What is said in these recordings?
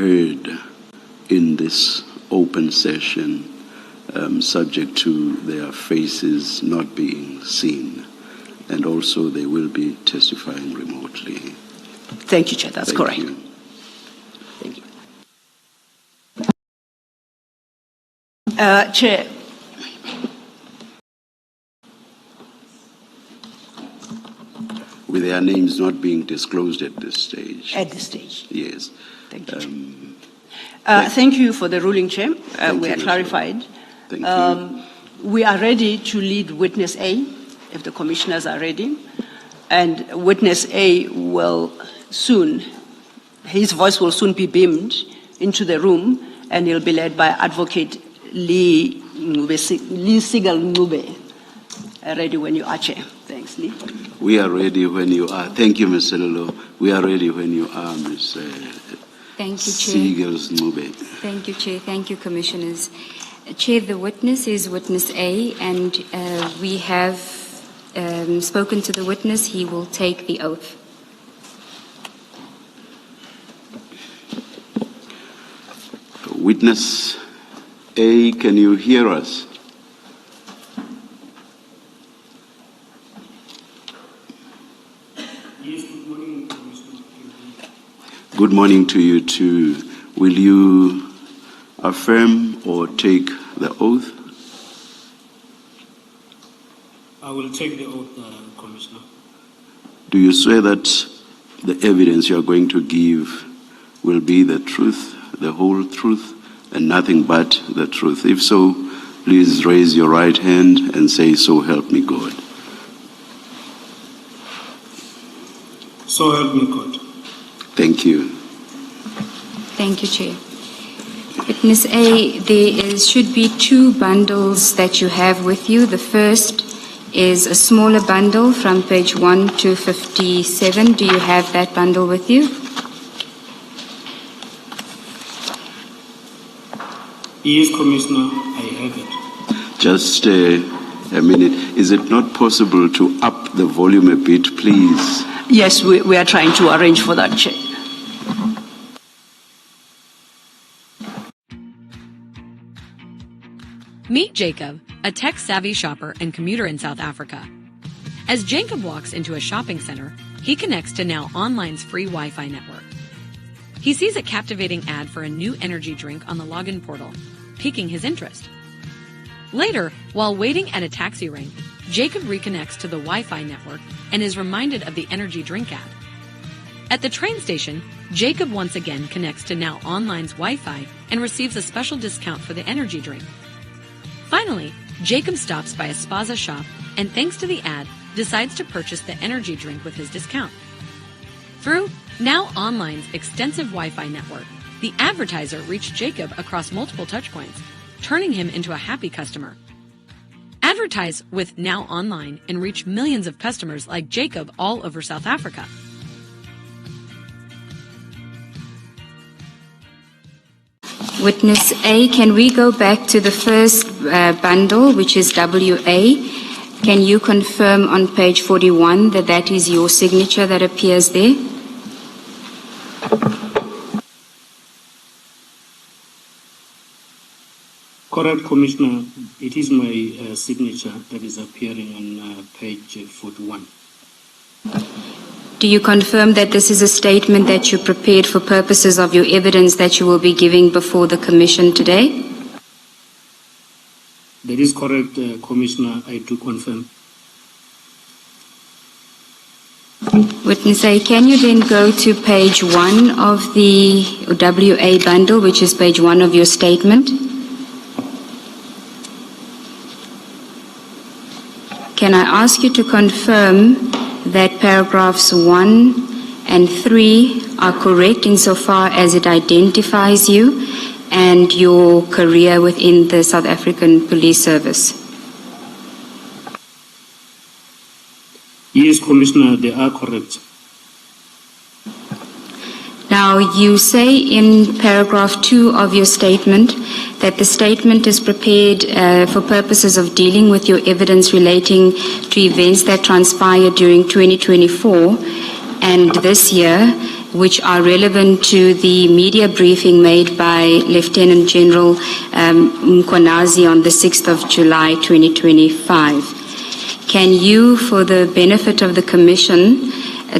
heard in this open session, subject to their faces not being seen. And also they will be testifying remotely. Thank you, Chair. That's correct. You. Thank you. Chair. With their names not being disclosed at this stage. At this stage. Yes. Thank you. Thank you for the ruling, Chair. We are clarified. Thank you. We are ready to lead witness A, if the commissioners are ready. And witness A will soon, his voice will soon be beamed into the room, and he'll be led by Advocate Lee Sigal Ngube. Ready when you are, Chair. Thanks, Lee. We are ready when you are. Thank you, Ms. Selolo. We are ready when you are, Ms. Thank you, Chair. Sigels Ngube. Thank you, Chair. Thank you, Commissioners. Chair, the witness is witness A, and we have spoken to the witness. He will take the oath. Witness A, can you hear us? Yes, good morning, Commissioner. Good morning to you too. Will you affirm or take the oath? I will take the oath, Commissioner. Do you swear that the evidence you are going to give will be the truth, the whole truth, and nothing but the truth? If so, please raise your right hand and say, "So help me God." So help me God. Thank you. Thank you, Chair. Witness A, there should be two bundles that you have with you. The first is a smaller bundle from page 1 to 57. Do you have that bundle with you? Yes, Commissioner, I have it. Just a minute. Is it not possible to up the volume a bit, please? Yes, we are trying to arrange for that, Chair. Meet Jacob, a tech-savvy shopper and commuter in South Africa. As Jacob walks into a shopping center, he connects to Now Online's free Wi-Fi network. He sees a captivating ad for a new energy drink on the login portal, piquing his interest. Later, while waiting at a taxi rank, Jacob reconnects to the Wi-Fi network and is reminded of the energy drink ad. At the train station, Jacob once again connects to Now Online's Wi-Fi and receives a special discount for the energy drink. Finally, Jacob stops by a Spaza shop and, thanks to the ad, decides to purchase the energy drink with his discount. Through Now Online's extensive Wi-Fi network, the advertiser reached Jacob across multiple touchpoints, turning him into a happy customer. Advertise with Now Online and reach millions of customers like Jacob all over South Africa. Witness A, can we go back to the first bundle, which is WA? Can you confirm on page 41 that that is your signature that appears there? Correct, Commissioner. It is my signature that is appearing on page 41. Do you confirm that this is a statement that you prepared for purposes of your evidence that you will be giving before the Commission today? That is correct, Commissioner. I do confirm. Witness A, can you then go to page 1 of the WA bundle, which is page 1 of your statement? Can I ask you to confirm that paragraphs 1 and 3 are correct insofar as it identifies you and your career within the South African Police Service? Yes, Commissioner, they are correct. Now, you say in paragraph 2 of your statement that the statement is prepared for purposes of dealing with your evidence relating to events that transpired during 2024 and this year, which are relevant to the media briefing made by Lieutenant General Mkhwanazi on the 6th of July 2025. Can you, for the benefit of the Commission,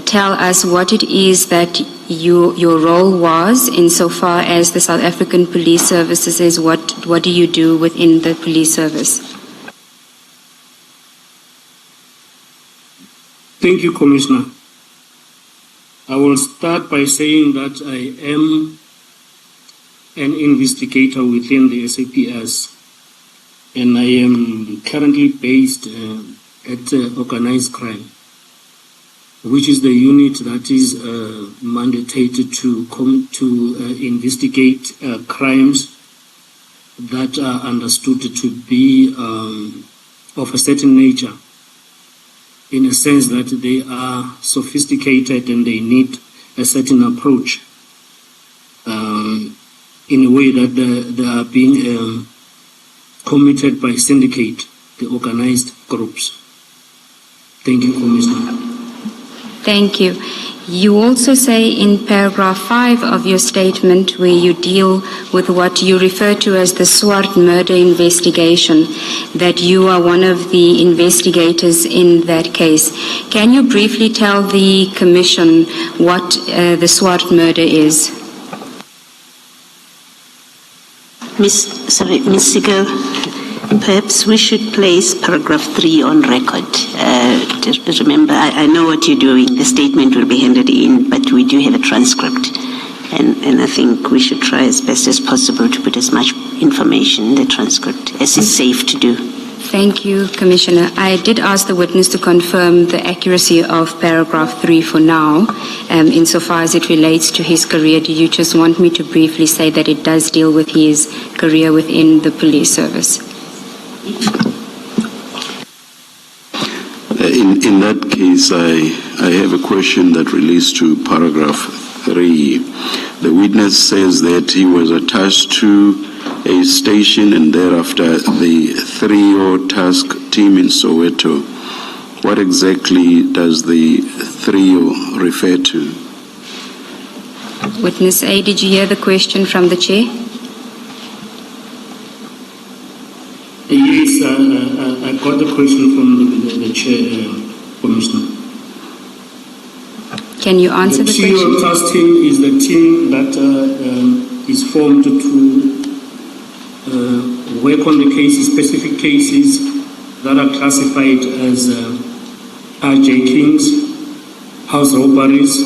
tell us what it is that your role was insofar as the South African Police Services is? What do you do within the police service? Thank you, Commissioner. I will start by saying that I am an investigator within the SAPS, and I am currently based at organized crime, which is the unit that is mandated to investigate crimes that are understood to be of a certain nature, in a sense that they are sophisticated and they need a certain approach in a way that they are being committed by syndicate, the organized groups. Thank you, Commissioner. Thank you. You also say in paragraph 5 of your statement, where you deal with what you refer to as the Swart murder investigation, that you are one of the investigators in that case. Can you briefly tell the Commission what the Swart murder is? Ms. Siegel, perhaps we should place paragraph 3 on record. Just remember, I know what you're doing. The statement will be handed in, but we do have a transcript. And I think we should try as best as possible to put as much information in the transcript as is safe to do. Thank you, Commissioner. I did ask the witness to confirm the accuracy of paragraph 3 for now, insofar as it relates to his career. Do you just want me to briefly say that it does deal with his career within the police service? In that case, I have a question that relates to paragraph 3. The witness says that he was attached to a station and thereafter the 3O task team in Soweto. What exactly does the 3O refer to? Witness A, did you hear the question from the Chair? Yes, I got the question from the Chair, Commissioner. Can you answer the question? The 3O task team is the team that is formed to work on the cases, specific cases that are classified as hijackings, house robberies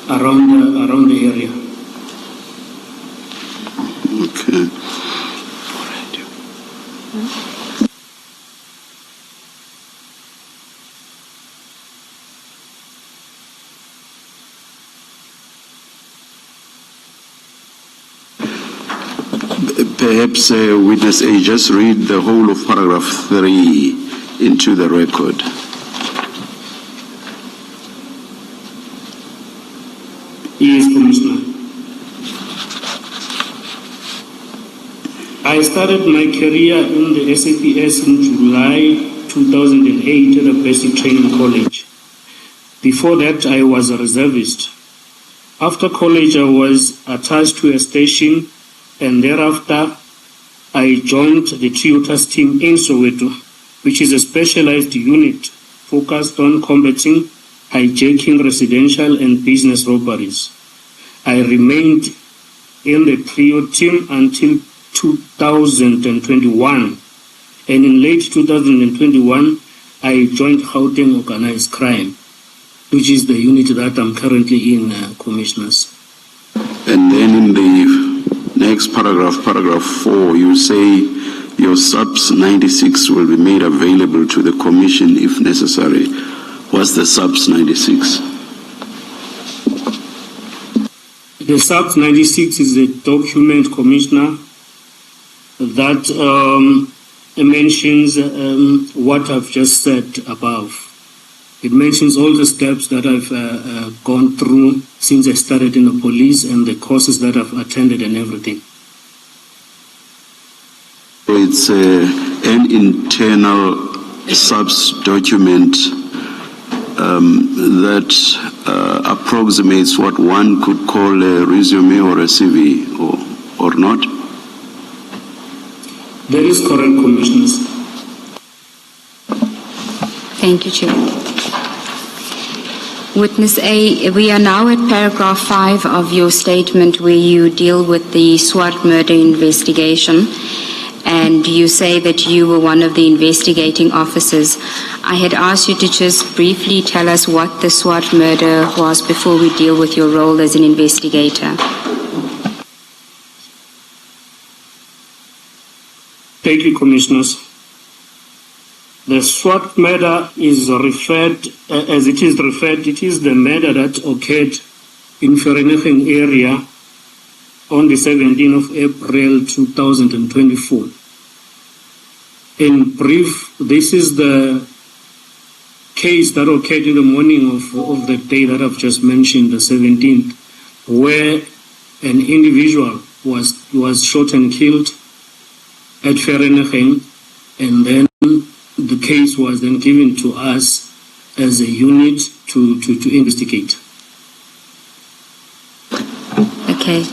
around the area. Okay. Perhaps witness A, just read the whole of paragraph 3 into the record. Yes, Commissioner. I started my career in the SAPS in July 2008 at a basic training college. Before that, I was a reservist. After college, I was attached to a station, and thereafter, I joined the 3O task team in Soweto, which is a specialized unit focused on combating hijacking residential and business robberies. I remained in the 3O team until 2021, and in late 2021, I joined Gauteng Organized Crime, which is the unit that I'm currently in, Commissioners. And then in the next paragraph, paragraph 4, you say your SUPS 96 will be made available to the Commission if necessary. What's the SUPS 96? The SUPS 96 is a document, Commissioner, that mentions what I've just said above. It mentions all the steps that I've gone through since I started in the police and the courses that I've attended and everything. So it's an internal SUPS document that approximates what one could call a resume or a CV, or not? That is correct, Commissioners. Thank you, Chair. Witness A, we are now at paragraph 5 of your statement where you deal with the Swart murder investigation, and you say that you were one of the investigating officers. I had asked you to just briefly tell us what the Swart murder was before we deal with your role as an investigator. Thank you, Commissioners. The Swart murder is referred, as it is referred, it is the murder that occurred in Vereeniging area on the 17th of April 2024. In brief, this is the case that occurred in the morning of the day that I've just mentioned, the 17th, where an individual was shot and killed at Vereeniging, and then the case was then given to us as a unit to investigate. Okay.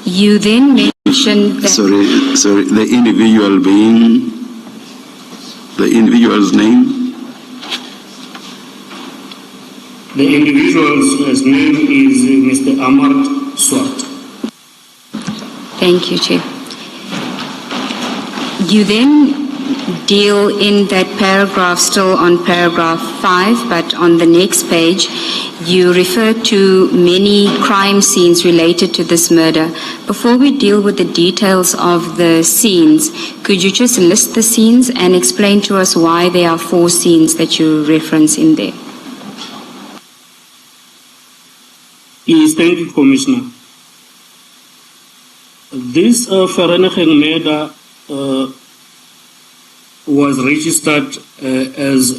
You then mentioned that... Sorry, the individual being, the individual's name? The individual's name is Mr. Amart Swart. Thank you, Chair. You then deal in that paragraph, still on paragraph 5, but on the next page, you refer to many crime scenes related to this murder. Before we deal with the details of the scenes, could you just list the scenes and explain to us why there are 4 scenes that you reference in there? Yes, thank you, Commissioner. This Vereeniging murder was registered as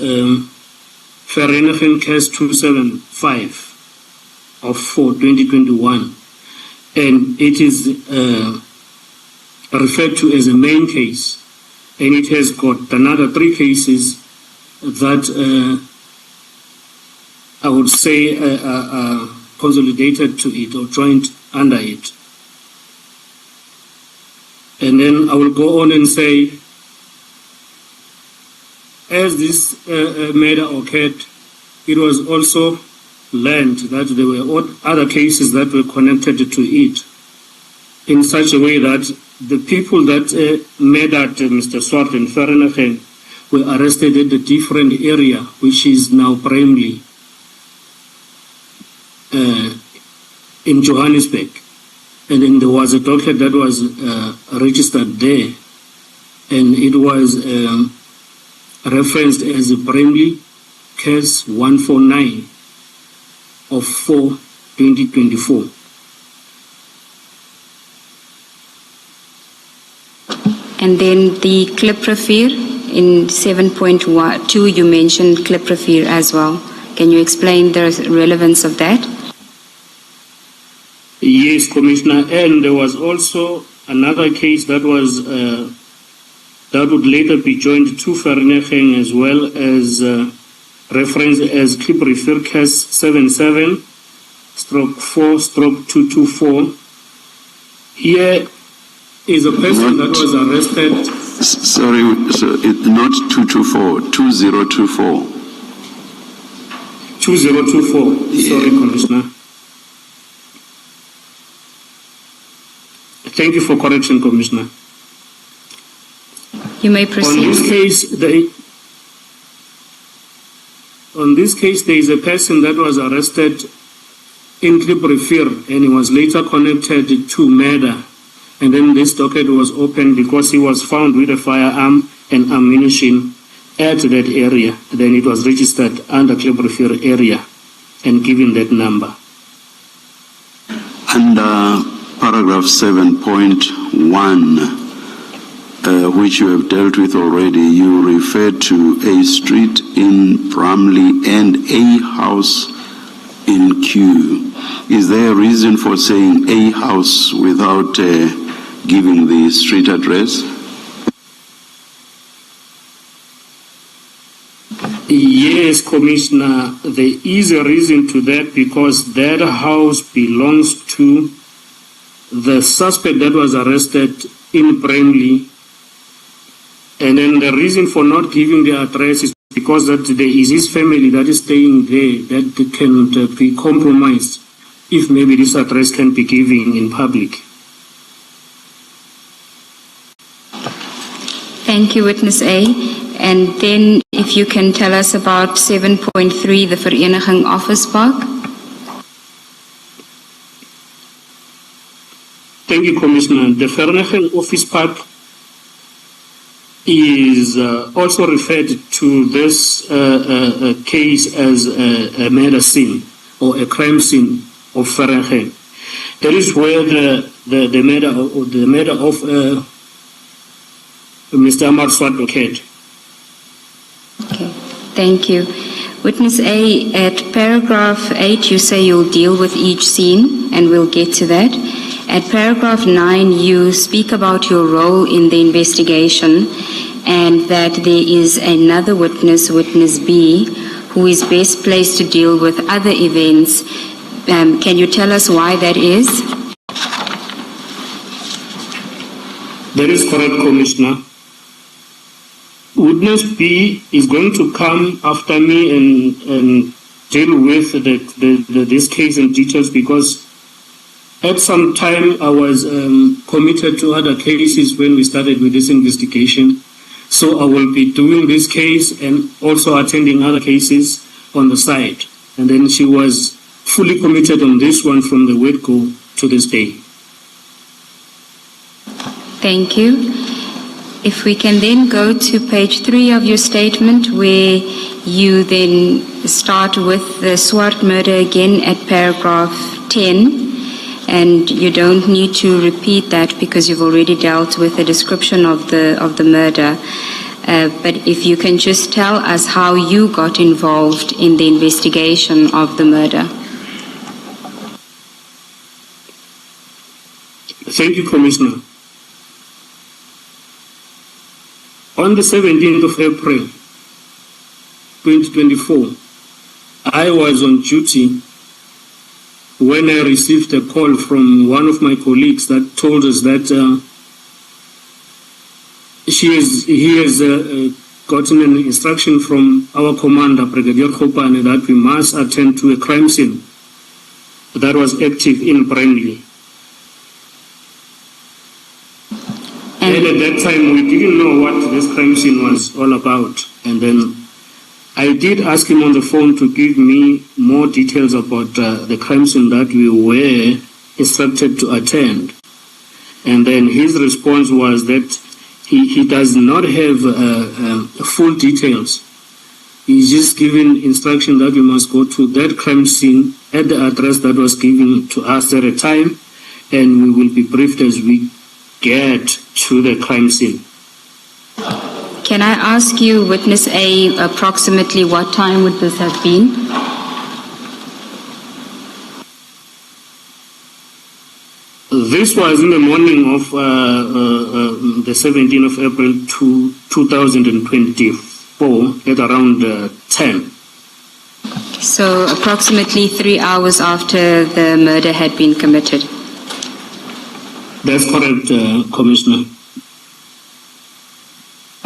Vereeniging case 275 of 4/2021, and it is referred to as a main case, and it has got another 3 cases that I would say are consolidated to it or joined under it. And then I will go on and say, as this murder occurred, it was also learned that there were other cases that were connected to it in such a way that the people that murdered Mr. Swart and Vereeniging were arrested at a different area, which is now primarily in Johannesburg. And then there was a docket that was registered there, and it was referenced as a Bramley case 149 of 4/2024. And then the cloprophyr in 7.2, you mentioned cloprophyr as well. Can you explain the relevance of that? Yes, Commissioner, and there was also another case that was that would later be joined to Vereeniging as well as referenced as cloprophyr case 77/4/224. Here is a person that was arrested. Sorry, so not 224, 2024. 2024. Yeah. Sorry, Commissioner. Thank you for correction, Commissioner. You may proceed. On this case, there is a person that was arrested in cloprophyr and he was later connected to murder. And then this docket was opened because he was found with a firearm and ammunition at that area. Then it was registered under cloprophyr area and given that number. Under paragraph 7.1, which you have dealt with already, you refer to a street in Bramley and a house in Kew. Is there a reason for saying a house without giving the street address? Yes, Commissioner, there is a reason to that because that house belongs to the suspect that was arrested in Bramley. And then the reason for not giving the address is because that there is his family that is staying there that can be compromised if maybe this address can be given in public. Thank you, Witness A. And then if you can tell us about 7.3, the Vereniging Office Park. Thank you, Commissioner. The Vereniging Office Park is also referred to this case as a murder scene or a crime scene of Vereniging. That is where the murder of Mr. Amar Swat occurred. Okay, thank you. Witness A, at paragraph 8, you say you'll deal with each scene, and we'll get to that. At paragraph 9, you speak about your role in the investigation and that there is another witness, Witness B, who is best placed to deal with other events. Can you tell us why that is? That is correct, Commissioner. Witness B is going to come after me and deal with this case in details because at some time I was committed to other cases when we started with this investigation. So I will be doing this case and also attending other cases on the side. And then she was fully committed on this one from the word go to this day. Thank you. If we can then go to page 3 of your statement where you then start with the Swart murder again at paragraph 10. And you don't need to repeat that because you've already dealt with the description of the murder. But if you can just tell us how you got involved in the investigation of the murder. Thank you, Commissioner. On the 17th of April, 2024, I was on duty when I received a call from one of my colleagues that told us that he has gotten an instruction from our commander, Brigadier Khopane, that we must attend to a crime scene that was active in Bramley. And at that time, we didn't know what this crime scene was all about. And then I did ask him on the phone to give me more details about the crime scene that we were instructed to attend. And then his response was that he does not have full details. He's just given instruction that we must go to that crime scene at the address that was given to us at a time, and we will be briefed as we get to the crime scene. Can I ask you, Witness A, approximately what time would this have been? This was in the morning of the 17th of April 2024 at around 10. So approximately 3 hours after the murder had been committed. That's correct, Commissioner.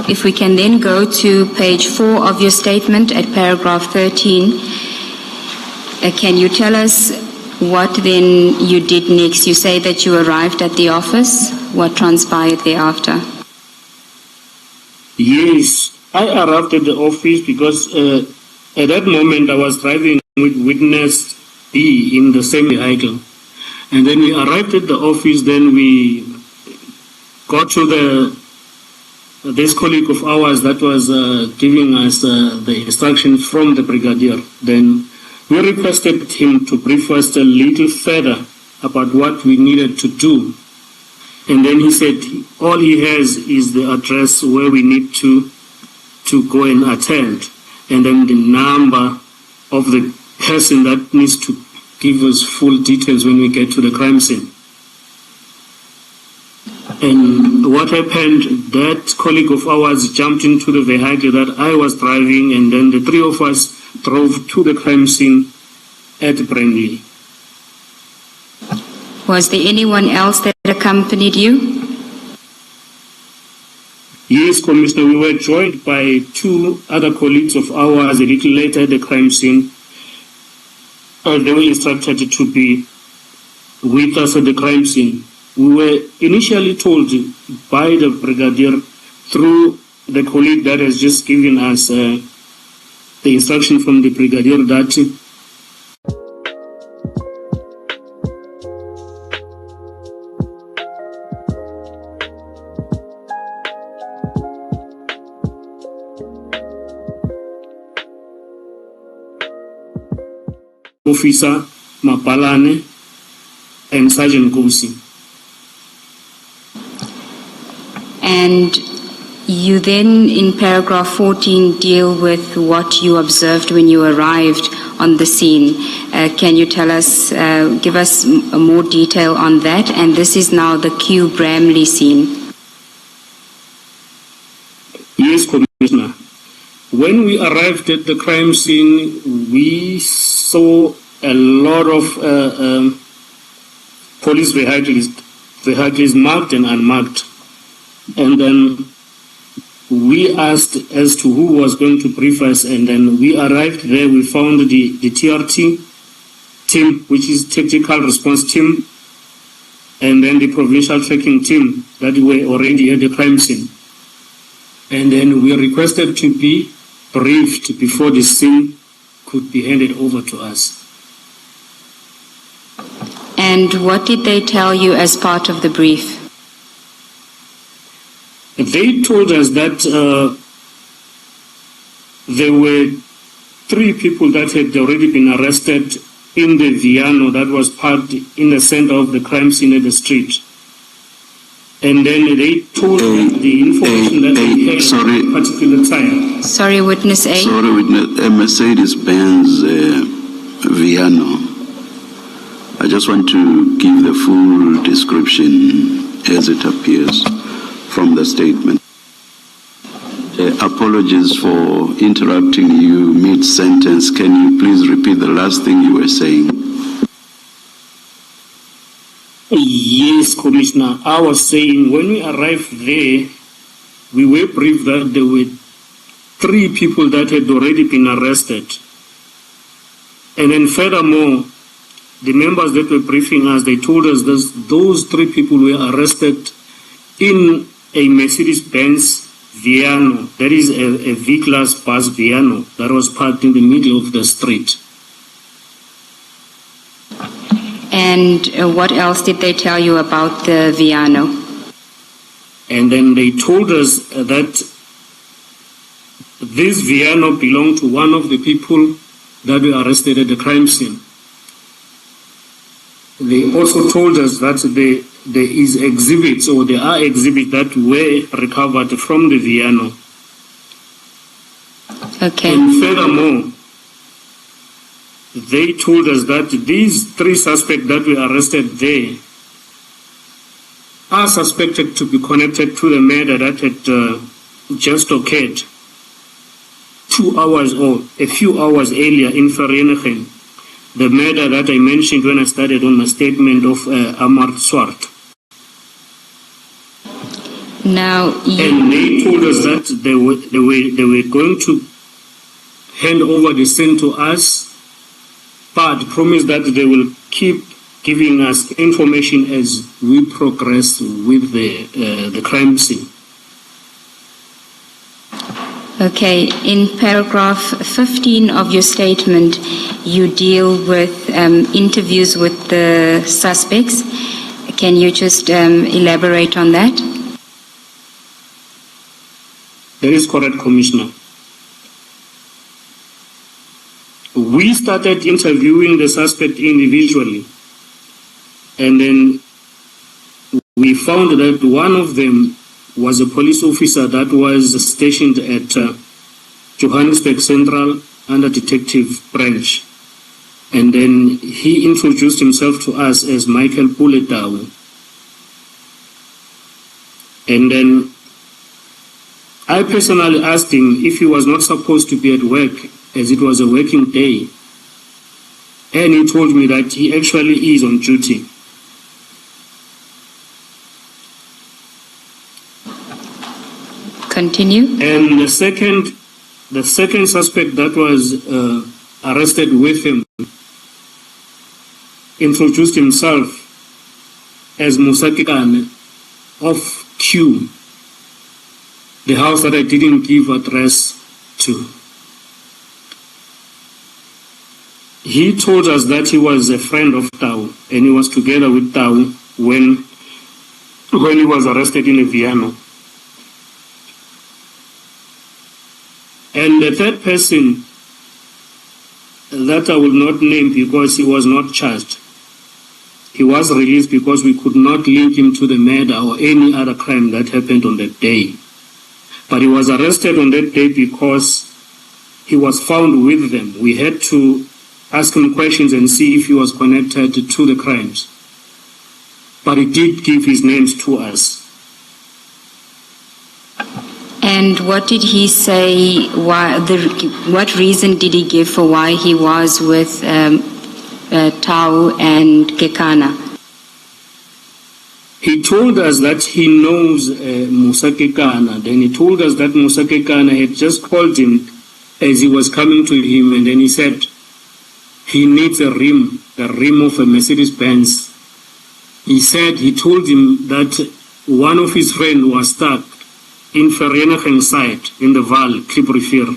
If we can then go to page 4 of your statement at paragraph 13, can you tell us what then you did next? You say that you arrived at the office. What transpired thereafter? Yes, I arrived at the office because at that moment I was driving with Witness B in the same vehicle. And then we arrived at the office, then we got to this colleague of ours that was giving us the instruction from the brigadier. Then we requested him to brief us a little further about what we needed to do. And then he said all he has is the address where we need to go and attend, and then the number of the person that needs to give us full details when we get to the crime scene. And what happened, that colleague of ours jumped into the vehicle that I was driving, and then the three of us drove to the crime scene at Brandley. Was there anyone else that accompanied you? Yes, Commissioner, we were joined by two other colleagues of ours a little later at the crime scene. They were instructed to be with us at the crime scene. We were initially told by the brigadier through the colleague that has just given us the instruction from the brigadier that Officer Mapalane and Sergeant Kosi. And you then, in paragraph 14, deal with what you observed when you arrived on the scene. Can you tell us, give us more detail on that? And this is now the Q Bramley scene. Yes, Commissioner. When we arrived at the crime scene, we saw a lot of police vehicles marked and unmarked. And then we asked as to who was going to brief us, and then we arrived there. We found the TRT team, which is Tactical Response Team, and then the Provincial Tracking Team that were already at the crime scene. And then we requested to be briefed before the scene could be handed over to us. And what did they tell you as part of the brief? They told us that there were 3 people that had already been arrested in the Viano that was parked in the center of the crime scene at the street. And then they told us the information that they had at a particular time. Sorry, Witness A. Sorry, Witness. Mercedes-Benz Viano. I just want to give the full description as it appears from the statement. Apologies for interrupting you mid-sentence. Can you please repeat the last thing you were saying? Yes, Commissioner. I was saying when we arrived there, we were briefed that there were 3 people that had already been arrested. And then furthermore, the members that were briefing us, they told us that those 3 people were arrested in a Mercedes-Benz Viano, that is a V-Class bus Viano that was parked in the middle of the street. And what else did they tell you about the Viano? And then they told us that this Viano belonged to one of the people that were arrested at the crime scene. They also told us that there is exhibits, or there are exhibits that were recovered from the Viano. Okay. And furthermore, they told us that these 3 suspects that were arrested there are suspected to be connected to the murder that had just occurred 2 hours or a few hours earlier in Vereeniging. The murder that I mentioned when I started on my statement of Amar Swart. Now, and they told us that they were going to hand over the scene to us, but promised that they will keep giving us information as we progress with the crime scene. okay, in paragraph 15 of your statement, you deal with interviews with the suspects. Can you just elaborate on that? That is correct, Commissioner. We started interviewing the suspect individually, and then we found that one of them was a police officer that was stationed at Johannesburg Central under Detective Branch. And then he introduced himself to us as Michael Puletau. And then I personally asked him if he was not supposed to be at work, as it was a working day. And he told me that he actually is on duty. Continue. And the second suspect that was arrested with him introduced himself as Musakikane of Q, the house that I didn't give address to. He told us that he was a friend of Tau and he was together with Tau when he was arrested in Viano. And the third person that I will not name because he was not charged. He was released because we could not link him to the murder or any other crime that happened on that day. But he was arrested on that day because he was found with them. We had to ask him questions and see if he was connected to the crimes. But he did give his names to us. And what did he say? What reason did he give for why he was with Tau and Kekana? He told us that he knows Musa Kekana. Then he told us that Musa Kekana had just called him as he was coming to him, and then he said he needs a rim, the rim of a Mercedes-Benz. He told him that one of his friends was stuck in Vereeniging site in the Val, Kliprivier,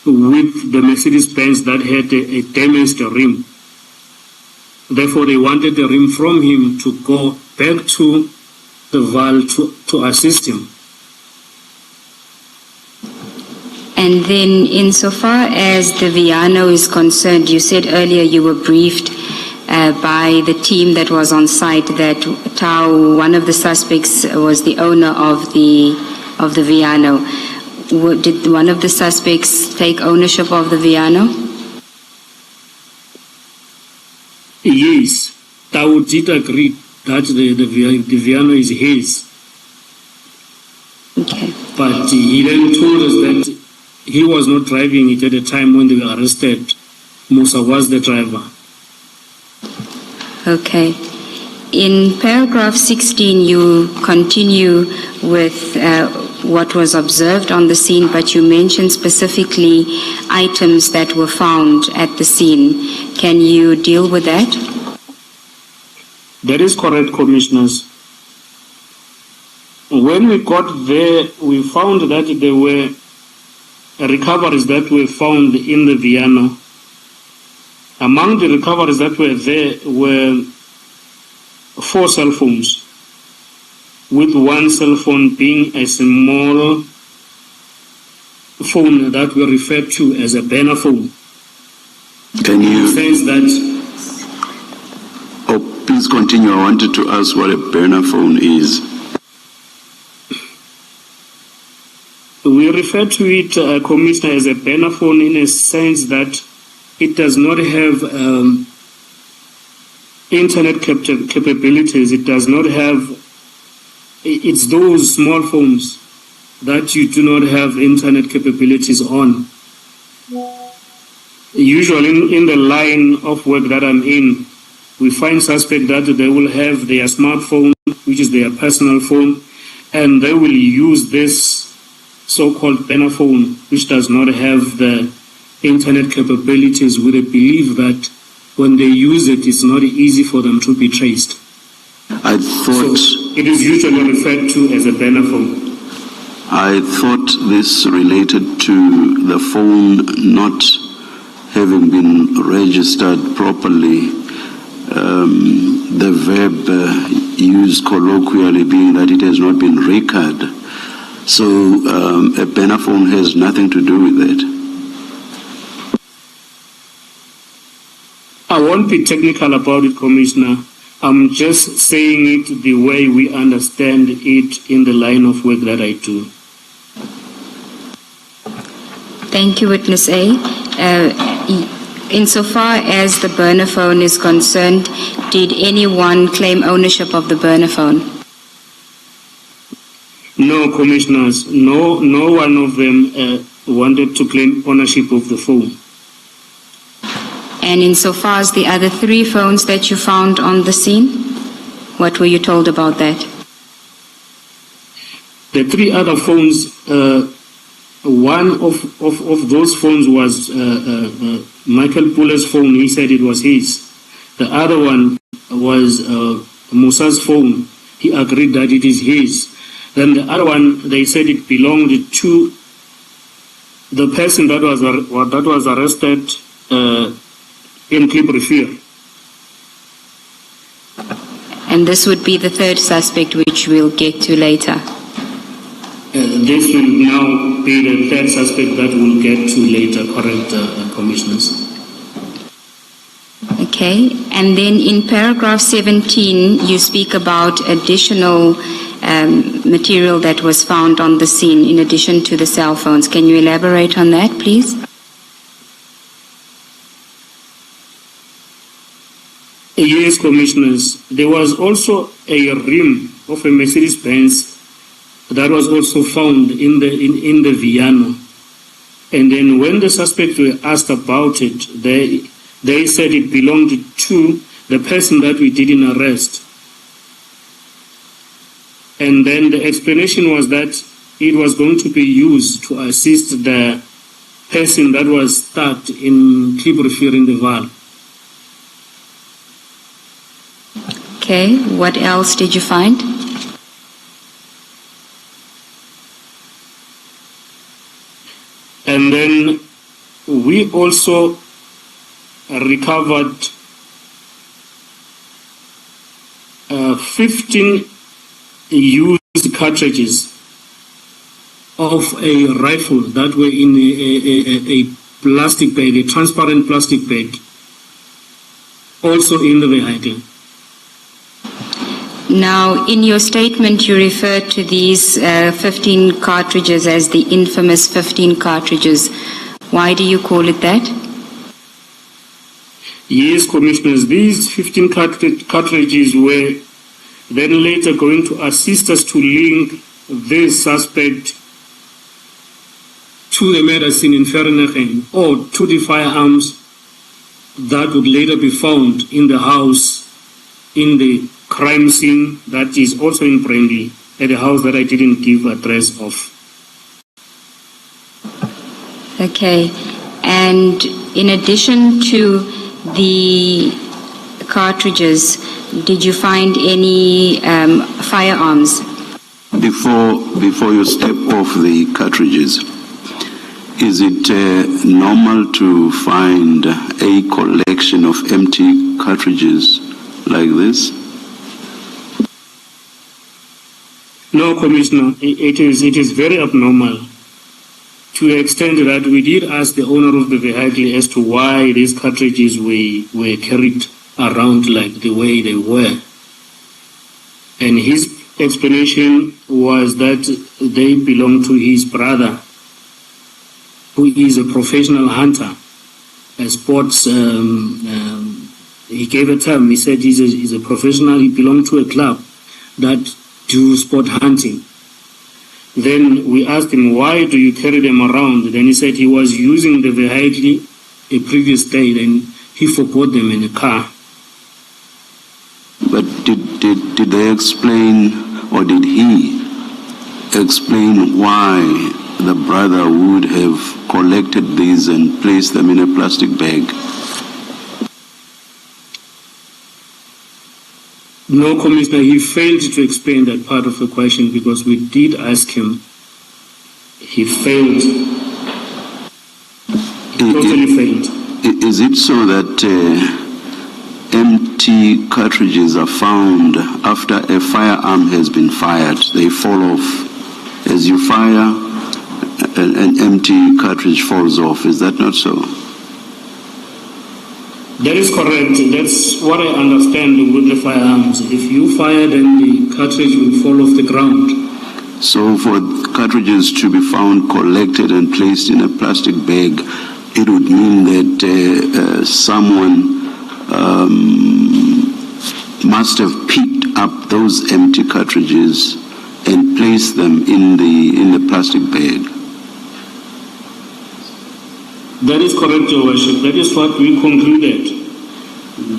with the Mercedes-Benz that had a damaged rim. Therefore, they wanted the rim from him to go back to the Val to assist him. And then insofar as the Viano is concerned, you said earlier you were briefed by the team that was on site that Tau, one of the suspects, was the owner of the Viano. Did one of the suspects take ownership of the Viano? Yes, Tau did agree that the Viano is his. Okay. But he then told us that he was not driving it at the time when they were arrested. Musa was the driver. Okay. In paragraph 16, you continue with what was observed on the scene, but you mention specifically items that were found at the scene. Can you deal with that? That is correct, Commissioners. When we got there, we found that there were recoveries that were found in the Viano. Among the recoveries that were there were 4 cell phones, with one cell phone being a small phone that we refer to as a burner phone. Can you... Says that... Oh, please continue. I wanted to ask what a burner phone is. We refer to it, Commissioner, as a burner phone in a sense that it does not have internet capabilities. It does not have, it's those small phones that you do not have internet capabilities on. Usually in the line of work that I'm in, we find suspects that they will have their smartphone, which is their personal phone, and they will use this so-called burner phone, which does not have the internet capabilities, with a belief that when they use it, it's not easy for them to be traced. I thought... So it is usually referred to as a burner phone. I thought this related to the phone not having been registered properly. The verb used colloquially being that it has not been recorded. So a burner phone has nothing to do with it. I won't be technical about it, Commissioner. I'm just saying it the way we understand it in the line of work that I do. Thank you, Witness A. Insofar as the burner phone is concerned, did anyone claim ownership of the burner phone? No, commissioners, no one of them wanted to claim ownership of the phone. And insofar as the other 3 phones that you found on the scene, what were you told about that? The 3 other phones, one of those phones was Michael Puller's phone. He said it was his. The other one was Musa's phone. He agreed that it is his. Then the other one, they said it belonged to the person that was arrested in Clipperfield. And this would be the 3rd suspect, which we'll get to later. This will now be the 3rd suspect that we'll get to later, correct, commissioners? Okay, and then in paragraph 17, you speak about additional material that was found on the scene in addition to the cell phones. Can you elaborate on that, please? Yes, commissioners. There was also a rim of a Mercedes-Benz that was also found in the Viano. And then when the suspects were asked about it, they said it belonged to the person that we didn't arrest. And then the explanation was that it was going to be used to assist the person that was stuck in Clipperfield in the Val. Okay, what else did you find? And then we also recovered 15 used cartridges of a rifle that were in a plastic bag, a transparent plastic bag, also in the vehicle. Now, in your statement, you refer to these 15 cartridges as the infamous 15 cartridges. Why do you call it that? Yes, commissioners, these 15 cartridges were then later going to assist us to link this suspect to the murder scene in Vereeniging or to the firearms that would later be found in the house in the crime scene that is also in Brandy, at a house that I didn't give address of. Okay, and in addition to the cartridges, did you find any firearms? Before you step off the cartridges, is it normal to find a collection of empty cartridges like this? No, Commissioner, it is very abnormal, to the extent that we did ask the owner of the vehicle as to why these cartridges were carried around like the way they were. And his explanation was that they belong to his brother, who is a professional hunter, a sports, he gave a term, he said he's a professional, he belonged to a club that do sport hunting. Then we asked him, why do you carry them around? Then he said he was using the vehicle a previous day and he forgot them in a car. But did they explain, or did he explain why the brother would have collected these and placed them in a plastic bag? No, Commissioner, he failed to explain that part of the question because we did ask him. He failed. He totally failed. Is it so that empty cartridges are found after a firearm has been fired? They fall off. As you fire, an empty cartridge falls off. Is that not so? That is correct. That's what I understand with the firearms. If you fire, then the cartridge will fall off the ground. So for cartridges to be found collected and placed in a plastic bag, it would mean that someone must have picked up those empty cartridges and placed them in the plastic bag. That is correct, Your Worship. That is what we concluded.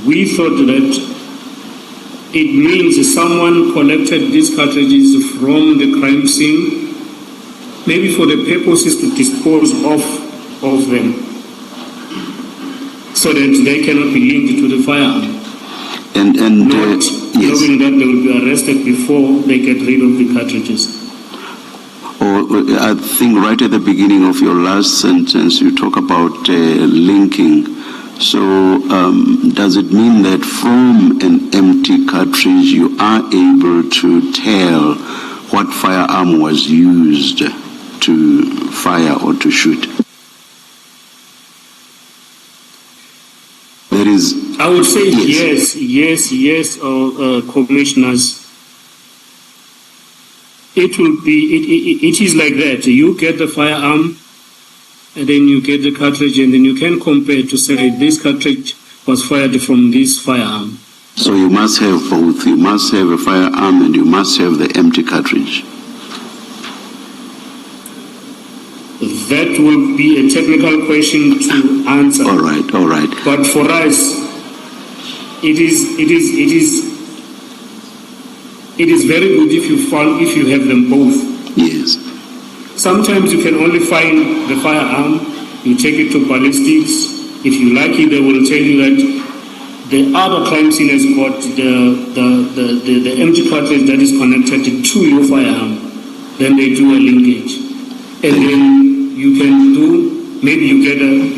We thought that it means someone collected these cartridges from the crime scene, maybe for the purposes to dispose of them, so that they cannot be linked to the firearm. And Not yes. knowing that they will be arrested before they get rid of the cartridges. I think right at the beginning of your last sentence, you talk about linking. So does it mean that from an empty cartridge, you are able to tell what firearm was used to fire or to shoot? There is. I would say yes, commissioners. It will be. It is like that. You get the firearm, and then you get the cartridge, and then you can compare to say this cartridge was fired from this firearm. So you must have both. You must have a firearm and you must have the empty cartridge. That will be a technical question to answer. All right. But for us, it is very good if you have them both. Yes. Sometimes you can only find the firearm, you take it to ballistics. If you like it, they will tell you that the other crime scene has got the empty cartridge that is connected to your firearm. Then they do a linkage. And then you can do, maybe you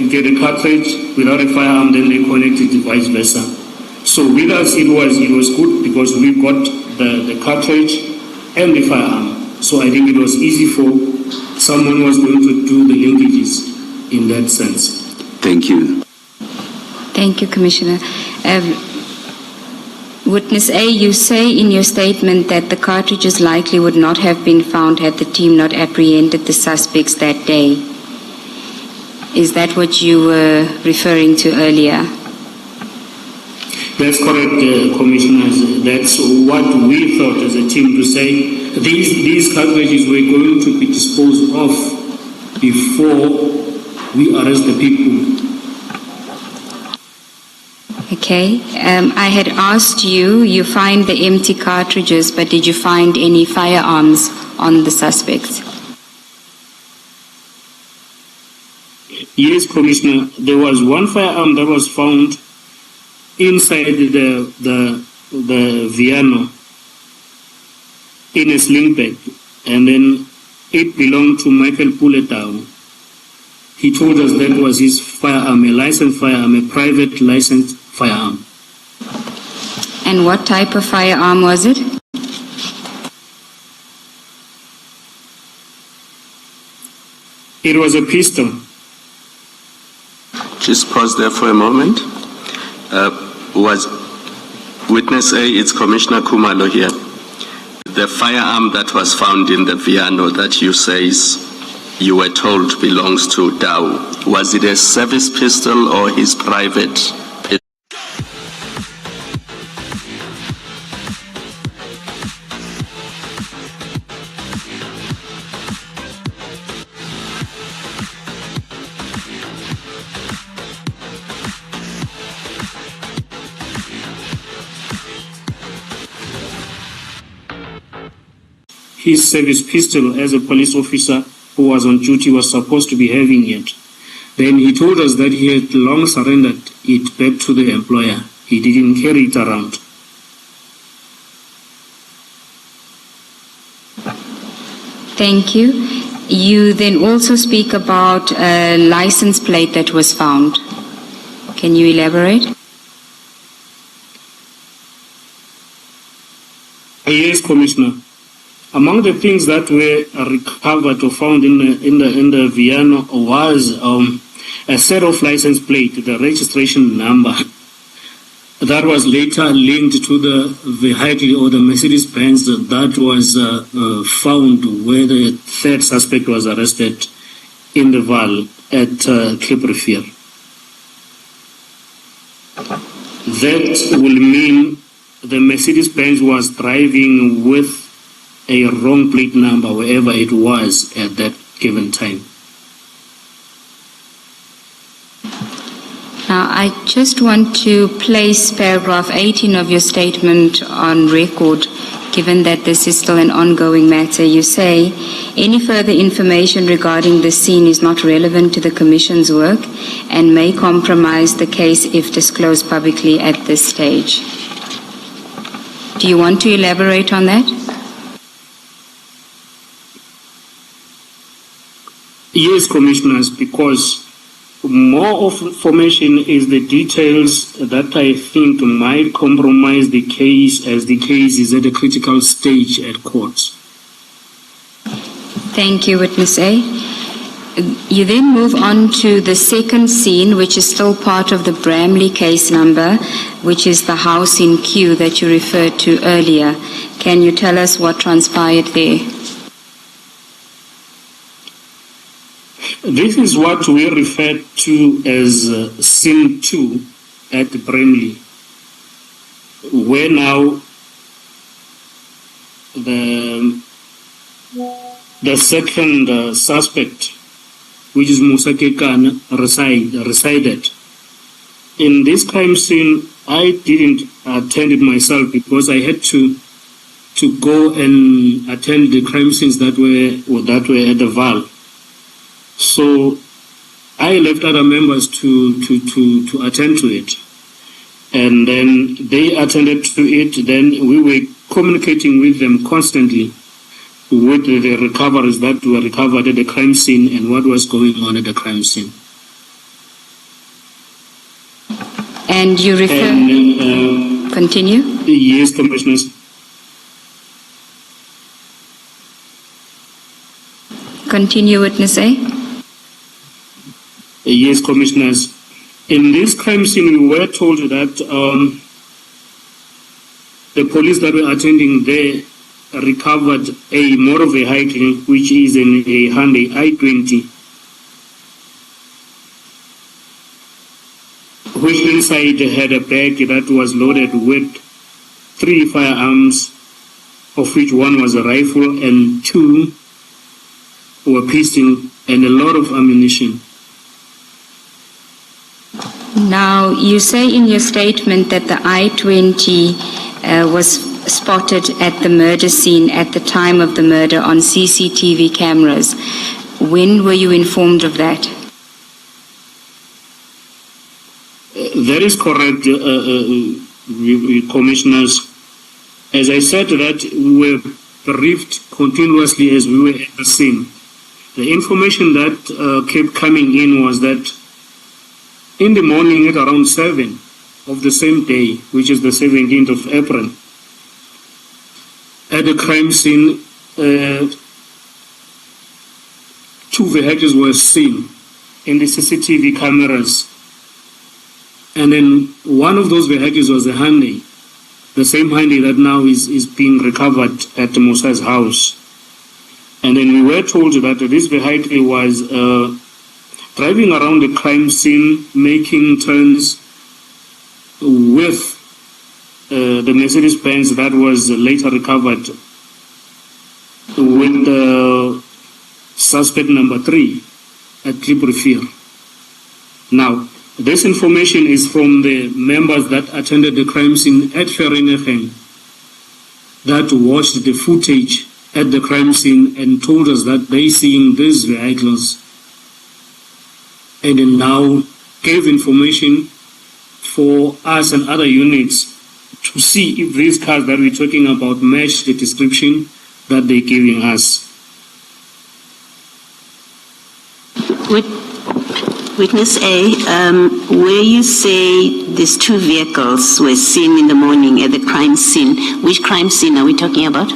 get a cartridge without a firearm, then they connect it vice versa. So with us it was good because we got the cartridge and the firearm. So I think it was easy for someone who was going to do the linkages in that sense. Thank you. Thank you, Commissioner. Witness A, you say in your statement that the cartridges likely would not have been found had the team not apprehended the suspects that day. Is that what you were referring to earlier? That's correct, Commissioners. That's what we thought as a team to say. These cartridges were going to be disposed of before we arrest the people. Okay. I had asked you find the empty cartridges, but did you find any firearms on the suspects? Yes, Commissioner. There was one firearm that was found inside the Viano in a sling bag, and then it belonged to Michael Puletau. He told us that was his firearm, a licensed firearm, a private licensed firearm. And what type of firearm was it? It was a pistol. Just pause there for a moment. Was Witness A, it's Commissioner Khumalo here. The firearm that was found in the Viano that you say you were told belongs to Dow, was it a service pistol or his private pistol? His service pistol as a police officer who was on duty was supposed to be having it. Then he told us that he had long surrendered it back to the employer. He didn't carry it around. Thank you. You then also speak about a license plate that was found. Can you elaborate? Yes, Commissioner. Among the things that were recovered or found in the Viano was a set of license plate, the registration number, that was later linked to the vehicle or the Mercedes-Benz that was found where the third suspect was arrested in the Val at Clipperfield. That will mean the Mercedes-Benz was driving with a wrong plate number wherever it was at that given time. Now, I just want to place paragraph 18 of your statement on record, given that this is still an ongoing matter. You say, any further information regarding the scene is not relevant to the Commission's work and may compromise the case if disclosed publicly at this stage. Do you want to elaborate on that? Yes, Commissioners, because more of information is the details that I think might compromise the case, as the case is at a critical stage at court. Thank you, Witness A. You then move on to the second scene, which is still part of the Bramley case number, which is the house in Kew that you referred to earlier. Can you tell us what transpired there? This is what we refer to as scene 2 at Bramley, where now the second suspect, which is Musa Kekana, resided. In this crime scene, I didn't attend it myself because I had to go and attend the crime scenes that were at the Val. So I left other members to attend to it. And then they attended to it. Then we were communicating with them constantly with the recoveries that were recovered at the crime scene and what was going on at the crime scene. And you refer... continue? Yes, Commissioners. Continue, Witness A. Yes, Commissioners. In this crime scene, we were told that the police that were attending there recovered a motor vehicle, which is a Hyundai i20, which inside had a bag that was loaded with 3 firearms, of which one was a rifle and 2 were pistol and a lot of ammunition. Now, you say in your statement that the I-20 was spotted at the murder scene at the time of the murder on CCTV cameras. When were you informed of that? That is correct, Commissioners. As I said, that we were briefed continuously as we were at the scene. The information that kept coming in was that in the morning at around 7 of the same day, which is the 17th of April, at the crime scene, 2 vehicles were seen in the CCTV cameras. And then one of those vehicles was a Hyundai, the same Hyundai that now is being recovered at Musa's house. And then we were told that this vehicle was driving around the crime scene, making turns with the Mercedes-Benz that was later recovered with suspect number 3 at Kliprifir. Now, this information is from the members that attended the crime scene at Vereeniging that watched the footage at the crime scene and told us that they seeing these vehicles, and then now gave information for us and other units to see if these cars that we're talking about match the description that they're giving us. Witness A, where you say these 2 vehicles were seen in the morning at the crime scene, which crime scene are we talking about?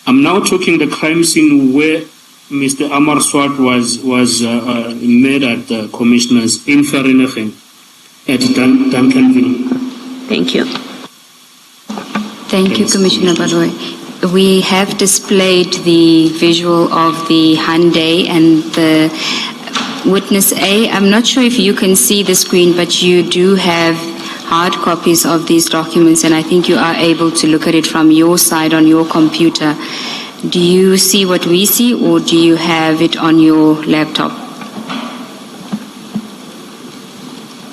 I'm now talking the crime scene where Mr. Amar Swart was made at the Commissioners in Vereeniging at Duncanville. Thank you. Thank you, Commissioner Baloy. We have displayed the visual of the Hyundai and the Witness A. I'm not sure if you can see the screen, but you do have hard copies of these documents, and I think you are able to look at it from your side on your computer. Do you see what we see, or do you have it on your laptop?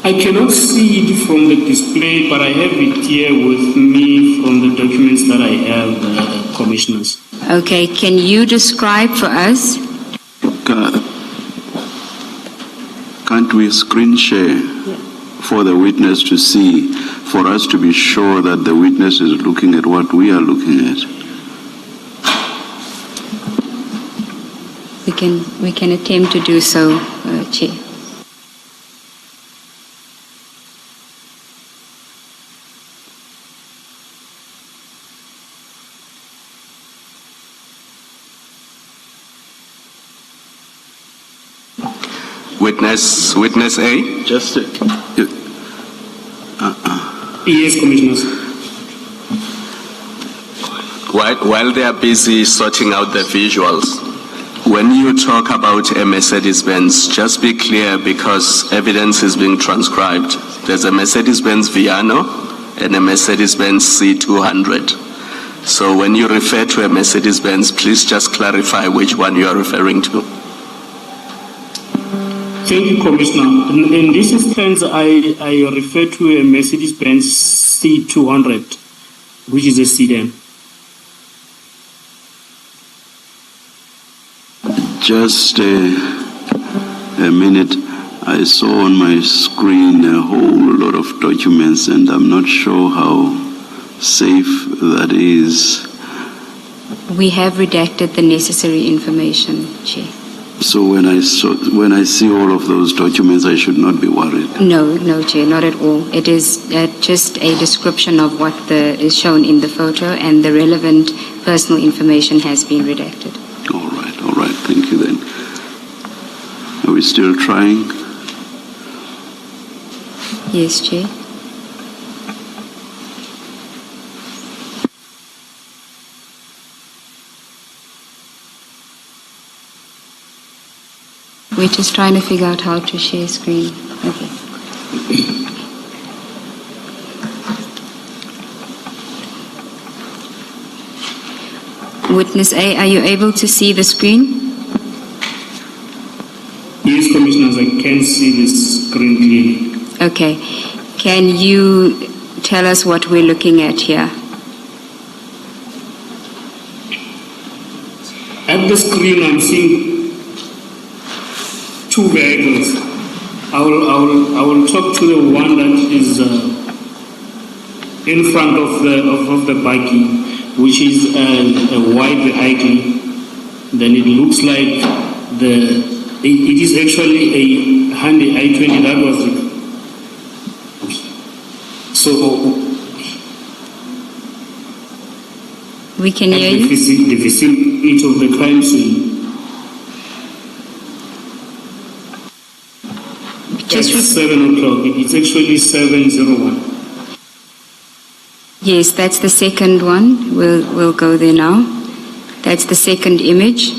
I cannot see it from the display, but I have it here with me from the documents that I have, Commissioners. Okay, can you describe for us? Can't we screen share for the witness to see, for us to be sure that the witness is looking at what we are looking at? We can attempt to do so, Chair. Witness A? Just Yes, Commissioners. While they are busy sorting out the visuals, when you talk about a Mercedes-Benz, just be clear because evidence is being transcribed. There's a Mercedes-Benz Viano and a Mercedes-Benz C200. So when you refer to a Mercedes-Benz, please just clarify which one you are referring to. Thank you, Commissioner. In this instance, I refer to a Mercedes-Benz C200, which is a sedan. Just a minute. I saw on my screen a whole lot of documents, and I'm not sure how safe that is. We have redacted the necessary information, Chair. So when I see all of those documents, I should not be worried. No, Chair, not at all. It is just a description of what is shown in the photo, and the relevant personal information has been redacted. All right. Thank you then. Are we still trying? Yes, Chair. We're just trying to figure out how to share screen. Okay. Witness A, are you able to see the screen? Yes, Commissioners, I can see this screen clearly. Okay. Can you tell us what we're looking at here? At the screen, I'm seeing two vehicles. I will talk to the one that is in front of the buggy, which is a white vehicle. Then it looks like it is actually a Hyundai i20 that was we can hear you. The vicinity of the crime scene. Just 7 o'clock. It's actually 7:01. Yes, that's the second one. We'll go there now. That's the second image.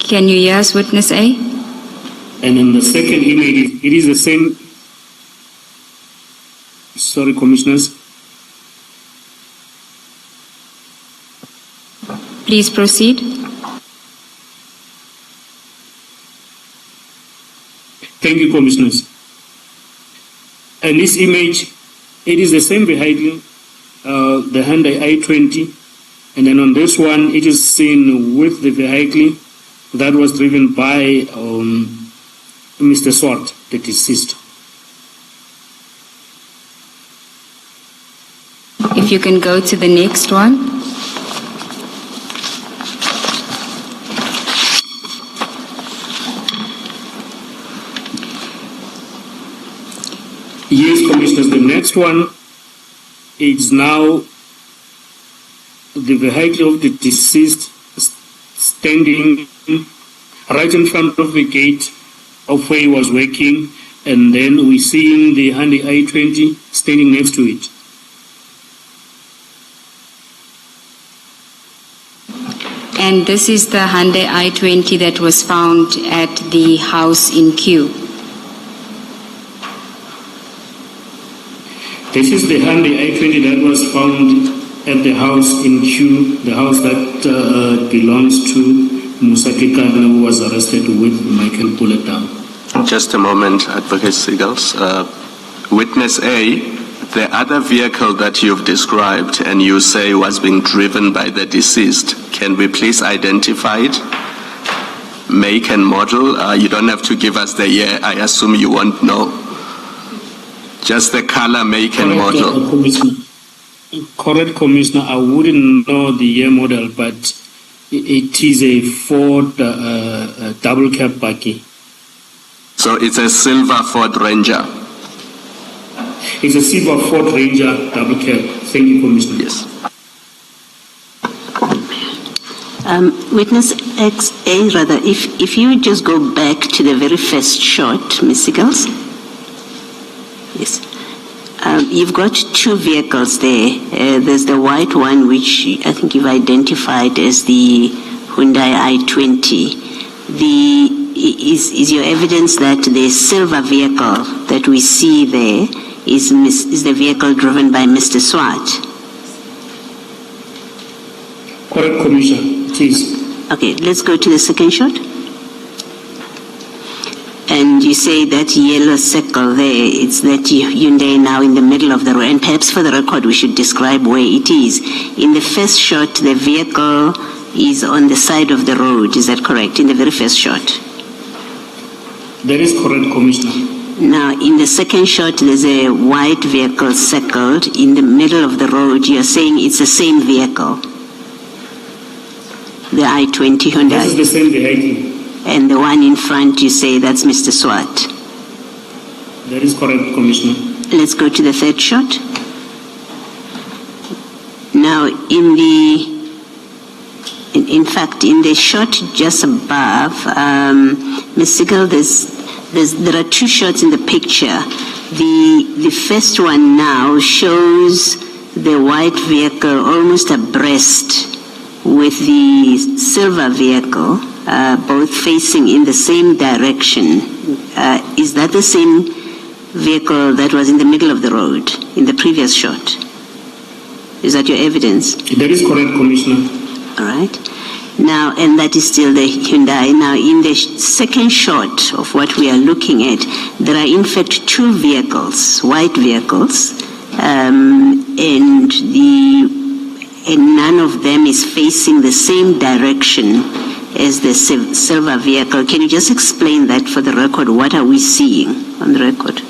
Can you hear us, Witness A? And in the second image, it is the same. Sorry, Commissioners. Please proceed. Thank you, Commissioners. And this image, it is the same vehicle, the Hyundai i20, and then on this one, it is seen with the vehicle that was driven by Mr. Swart, the deceased. If you can go to the next one. Yes, Commissioners, the next one is now the vehicle of the deceased standing right in front of the gate of where he was working, and then we're seeing the Hyundai i20 standing next to it. And this is the Hyundai i20 that was found at the house in Q. This is the Hyundai i20 that was found at the house in Q, the house that belongs to Musa Kekana, who was arrested with Michael Bullet down. Just a moment, Advocate Seagulls. Witness A, the other vehicle that you've described and you say was being driven by the deceased, can we please identify it? Make and model? You don't have to give us the year. I assume you won't know. Just the color, make and model. Correct, Commissioner. I wouldn't know the year model, but it is a Ford double cab buggy. So it's a silver Ford Ranger. It's a silver Ford Ranger double cab. Thank you, Commissioner. Yes. Witness XA, rather, if you would just go back to the very first shot, Ms. Seagulls. Yes. You've got two vehicles there. There's the white one, which I think you've identified as the Hyundai i20. Is your evidence that the silver vehicle that we see there is the vehicle driven by Mr. Swart? Correct, Commissioner. It is. Okay, let's go to the second shot. And you say that yellow circle there, it's that Hyundai now in the middle of the road. And perhaps for the record, we should describe where it is. In the first shot, the vehicle is on the side of the road. Is that correct? In the very first shot? That is correct, Commissioner. Now, in the second shot, there's a white vehicle circled in the middle of the road. You're saying it's the same vehicle? The i20 Hyundai? This is the same vehicle. And the one in front, you say that's Mr. Swart? That is correct, Commissioner. Let's go to the third shot. Now, in fact, in the shot just above, Ms. Seagull, there are two shots in the picture. The first one now shows the white vehicle almost abreast with the silver vehicle, both facing in the same direction. Is that the same vehicle that was in the middle of the road in the previous shot? Is that your evidence? That is correct, Commissioner. All right. Now, and that is still the Hyundai. Now, in the second shot of what we are looking at, there are in fact two vehicles, white vehicles, and none of them is facing the same direction as the silver vehicle. Can you just explain that for the record? What are we seeing on the record?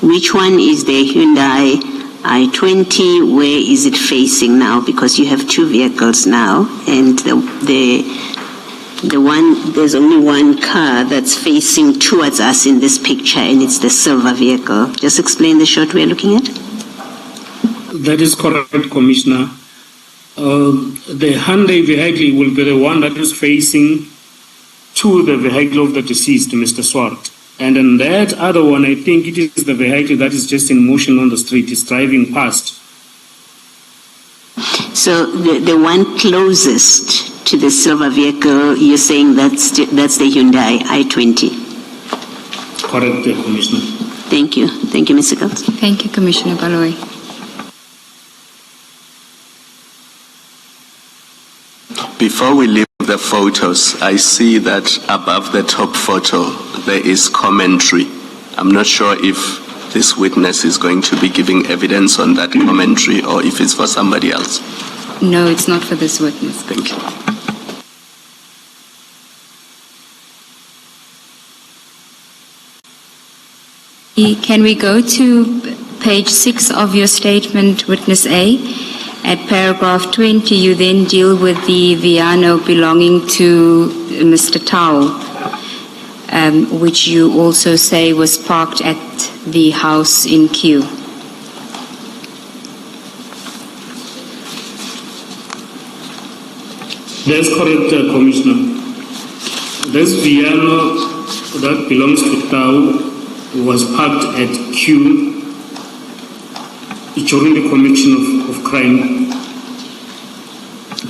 Which one is the Hyundai i20? Where is it facing now? Because you have two vehicles now, and there's only one car that's facing towards us in this picture, and it's the silver vehicle. Just explain the shot we're looking at. That is correct, Commissioner. The Hyundai vehicle will be the one that is facing to the vehicle of the deceased, Mr. Swart. And then that other one, I think it is the vehicle that is just in motion on the street, is driving past. So the one closest to the silver vehicle, you're saying that's the Hyundai i20? Correct, Commissioner. Thank you. Thank you, Mr. Galt. Thank you, Commissioner Baloyi. Before we leave the photos, I see that above the top photo, there is commentary. I'm not sure if this witness is going to be giving evidence on that commentary or if it's for somebody else. No, it's not for this witness. Thank you. Can we go to page 6 of your statement, Witness A? At paragraph 20, you then deal with the Viano belonging to Mr. Tau, which you also say was parked at the house in Q. That's correct, Commissioner. This Viano that belongs to Tau was parked at Q during the commission of crime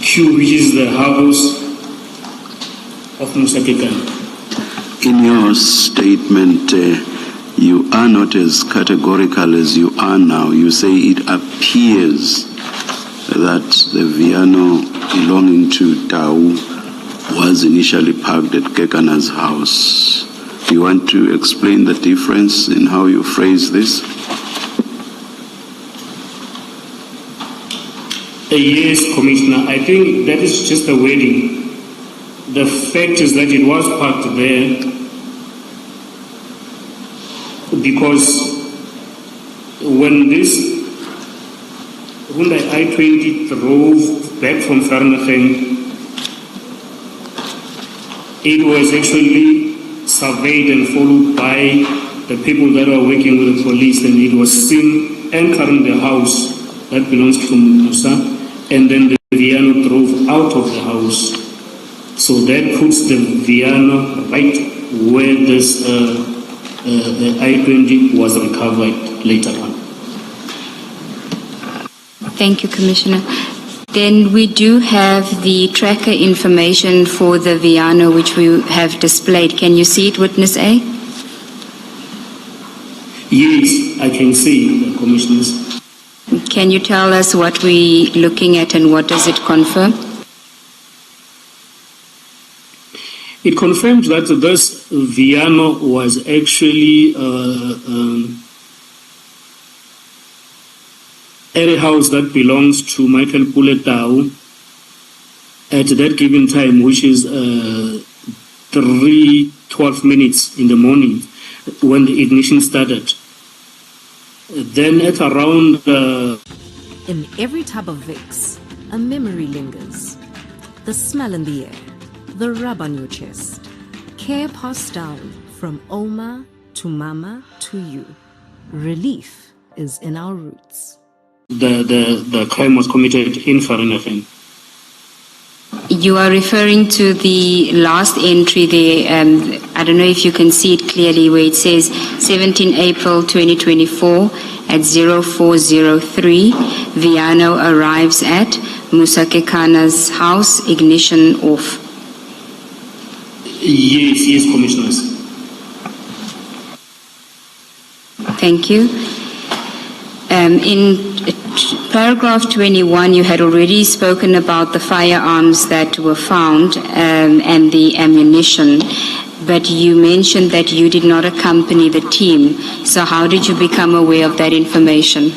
Q, which is the house of Musa Kekana. In your statement, you are not as categorical as you are now. You say it appears that the Viano belonging to Tau was initially parked at Kekana's house. Do you want to explain the difference in how you phrase this? Yes, Commissioner. I think that is just a wording. The fact is that it was parked there because when this Hyundai i20 drove back from Vereeniging, it was actually surveyed and followed by the people that were working with the police, and it was seen entering the house that belongs to Musa, and then the Viano drove out of the house. So that puts the Viano right where this I-20 was recovered later on. Thank you, Commissioner. Then we do have the tracker information for the Viano, which we have displayed. Can you see it, Witness A? Yes, I can see the commissioners. Can you tell us what we're looking at and what does it confirm? It confirms that this Viano was actually a house that belongs to Michael Puletau at that given time, which is 3:12 minutes in the morning when the ignition started. Then at around... In every tub of Vicks, a memory lingers. The smell in the air, the rub on your chest. Care passed down from Oma to Mama to you. Relief is in our roots. The crime was committed in Vereeniging. You are referring to the last entry there. I don't know if you can see it clearly, where it says 17 April 2024 at 0403, Viano arrives at Musa Kekana's house, ignition off. Yes, commissioners. Thank you. In paragraph 21, you had already spoken about the firearms that were found and the ammunition, but you mentioned that you did not accompany the team. So how did you become aware of that information?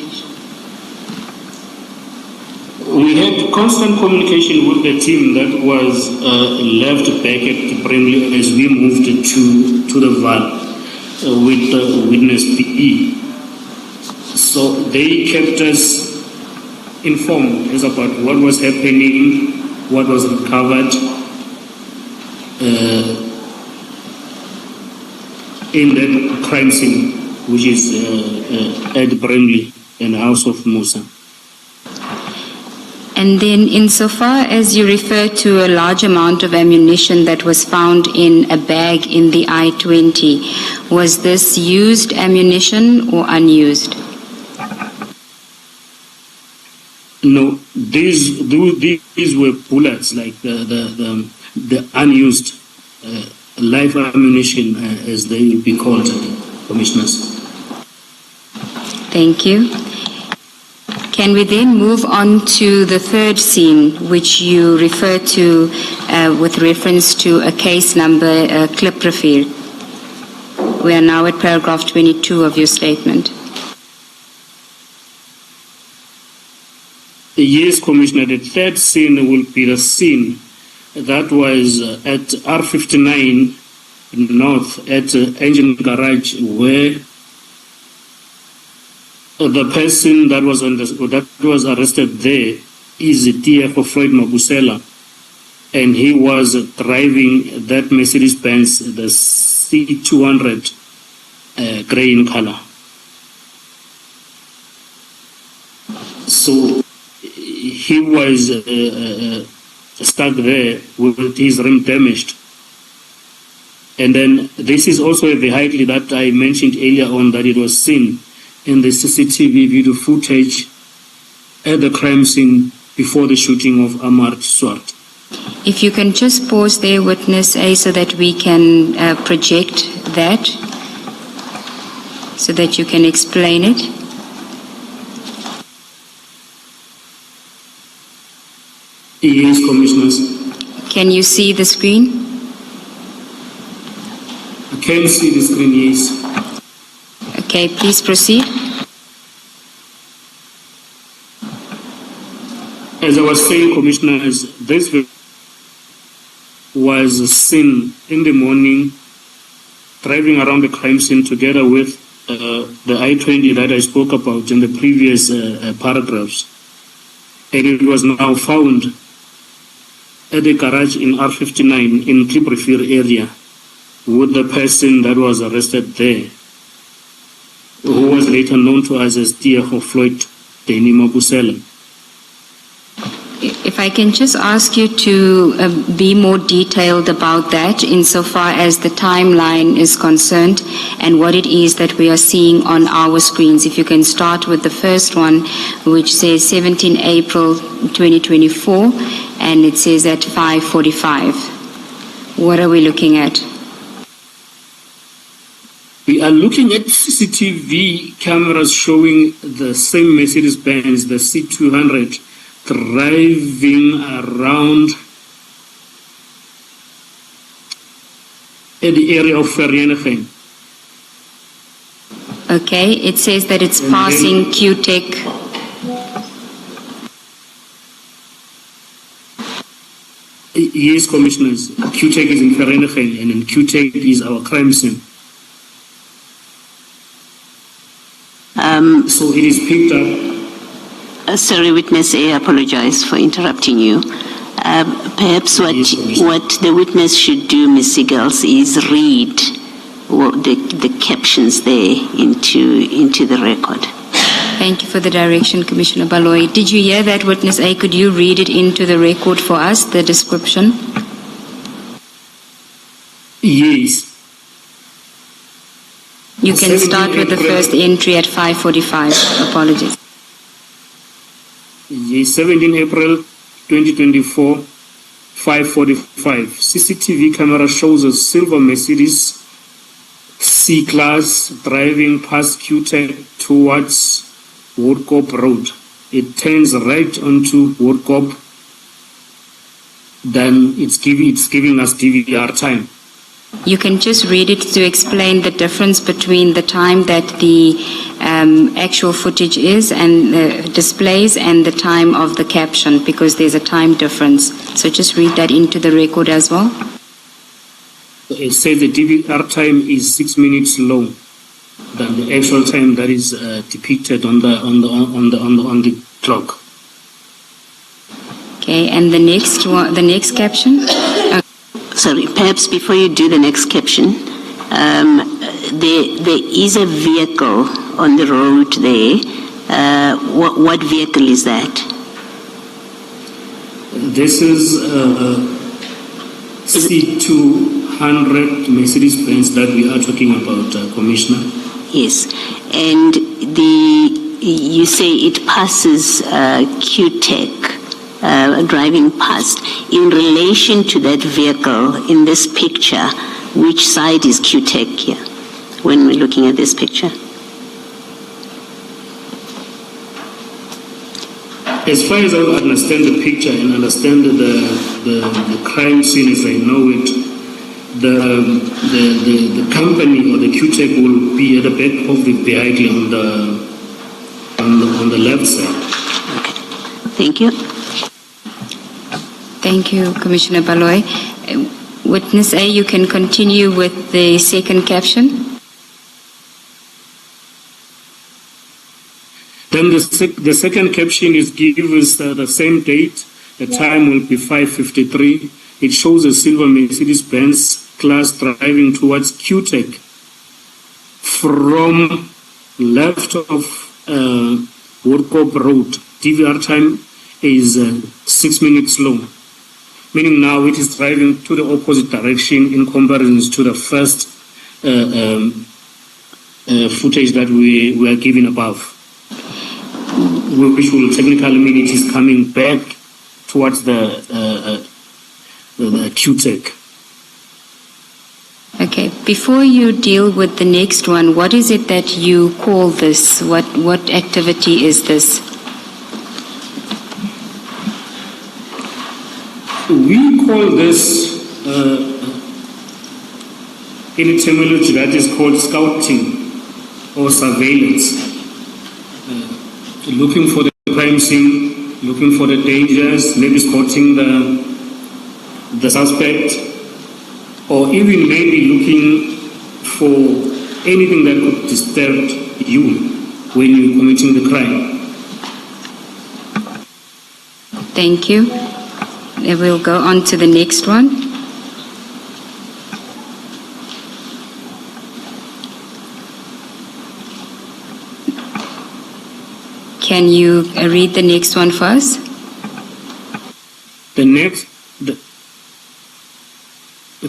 We had constant communication with the team that was left back at Brimley as we moved to the Val with witness PE. So they kept us informed as about what was happening, what was recovered in that crime scene, which is at Brimley and the house of Musa. And then insofar as you refer to a large amount of ammunition that was found in a bag in the I-20, was this used ammunition or unused? No, these were bullets, like the unused live ammunition, as they will be called, commissioners. Thank you. Can we then move on to the third scene, which you refer to with reference to a case number, Kliprofil? We are now at paragraph 22 of your statement. Yes, Commissioner, the third scene will be the scene that was at R59 North at Engine Garage, where the person that was arrested there is Tiago Floyd Mabusela, and he was driving that Mercedes-Benz, the C200, grey in color. So he was stuck there with his rim damaged. And then this is also a vehicle that I mentioned earlier on, that it was seen in the CCTV video footage at the crime scene before the shooting of Ahmad Swart. If you can just pause there, witness A, so that we can project that, so that you can explain it. Yes, Commissioners. Can you see the screen? I can see the screen, yes. Okay, please proceed. As I was saying, Commissioners, this was seen in the morning driving around the crime scene together with the I-20 that I spoke about in the previous paragraphs. And it was now found at the garage in R59 in Kibrifir area with the person that was arrested there, who was later known to us as Tiago Floyd Deni Mabusela. If I can just ask you to be more detailed about that insofar as the timeline is concerned and what it is that we are seeing on our screens. If you can start with the first one, which says 17 April 2024, and it says at 5:45. What are we looking at? We are looking at CCTV cameras showing the same Mercedes-Benz, the C200, driving around at the area of Vereeniging. Okay, it says that it's passing QTech. Yes, Commissioners. QTech is in Vereeniging, and in QTech is our crime scene. So it is picked up. Sorry, Witness A, I apologize for interrupting you. Perhaps what the witness should do, Ms. Siegels, is read the captions there into the record. Thank you for the direction, Commissioner Baloyi. Did you hear that, Witness A? Could you read it into the record for us, the description? Yes. You can start with the first entry at 5:45. Apologies. Yes, 17 April 2024, 5:45. CCTV camera shows a silver Mercedes C-Class driving past QTech towards Woodcop Road. It turns right onto Woodcop, then it's giving us DVR time. You can just read it to explain the difference between the time that the actual footage is and displays and the time of the caption, because there's a time difference. So just read that into the record as well. It says the DVR time is 6 minutes low than the actual time that is depicted on the clock. Okay, and the next one, the next caption. Sorry, perhaps before you do the next caption, there is a vehicle on the road there. What vehicle is that? This is C200 Mercedes-Benz that we are talking about, Commissioner. Yes, and you say it passes QTech. Driving past. In relation to that vehicle in this picture, which side is QTech here when we're looking at this picture? As far as I understand the picture and understand the crime scene as I know it, the company or the QTech will be at the back of the vehicle on the left side. Okay. Thank you. Thank you, Commissioner Baloyi. Witness A, you can continue with the second caption. Then the second caption is gives the same date. The time will be 5:53. It shows a silver Mercedes-Benz class driving towards QTech from left of Woodcop Road. DVR time is 6 minutes long. Meaning now it is driving to the opposite direction in comparison to the first footage that we were given above. which will technically mean it is coming back towards the QTech. Okay, before you deal with the next one, what is it that you call this? What activity is this? We call this, in terminology, that is called scouting or surveillance. Looking for the crime scene, looking for the dangers, maybe spotting the suspect, or even maybe looking for anything that could disturb you when you're committing the crime. Thank you. We'll go on to the next one. Can you read the next one for us?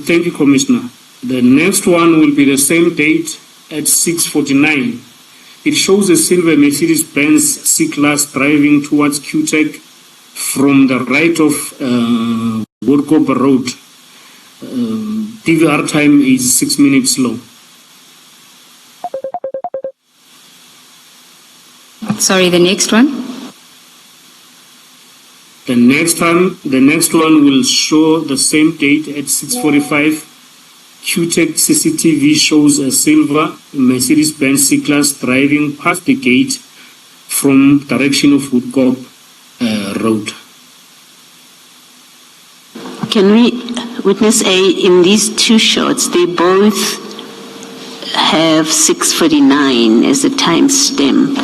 Thank you, Commissioner. The next one will be the same date at 6:49. It shows a silver Mercedes-Benz C-Class driving towards QTech from the right of Woodcobe Road. DVR time is 6 minutes slow. Sorry, the next one? The next one will show the same date at 6:45. QTech CCTV shows a silver Mercedes-Benz C-Class driving past the gate from direction of Woodcobe Road. Can we, witness A, in these two shots, they both have 6:49 as a timestamp.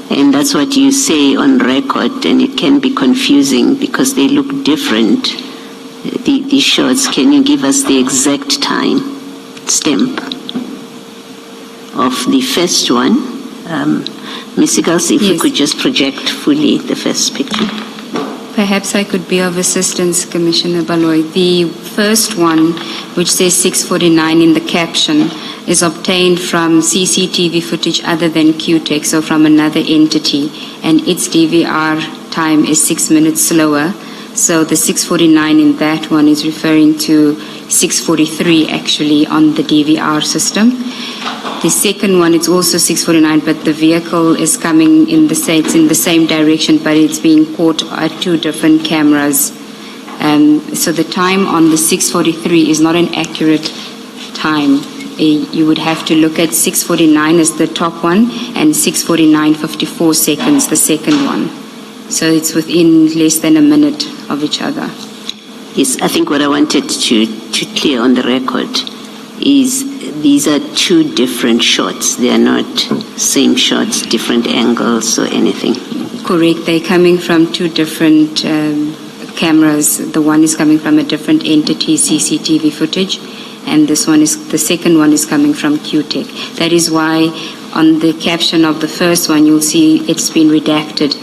And that's what you say on record, and it can be confusing because they look different. These shots, can you give us the exact time stamp of the first one? Ms. Sigals, if you could just project fully the first picture. Perhaps I could be of assistance, Commissioner Baloy. The first one, which says 6:49 in the caption, is obtained from CCTV footage other than QTech, so from another entity, and its DVR time is 6 minutes slower. So the 6:49 in that one is referring to 6:43 actually on the DVR system. The second one, it's also 6:49, but the vehicle is coming in the same direction, but it's being caught at two different cameras. So the time on the 6:43 is not an accurate time. You would have to look at 6:49 as the top one and 6:49:54 seconds, the second one. So it's within less than a minute of each other. Yes, I think what I wanted to clear on the record is these are two different shots. They are not same shots, different angles or anything. Correct. They're coming from two different cameras. The one is coming from a different entity, CCTV footage, and the second one is coming from QTech. That is why on the caption of the first one, you'll see it's been redacted.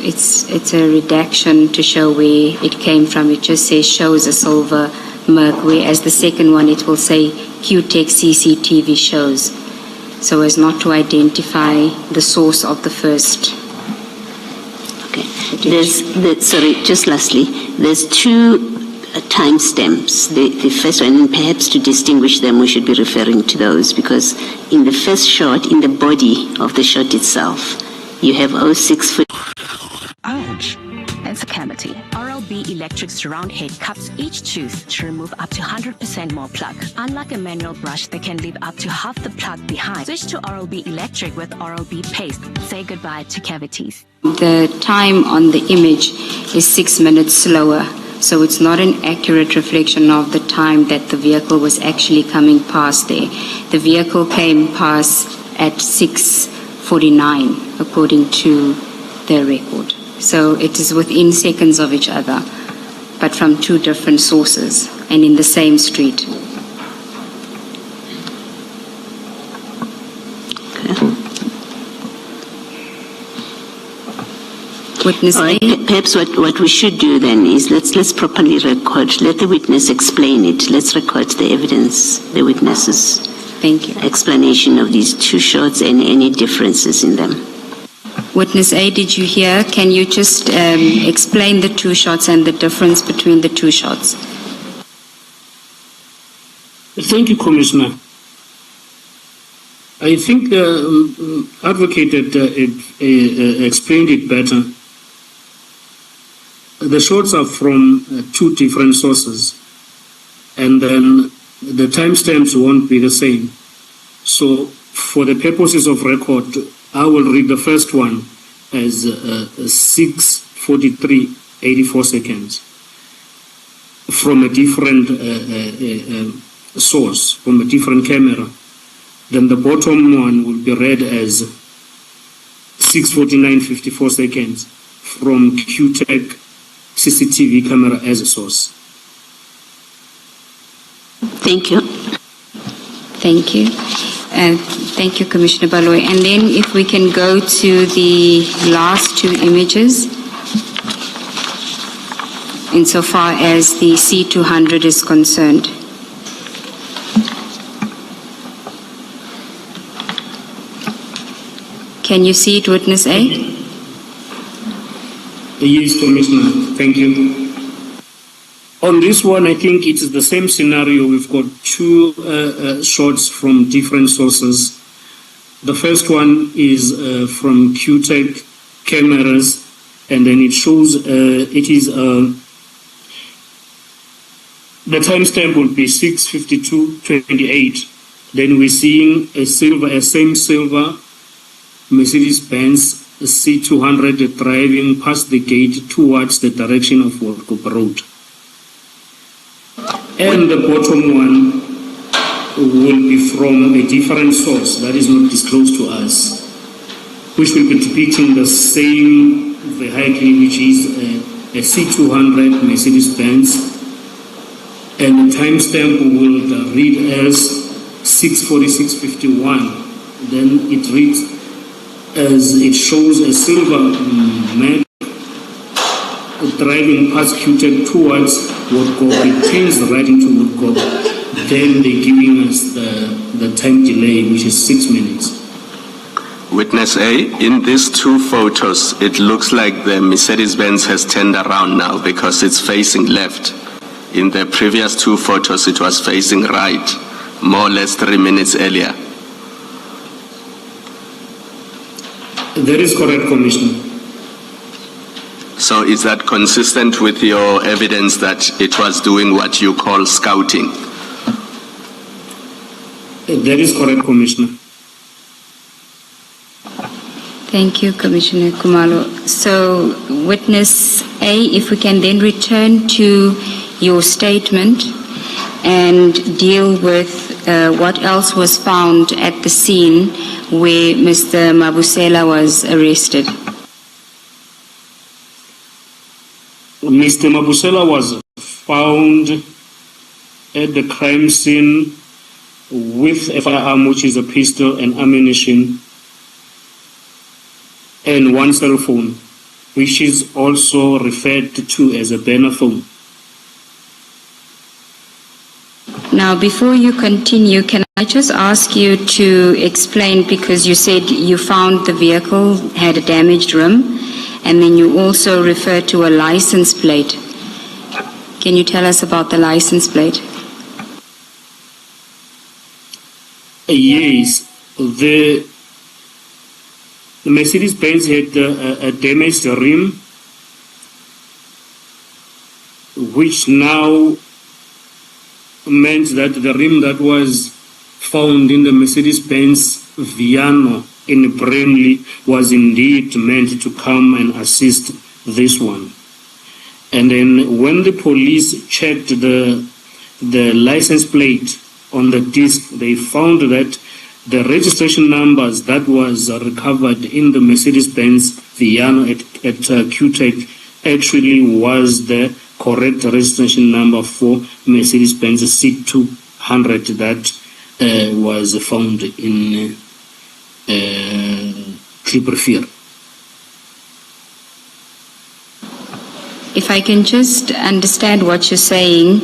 It's a redaction to show where it came from. It just says shows a silver Merc, whereas the second one it will say QTech CCTV shows, so as not to identify the source of the first. Okay. Just lastly, there's two timestamps. The first one, perhaps to distinguish them, we should be referring to those, because in the first shot, in the body of the shot itself, you have 06. Ouch. It's a cavity. RLB Electric Surround Head cups each tooth to remove up to 100% more plug. Unlike a manual brush that can leave up to half the plug behind, switch to RLB Electric with RLB Paste. Say goodbye to cavities. The time on the image is 6 minutes slower, so it's not an accurate reflection of the time that the vehicle was actually coming past there. The vehicle came past at 6:49, according to their record. So it is within seconds of each other, but from two different sources and in the same street. Witness A. Perhaps what we should do then is let's properly record. Let the witness explain it. Let's record the evidence, the witnesses. Thank you. Explanation of these two shots and any differences in them. Witness A, did you hear? Can you just explain the two shots and the difference between the two shots? Thank you, Commissioner. I think the advocate explained it better. The shots are from two different sources, and then the timestamps won't be the same. So for the purposes of record, I will read the first one as 6:43:84 seconds from a different source, from a different camera. Then the bottom one will be read as 6:49:54 seconds from QTech CCTV camera as a source. Thank you. Thank you. Thank you, Commissioner Baloyi. And then if we can go to the last two images, insofar as the C200 is concerned. Can you see it, Witness A? Yes, Commissioner. Thank you. On this one, I think it is the same scenario. We've got two shots from different sources. The first one is from QTech cameras, and then it shows it is the timestamp will be 6:52:28. Then we're seeing a same silver Mercedes-Benz C200 driving past the gate towards the direction of Workup Road. And the bottom one will be from a different source that is not disclosed to us, which will be depicting the same vehicle, which is a C200 Mercedes-Benz, and the timestamp will read as 6:46:51. Then it reads as it shows a silver Mac driving past QTech towards Woodcock. It turns right into Woodcock. Then they're giving us the time delay, which is 6 minutes. Witness A, in these two photos, it looks like the Mercedes-Benz has turned around now because it's facing left. In the previous two photos, it was facing right, more or less 3 minutes earlier. That is correct, Commissioner. So is that consistent with your evidence that it was doing what you call scouting? That is correct, Commissioner. Thank you, Commissioner Khumalo. So, Witness A, if we can then return to your statement and deal with what else was found at the scene where Mr. Mabusela was arrested. Mr. Mabusela was found at the crime scene with a firearm, which is a pistol and ammunition, and one cell phone, which is also referred to as a burner phone. Now, before you continue, can I just ask you to explain, because you said you found the vehicle had a damaged rim, and then you also referred to a license plate. Can you tell us about the license plate? Yes, the Mercedes-Benz had a damaged rim, which now meant that the rim that was found in the Mercedes-Benz Viano in Bramley was indeed meant to come and assist this one. And then when the police checked the license plate on the disc, they found that the registration numbers that was recovered in the Mercedes-Benz Viano at QTech actually was the correct registration number for Mercedes-Benz C200 that was found in Clipperfield. if I can just understand what you're saying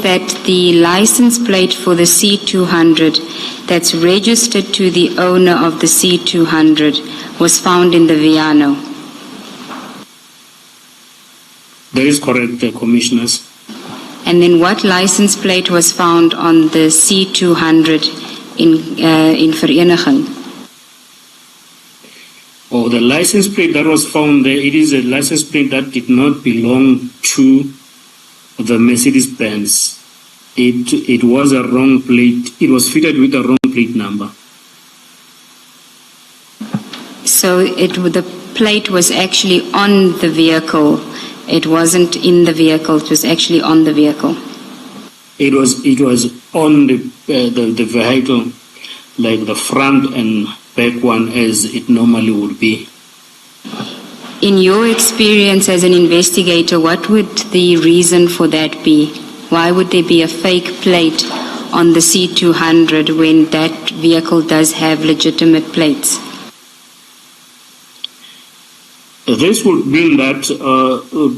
that the license plate for the C200 that's registered to the owner of the C200 was found in the Viano. That is correct, Commissioners. And then what license plate was found on the C200 in Vereniging? Oh, the license plate that was found there, it is a license plate that did not belong to the Mercedes-Benz. It was a wrong plate. It was fitted with a wrong plate number. So the plate was actually on the vehicle. It wasn't in the vehicle. It was actually on the vehicle. It was on the vehicle, like the front and back one, as it normally would be. In your experience as an investigator, what would the reason for that be? Why would there be a fake plate on the C200 when that vehicle does have legitimate plates? This would mean that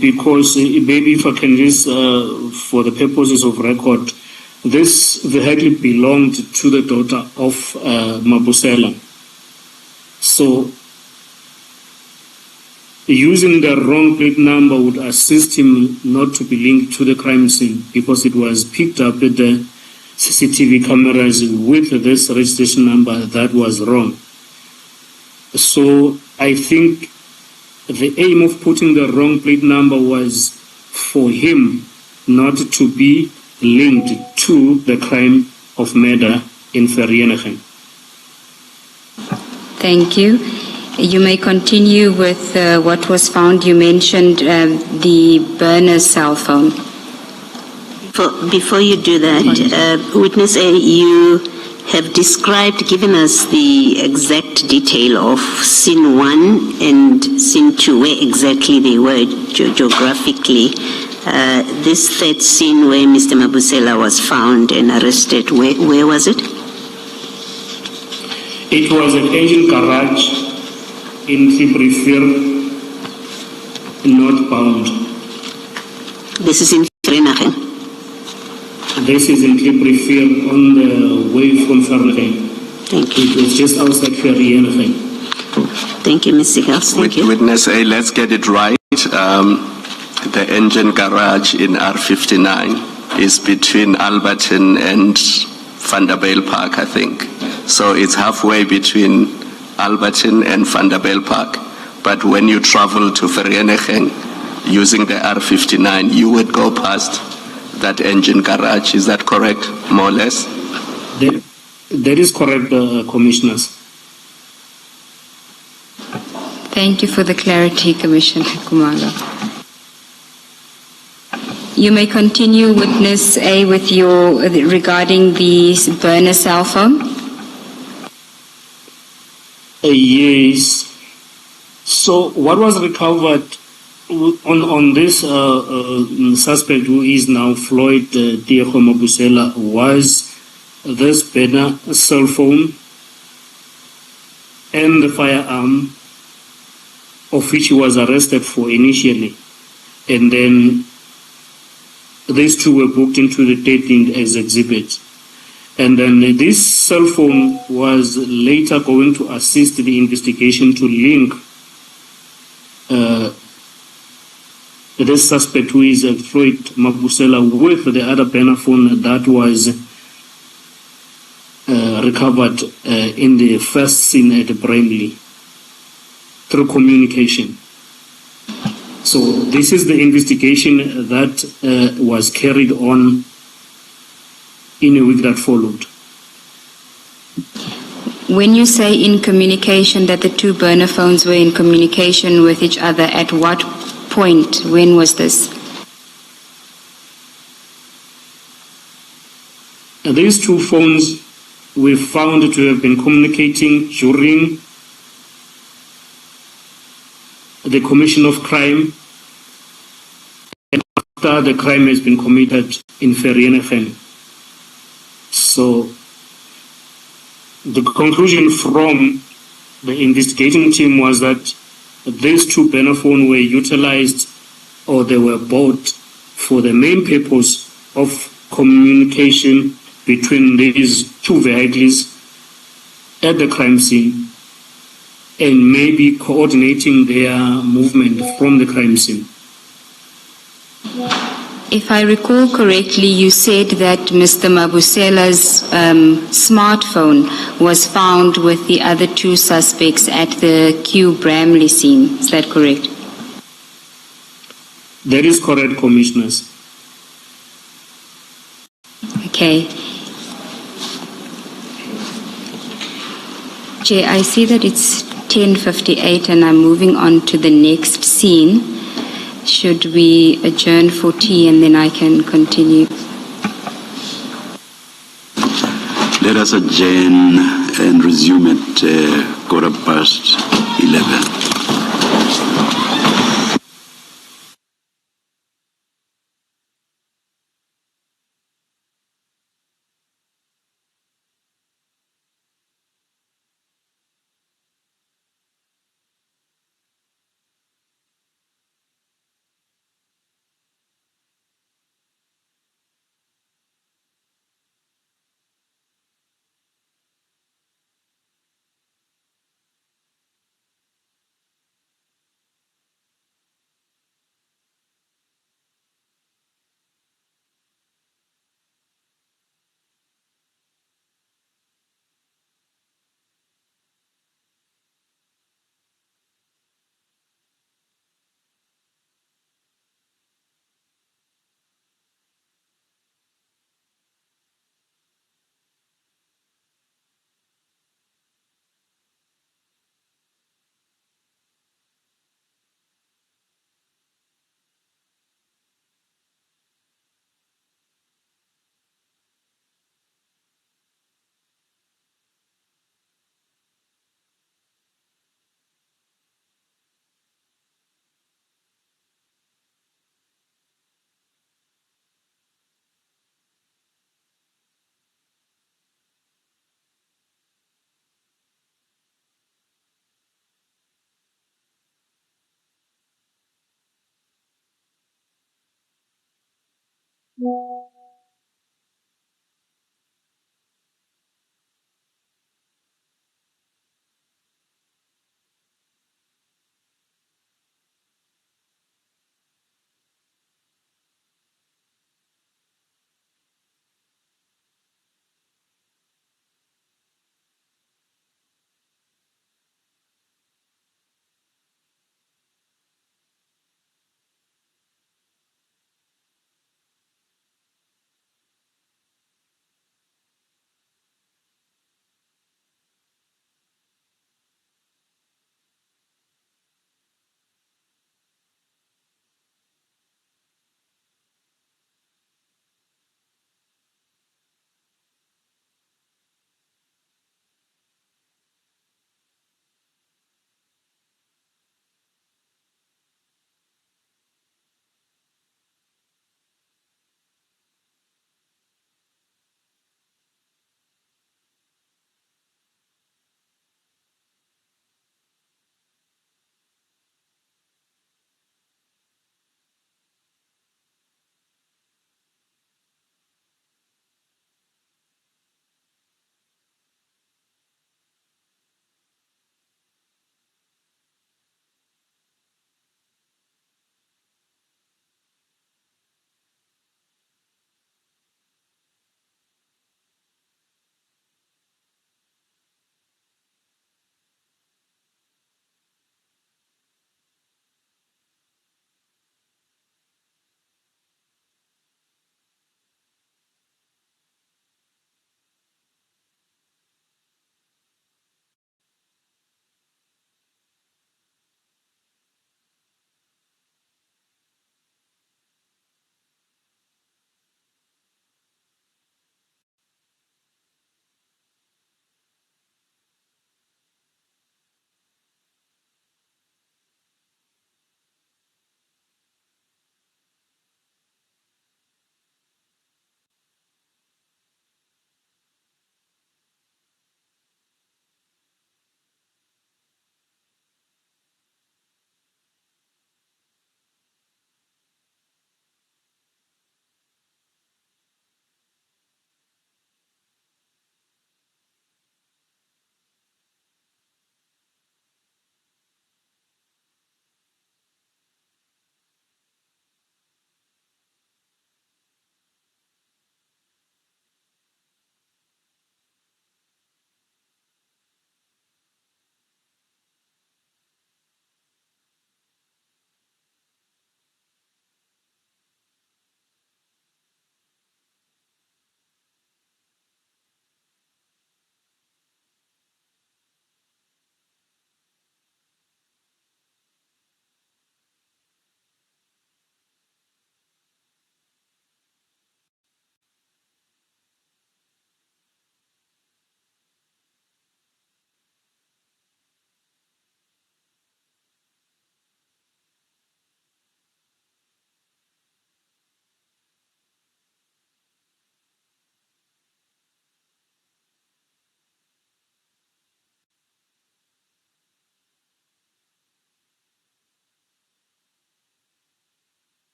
because maybe if I can just, for the purposes of record, this vehicle belonged to the daughter of Mabusela. So using the wrong plate number would assist him not to be linked to the crime scene because it was picked up at the CCTV cameras with this registration number that was wrong. So I think the aim of putting the wrong plate number was for him not to be linked to the crime of murder in Vereniging. Thank you. You may continue with what was found. You mentioned the burner cell phone. Before you do that, Witness A, you have given us the exact detail of scene 1 and scene 2, where exactly they were geographically. This third scene where Mr. Mabusela was found and arrested, where was it? It was an engine garage in Triprefir, northbound. This is in Vereniging. This is in Triprefir on the way from Vereniging. Thank you. It was just outside Vereniging. Thank you, Mr. Gels. Thank you. Witness A, let's get it right. The engine garage in R59 is between Alberton and Vanderbijl Park, I think. So it's halfway between Alberton and Vanderbijl Park. But when you travel to Vereniging using the R59, you would go past that engine garage. Is that correct, more or less? That is correct, Commissioners. Thank you for the clarity, Commissioner Khumalo. You may continue, Witness A, with your regarding the burner cell phone. Yes. So what was recovered on this suspect who is now Floyd Diego Mabusela was this burner cell phone and the firearm of which he was arrested for initially. And then these two were booked into the dating as exhibits. And then this cell phone was later going to assist the investigation to link this suspect who is Floyd Mabusela with the other burner phone that was recovered in the first scene at Bramley through communication. So this is the investigation that was carried on in a week that followed. When you say in communication that the two burner phones were in communication with each other, at what point? When was this? These two phones were found to have been communicating during the commission of crime and after the crime has been committed in Vereniging. So the conclusion from the investigating team was that these two burner phones were utilized or they were bought for the main purpose of communication between these two vehicles at the crime scene and maybe coordinating their movement from the crime scene. If I recall correctly, you said that Mr. Mabusela's smartphone was found with the other two suspects at the Q Bramley scene. Is that correct? That is correct, Commissioners. Okay. Jay, I see that it's 10:58 and I'm moving on to the next scene. Should we adjourn for tea and then I can continue? Let us adjourn and resume at 11:15.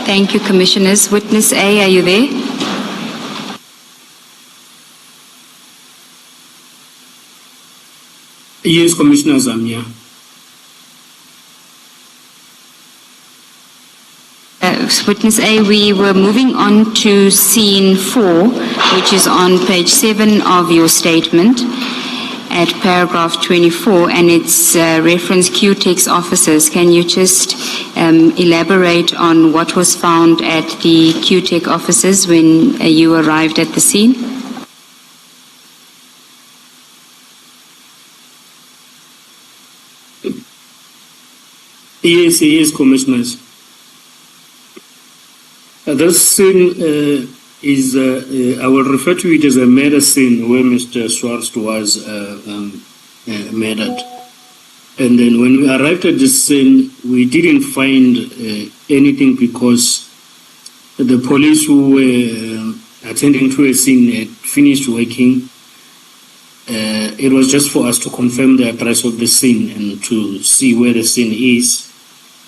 Thank you, Commissioners. Witness A, are you there? Yes, Commissioner Zamia. Witness A, we were moving on to scene 4, which is on page 7 of your statement at paragraph 24, and it's reference QTEX officers. Can you just elaborate on what was found at the QTEX offices when you arrived at the scene? Yes, Commissioners. This scene is, I will refer to it as a murder scene where Mr. Swartz was murdered. And then when we arrived at this scene, we didn't find anything because the police who were attending to a scene had finished working. It was just for us to confirm the address of the scene and to see where the scene is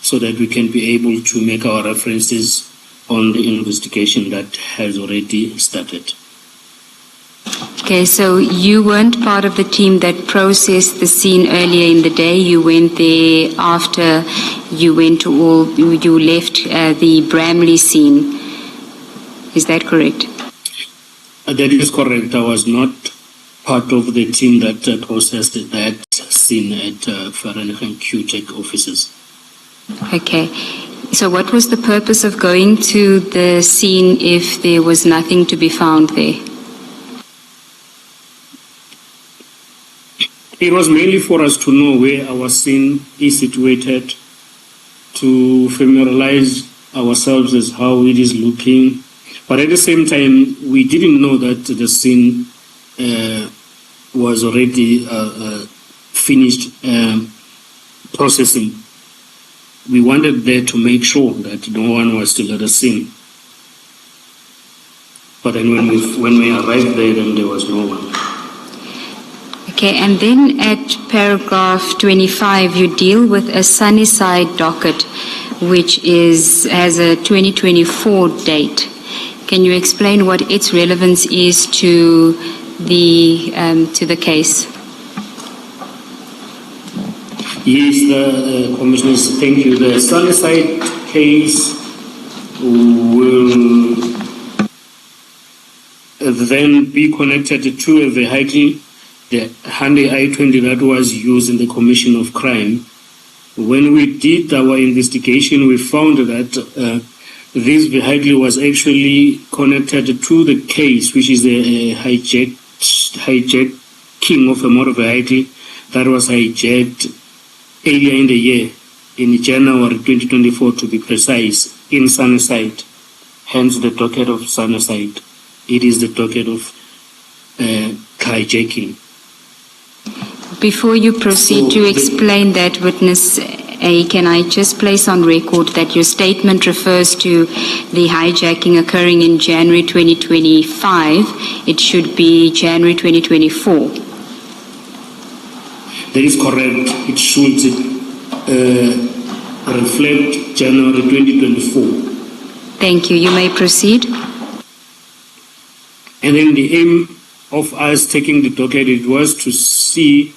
so that we can be able to make our references on the investigation that has already started. Okay, so you weren't part of the team that processed the scene earlier in the day. You went there after you went to you left the Bramley scene. Is that correct? That is correct. I was not part of the team that processed that scene at Vereeniging QTEX offices. Okay. So what was the purpose of going to the scene if there was nothing to be found there? It was mainly for us to know where our scene is situated, to familiarize ourselves as how it is looking. But at the same time, we didn't know that the scene was already finished processing. We wanted there to make sure that no one was still at the scene. But then when we arrived there, then there was no one. Okay, and then at paragraph 25, you deal with a Sunnyside docket, which has a 2024 date. Can you explain what its relevance is to the case? Yes, Commissioners, thank you. The Sunnyside case will then be connected to a vehicle, the Hyundai i20 that was used in the commission of crime. When we did our investigation, we found that this vehicle was actually connected to the case, which is the hijacking of a motor vehicle that was hijacked earlier in the year, in January 2024 to be precise, in Sunnyside. Hence the docket of Sunnyside. It is the docket of hijacking. Before you proceed to explain that, Witness A, can I just place on record that your statement refers to the hijacking occurring in January 2025. It should be January 2024. That is correct. It should reflect January 2024. Thank you. You may proceed. And then the aim of us taking the docket, it was to see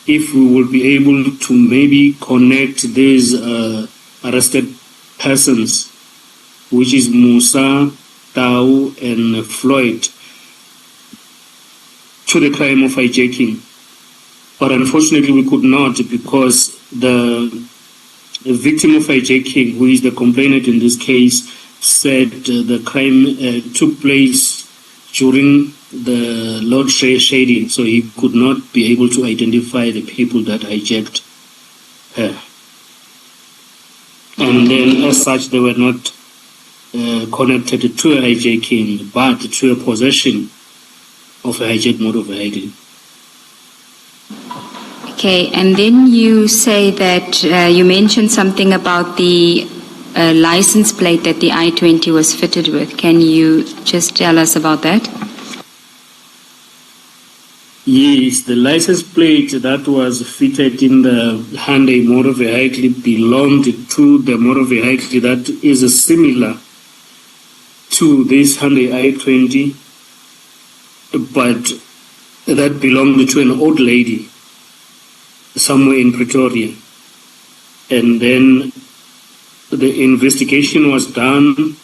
if we will be able to maybe connect these arrested persons, which is Musa, Tau, and Floyd, to the crime of hijacking. But unfortunately, we could not, because the victim of hijacking, who is the complainant in this case, said the crime took place during the load shedding, so he could not be able to identify the people that hijacked her. And then, as such, they were not connected to a hijacking, but to a possession of a hijacked motor vehicle. Okay, and then you say that you mentioned something about the license plate that the I-20 was fitted with. Can you just tell us about that? Yes, the license plate that was fitted in the Hyundai motor vehicle belonged to the motor vehicle that is similar to this Hyundai i20, but that belonged to an old lady somewhere in Pretoria. And then the investigation was done,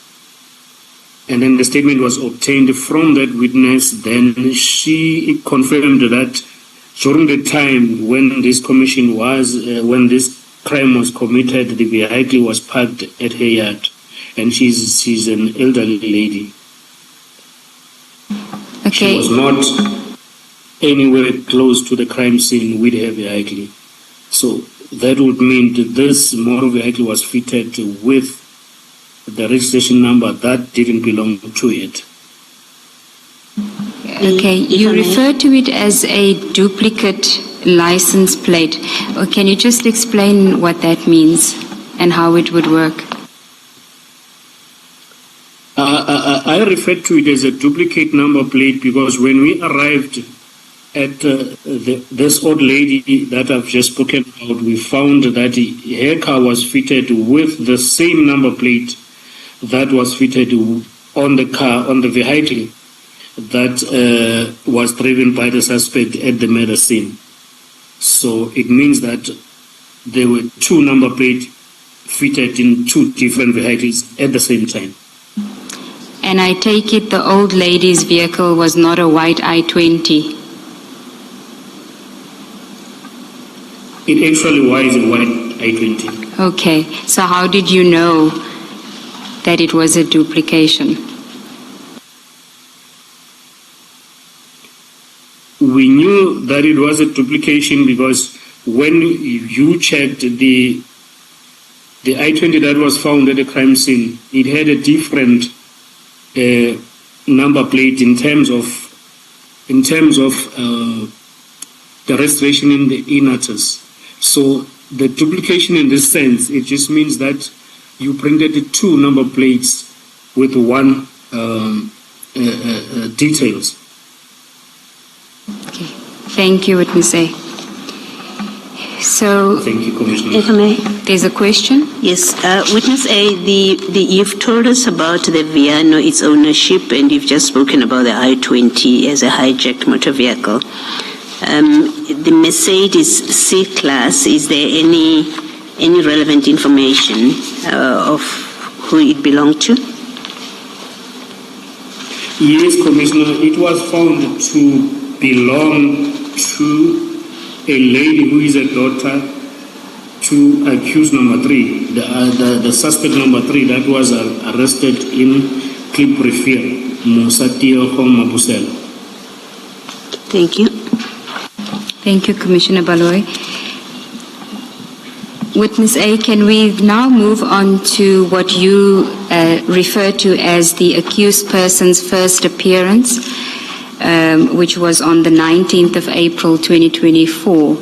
and then the statement was obtained from that witness. Then she confirmed that during the time when this commission was, when this crime was committed, the vehicle was parked at her yard, and she's an elderly lady. Okay. She was not anywhere close to the crime scene with her vehicle. So that would mean that this motor vehicle was fitted with the registration number that didn't belong to it. Okay, you refer to it as a duplicate license plate. Or can you just explain what that means and how it would work? I refer to it as a duplicate number plate because when we arrived at this old lady that I've just spoken about, we found that her car was fitted with the same number plate that was fitted on the car, on the vehicle that was driven by the suspect at the murder scene. So it means that there were two number plates fitted in two different vehicles at the same time. And I take it the old lady's vehicle was not a white i20. It actually was a white i20. Okay, so how did you know that it was a duplication? We knew that it was a duplication because when you checked the i20 that was found at the crime scene, it had a different number plate in terms of the registration in the inerters. So the duplication in this sense, it just means that you printed two number plates with one details. Okay. Thank you, Witness A. So, Thank you, Commissioner. If I may. There's a question? Yes, Witness A, you've told us about the Viano, its ownership, and you've just spoken about the i20 as a hijacked motor vehicle. The Mercedes C-Class, is there any relevant information of who it belonged to? Yes, Commissioner, it was found to belong to a lady who is a daughter to accused number 3, the suspect number 3 that was arrested in Klipprefeer, Musatio Mabusela. Thank you. Thank you, Commissioner Baloy. Witness A, can we now move on to what you refer to as the accused person's first appearance, which was on the 19th of April 2024.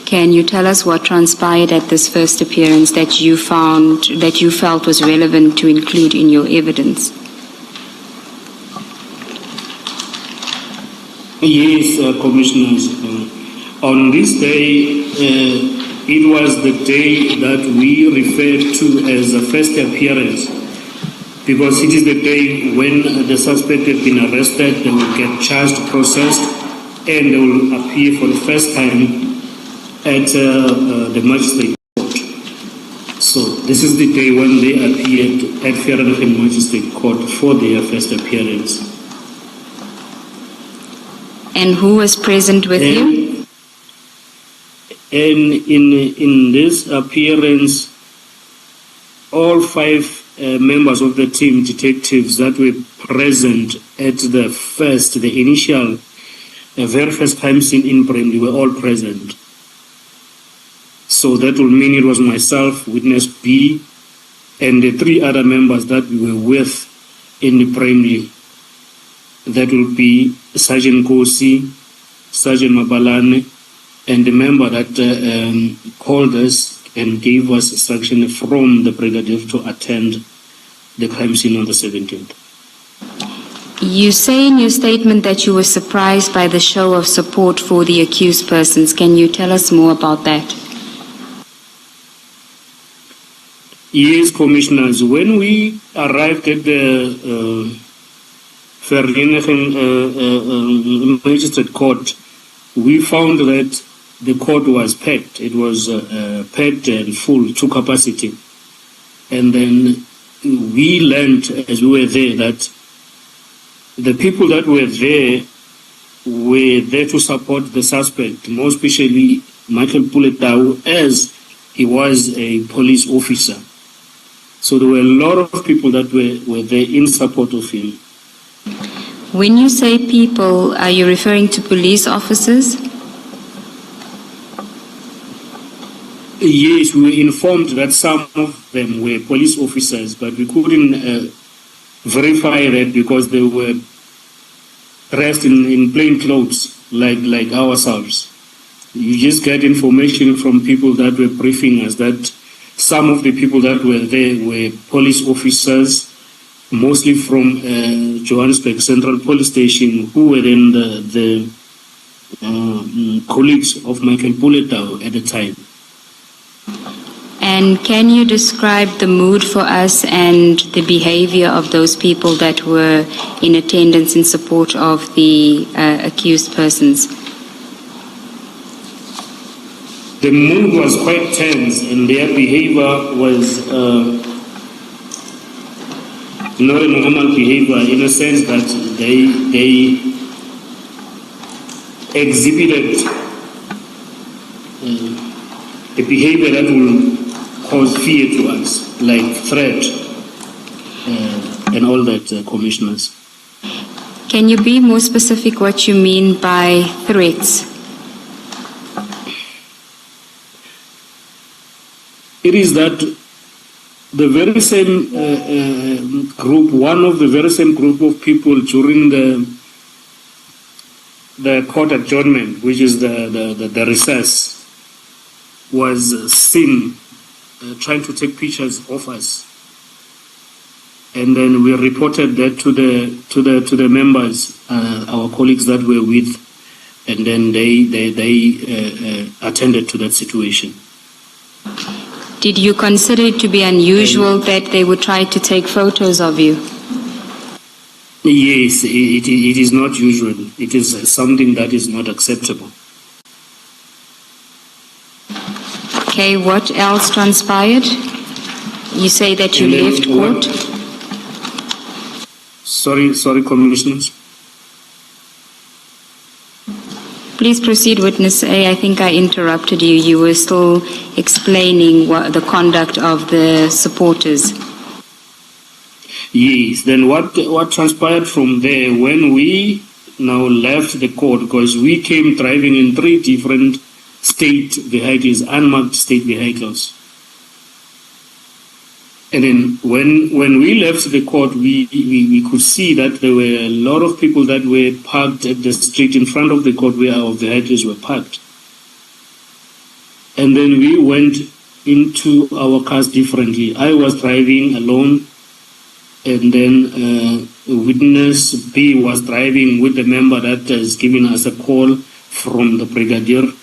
Can you tell us what transpired at this first appearance that you felt was relevant to include in your evidence? Yes, Commissioners. On this day, it was the day that we referred to as the first appearance, because it is the day when the suspect has been arrested, they will get charged, processed, and they will appear for the first time at the magistrate court. So this is the day when they appeared at Vereeniging Magistrate Court for their first appearance. And who was present with you? And in this appearance, all 5 members of the team, detectives that were present at the initial, very first crime scene in Brimley, were all present. So that will mean it was myself, Witness B, and the 3 other members that we were with in the Brimley. That will be Sergeant Kosi, Sergeant Mabalane, and the member that called us and gave us instruction from the brigadier to attend the crime scene on the 17th. You say in your statement that you were surprised by the show of support for the accused persons. Can you tell us more about that? Yes, Commissioners. When we arrived at the Vereeniging Magistrate Court, we found that the court was packed. It was packed and full to capacity. And then we learned as we were there that the people that were there to support the suspect, more especially Michael Puletau, as he was a police officer. So there were a lot of people that were there in support of him. When you say people, are you referring to police officers? Yes, we were informed that some of them were police officers, but we couldn't verify that because they were dressed in plain clothes like ourselves. You just get information from people that were briefing us that some of the people that were there were police officers, mostly from Johannesburg Central Police Station, who were then the colleagues of Michael Puletau at the time. And can you describe the mood for us and the behavior of those people that were in attendance in support of the accused persons? The mood was quite tense, and their behavior was not a normal behavior, in a sense that they exhibited a behavior that will cause fear to us, like threat and all that, Commissioners. Can you be more specific what you mean by threats? It is that the very same group, one of the very same group of people during the court adjournment, which is the recess, was seen trying to take pictures of us, and then we reported that to the members, our colleagues that were with, and then they attended to that situation. Did you consider it to be unusual that they would try to take photos of you? Yes, it is not usual. It is something that is not acceptable. Okay, what else transpired? You say that you left court? Sorry, Commissioners. Please proceed, Witness A. I think I interrupted you. You were still explaining the conduct of the supporters. Yes, then what transpired from there when we now left the court, because we came driving in 3 different state vehicles, unmarked state vehicles. And then when we left the court, we could see that there were a lot of people that were parked at the street in front of the court where our vehicles were parked. And then we went into our cars differently. I was driving alone, and then witness B was driving with the member that has given us a call from the brigadier.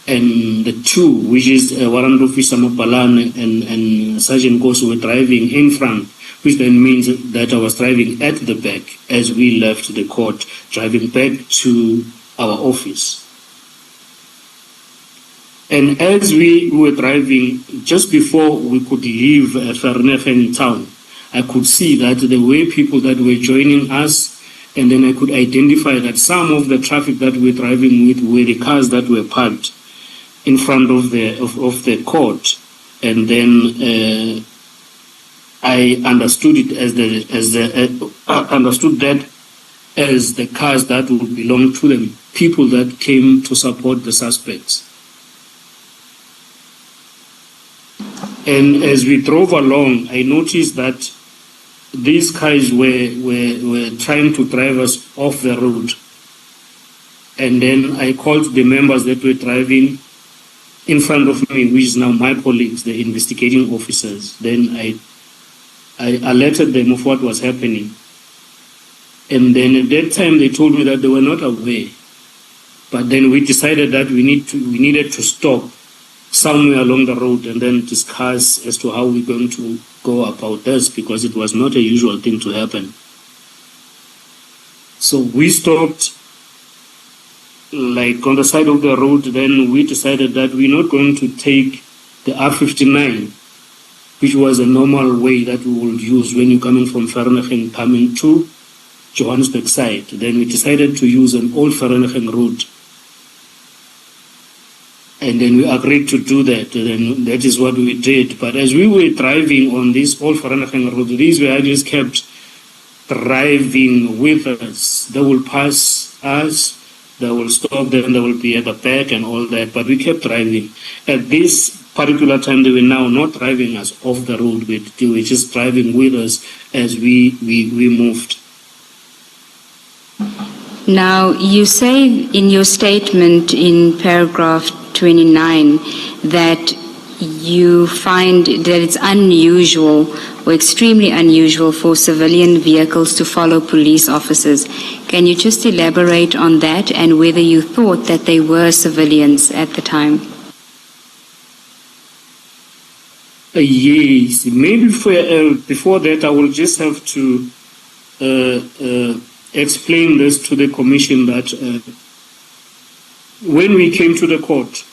And the 2, which is Warrant Officer Mapalan and Sergeant Kosu, were driving in front, which then means that I was driving at the back as we left the court, driving back to our office. And as we were driving, just before we could leave Vereeniging town, I could see that there were people that were joining us, and then I could identify that some of the traffic that we were driving with were the cars that were parked in front of the court, and then I understood it understood that as the cars that would belong to the people that came to support the suspects. And as we drove along, I noticed that these guys were trying to drive us off the road. And then I called the members that were driving in front of me, which is now my colleagues, the investigating officers. Then I alerted them of what was happening. And then at that time they told me that they were not aware. But then we decided that we needed to stop somewhere along the road and then discuss as to how we're going to go about this, because it was not a usual thing to happen. So we stopped like on the side of the road. Then we decided that we're not going to take the R59, which was a normal way that we would use when you're coming from Vereeniging coming to Johannesburg side. Then we decided to use an old Vereeniging route. And then we agreed to do that. And that is what we did. But as we were driving on this old Vereeniging road, these vehicles kept driving with us. They will pass us, they will stop, then they will be at the back and all that. But we kept driving. At this particular time, they were now not driving us off the road, but they were just driving with us as we moved. Now, you say in your statement in paragraph 29 that you find that it's unusual or extremely unusual for civilian vehicles to follow police officers. Can you just elaborate on that and whether you thought that they were civilians at the time? Yes, maybe before that I will just have to explain this to the commission that when we came to the court,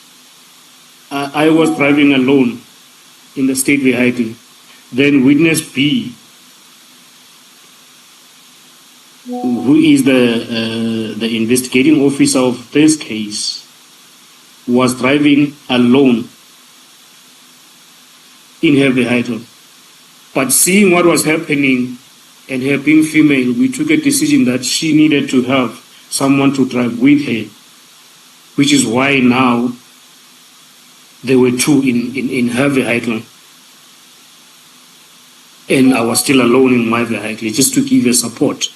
I was driving alone in the state vehicle. Then witness B, who is the investigating officer of this case, was driving alone in her vehicle. But seeing what was happening and her being female, we took a decision that she needed to have someone to drive with her, which is why now there were two in her vehicle. And I was still alone in my vehicle, just to give her support.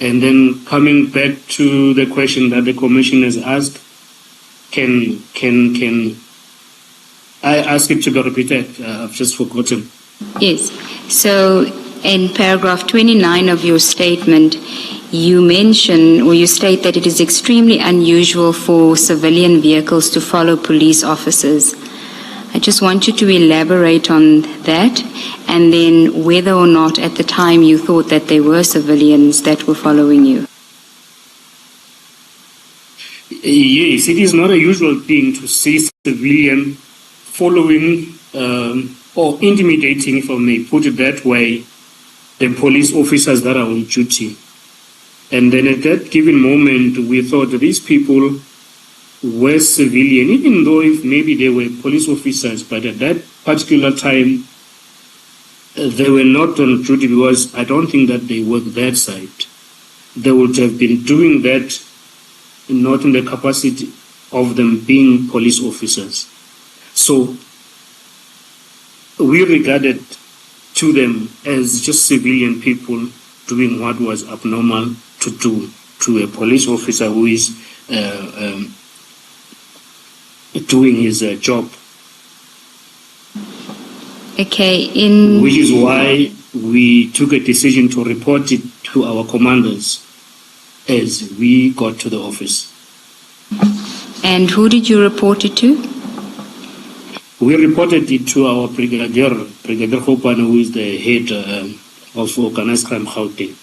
And then coming back to the question that the commission has asked, can I ask it to be repeated? I've just forgotten. Yes. So in paragraph 29 of your statement, you mention or you state that it is extremely unusual for civilian vehicles to follow police officers. I just want you to elaborate on that and then whether or not at the time you thought that they were civilians that were following you. Yes, it is not a usual thing to see civilian following or intimidating, if I may put it that way, the police officers that are on duty. And then at that given moment, we thought that these people were civilian, even though if maybe they were police officers, but at that particular time, they were not on duty because I don't think that they worked that side. They would have been doing that not in the capacity of them being police officers. So we regarded to them as just civilian people doing what was abnormal to do to a police officer who is doing his job. Okay, which is why we took a decision to report it to our commanders as we got to the office. And who did you report it to? We reported it to our Brigadier Hopane, who is the head of Organized Crime Gauteng.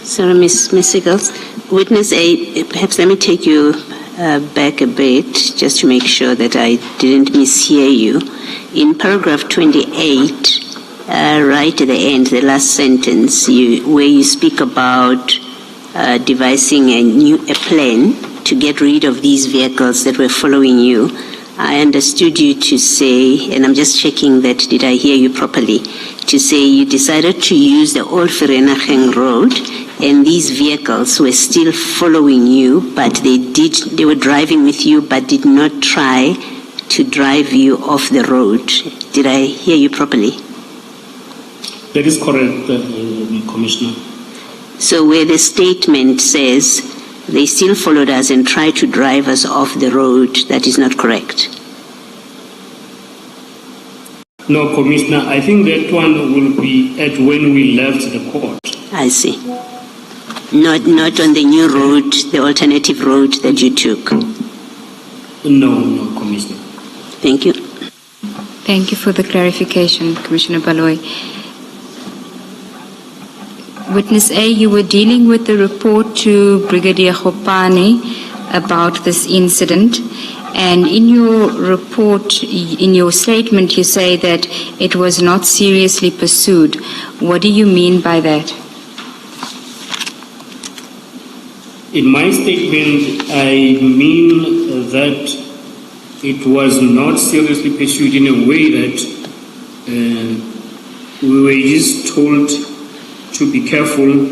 Sorry, Ms. Siegels. Witness A, perhaps let me take you back a bit just to make sure that I didn't mishear you. In paragraph 28, right at the end, the last sentence, where you speak about devising a plan to get rid of these vehicles that were following you, I understood you to say, and I'm just checking that, did I hear you properly, to say you decided to use the old Vereeniging road and these vehicles were still following you, but they were driving with you but did not try to drive you off the road. Did I hear you properly? That is correct, Commissioner. So where the statement says they still followed us and tried to drive us off the road, that is not correct? No, Commissioner, I think that one will be at when we left the court. I see. Not on the new road, the alternative road that you took. No, Commissioner. Thank you. Thank you for the clarification, Commissioner Baloyi. Witness A, you were dealing with the report to Brigadier Khopane about this incident, and in your report, in your statement, you say that it was not seriously pursued. What do you mean by that? In my statement, I mean that it was not seriously pursued in a way that we were just told to be careful,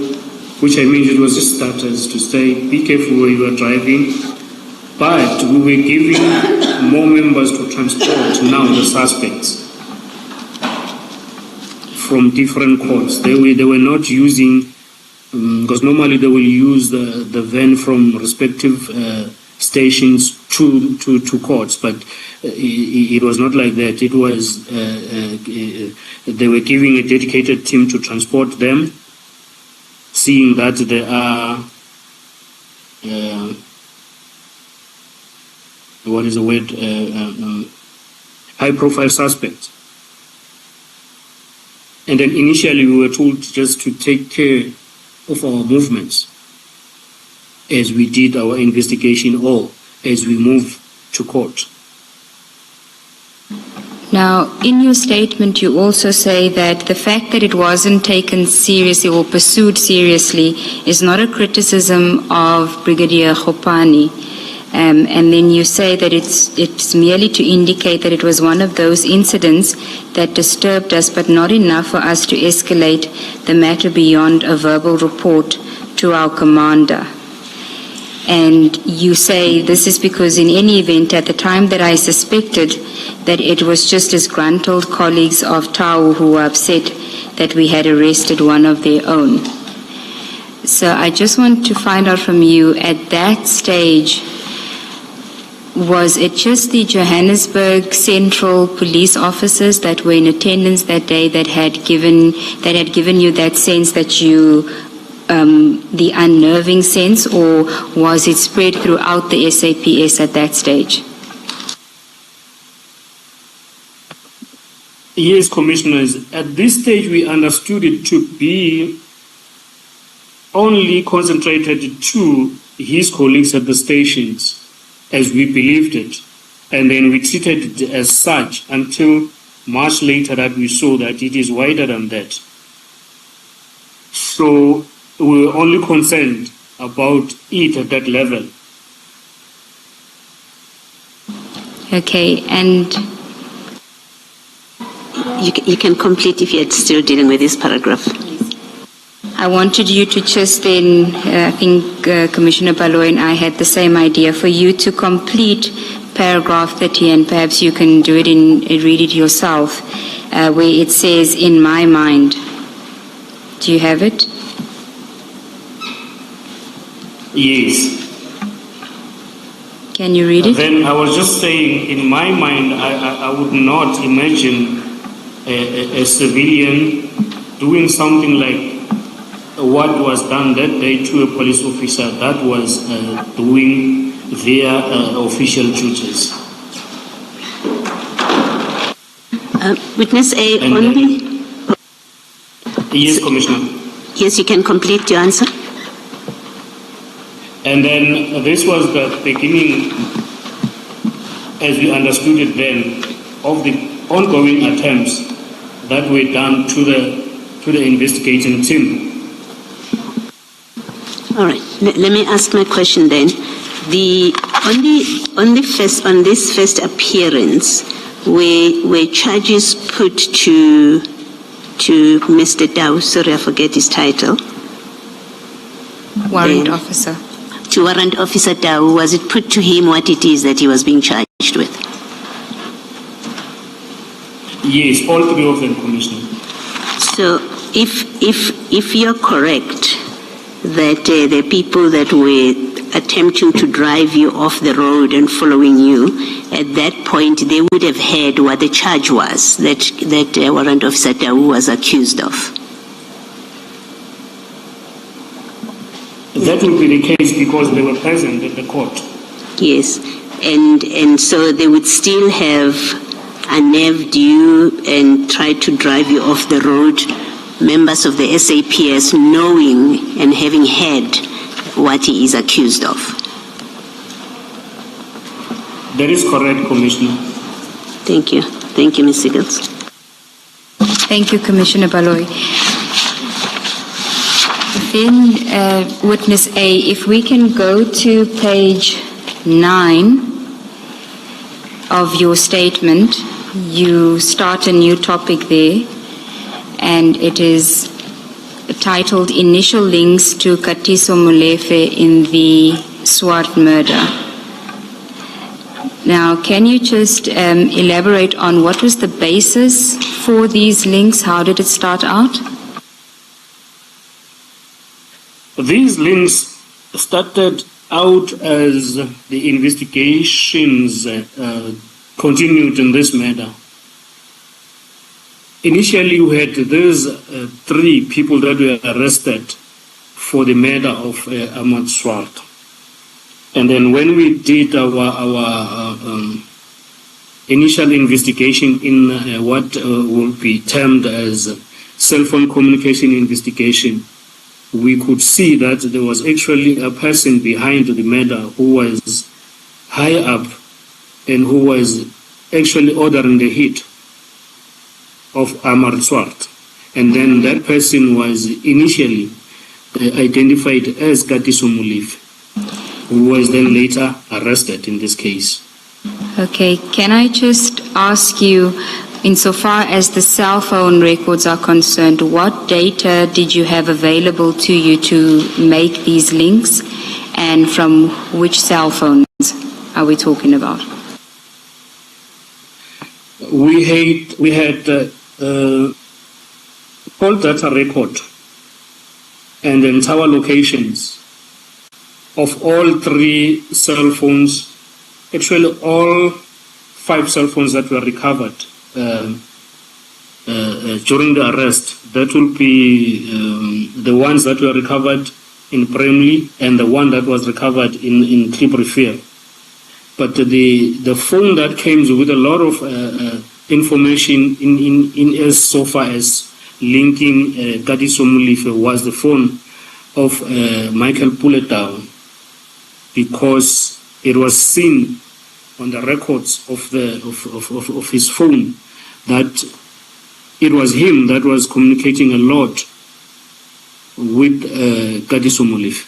which I mean it was just starters to say, be careful where you are driving. But we were giving more members to transport now the suspects from different courts. They were not using, because normally they will use the van from respective stations to courts, but it was not like that. It was they were giving a dedicated team to transport them, seeing that there are what is the word, high-profile suspects. And then initially we were told just to take care of our movements as we did our investigation or as we move to court. Now, in your statement, you also say that the fact that it wasn't taken seriously or pursued seriously is not a criticism of Brigadier Khopane. And then you say that it's merely to indicate that it was one of those incidents that disturbed us, but not enough for us to escalate the matter beyond a verbal report to our commander. And you say this is because in any event, at the time that I suspected that it was just disgruntled colleagues of Tau who were upset that we had arrested one of their own. So I just want to find out from you, at that stage, was it just the Johannesburg Central police officers that were in attendance that day that had given you that sense that you, the unnerving sense, or was it spread throughout the SAPS at that stage? Yes, Commissioners. At this stage, we understood it to be only concentrated to his colleagues at the stations, as we believed it, and then we treated it as such until much later that we saw that it is wider than that. So we were only concerned about it at that level. Okay, and you can complete if you're still dealing with this paragraph. I wanted you to just then, I think Commissioner Baloyi and I had the same idea, for you to complete paragraph 30, and perhaps you can do it read it yourself, where it says, in my mind. Do you have it? Yes. Can you read it? Then I was just saying, in my mind, I would not imagine a civilian doing something like what was done that day to a police officer that was doing their official duties. Witness A, only? Yes, Commissioner. Yes, you can complete your answer. And then this was the beginning, as we understood it then, of the ongoing attempts that were done to the investigating team. All right. Let me ask my question then. On this first appearance, were charges put to Mr. Dow? Sorry, I forget his title. Warrant officer. To Warrant Officer Dow, was it put to him what it is that he was being charged with? Yes, all three of them, Commissioner. So, if you're correct that the people that were attempting to drive you off the road and following you, at that point they would have heard what the charge was that Warrant Officer Tau was accused of. That would be the case because they were present at the court. Yes, and so they would still have unnerved you and tried to drive you off the road, members of the SAPS knowing and having heard what he is accused of. That is correct, Commissioner. Thank you. Thank you, Ms. Siegels. Thank you, Commissioner Baloyi. Then, Witness A, if we can go to page 9 of your statement, you start a new topic there, and it is titled Initial Links to Katiso Molefe in the Swart Murder. Now, can you just elaborate on what was the basis for these links? How did it start out? These links started out as the investigations continued in this matter. Initially, we had these 3 people that were arrested for the murder of Ahmad Swart. And then when we did our initial investigation in what will be termed as cell phone communication investigation, we could see that there was actually a person behind the murder who was high up and who was actually ordering the hit of Ahmad Swart. And then that person was initially identified as Katiso Molefe, who was then later arrested in this case. Okay, can I just ask you, insofar as the cell phone records are concerned, what data did you have available to you to make these links, and from which cell phones are we talking about? We had call data record and then tower locations of all 3 cell phones, actually all 5 cell phones that were recovered during the arrest. That will be the ones that were recovered in Bramley and the one that was recovered in Triple. But the phone that came with a lot of information in as so far as linking Katiso Molefe was the phone of Michael Puletau, because it was seen on the records of his phone that it was him that was communicating a lot with Katiso Molefe.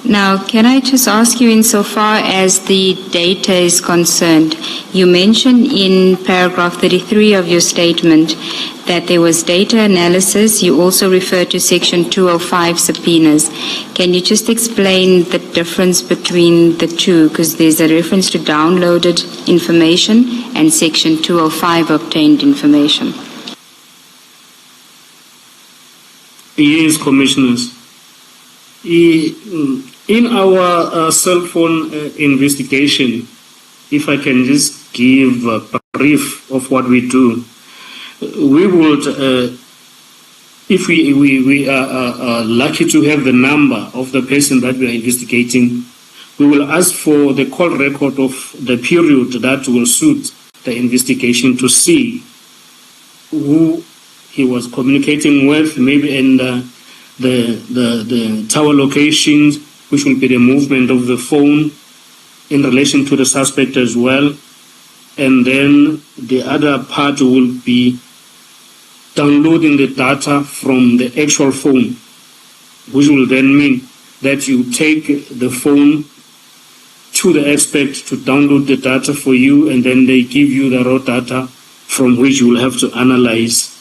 Now, can I just ask you, insofar as the data is concerned, you mentioned in paragraph 33 of your statement that there was data analysis. You also refer to section 205 subpoenas. Can you just explain the difference between the two? Because there's a reference to downloaded information and section 205 obtained information. Yes, Commissioners. In our cell phone investigation, if I can just give a brief of what we do, we would, if we are lucky to have the number of the person that we are investigating, we will ask for the call record of the period that will suit the investigation to see who he was communicating with, maybe in the tower locations, which will be the movement of the phone in relation to the suspect as well. And then the other part will be downloading the data from the actual phone, which will then mean that you take the phone to the expert to download the data for you, and then they give you the raw data from which you will have to analyze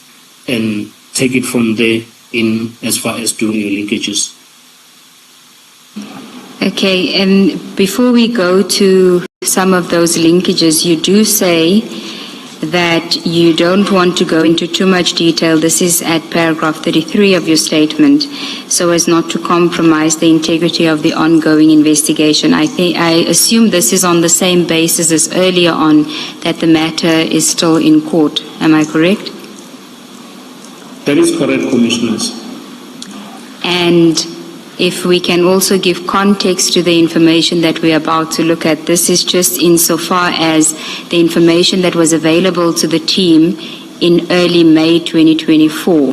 and take it from there in as far as doing your linkages. Okay, and before we go to some of those linkages, you do say that you don't want to go into too much detail. This is at paragraph 33 of your statement, so as not to compromise the integrity of the ongoing investigation. I assume this is on the same basis as earlier on, that the matter is still in court. Am I correct? That is correct, Commissioners. And if we can also give context to the information that we're about to look at, this is just insofar as the information that was available to the team in early May 2024.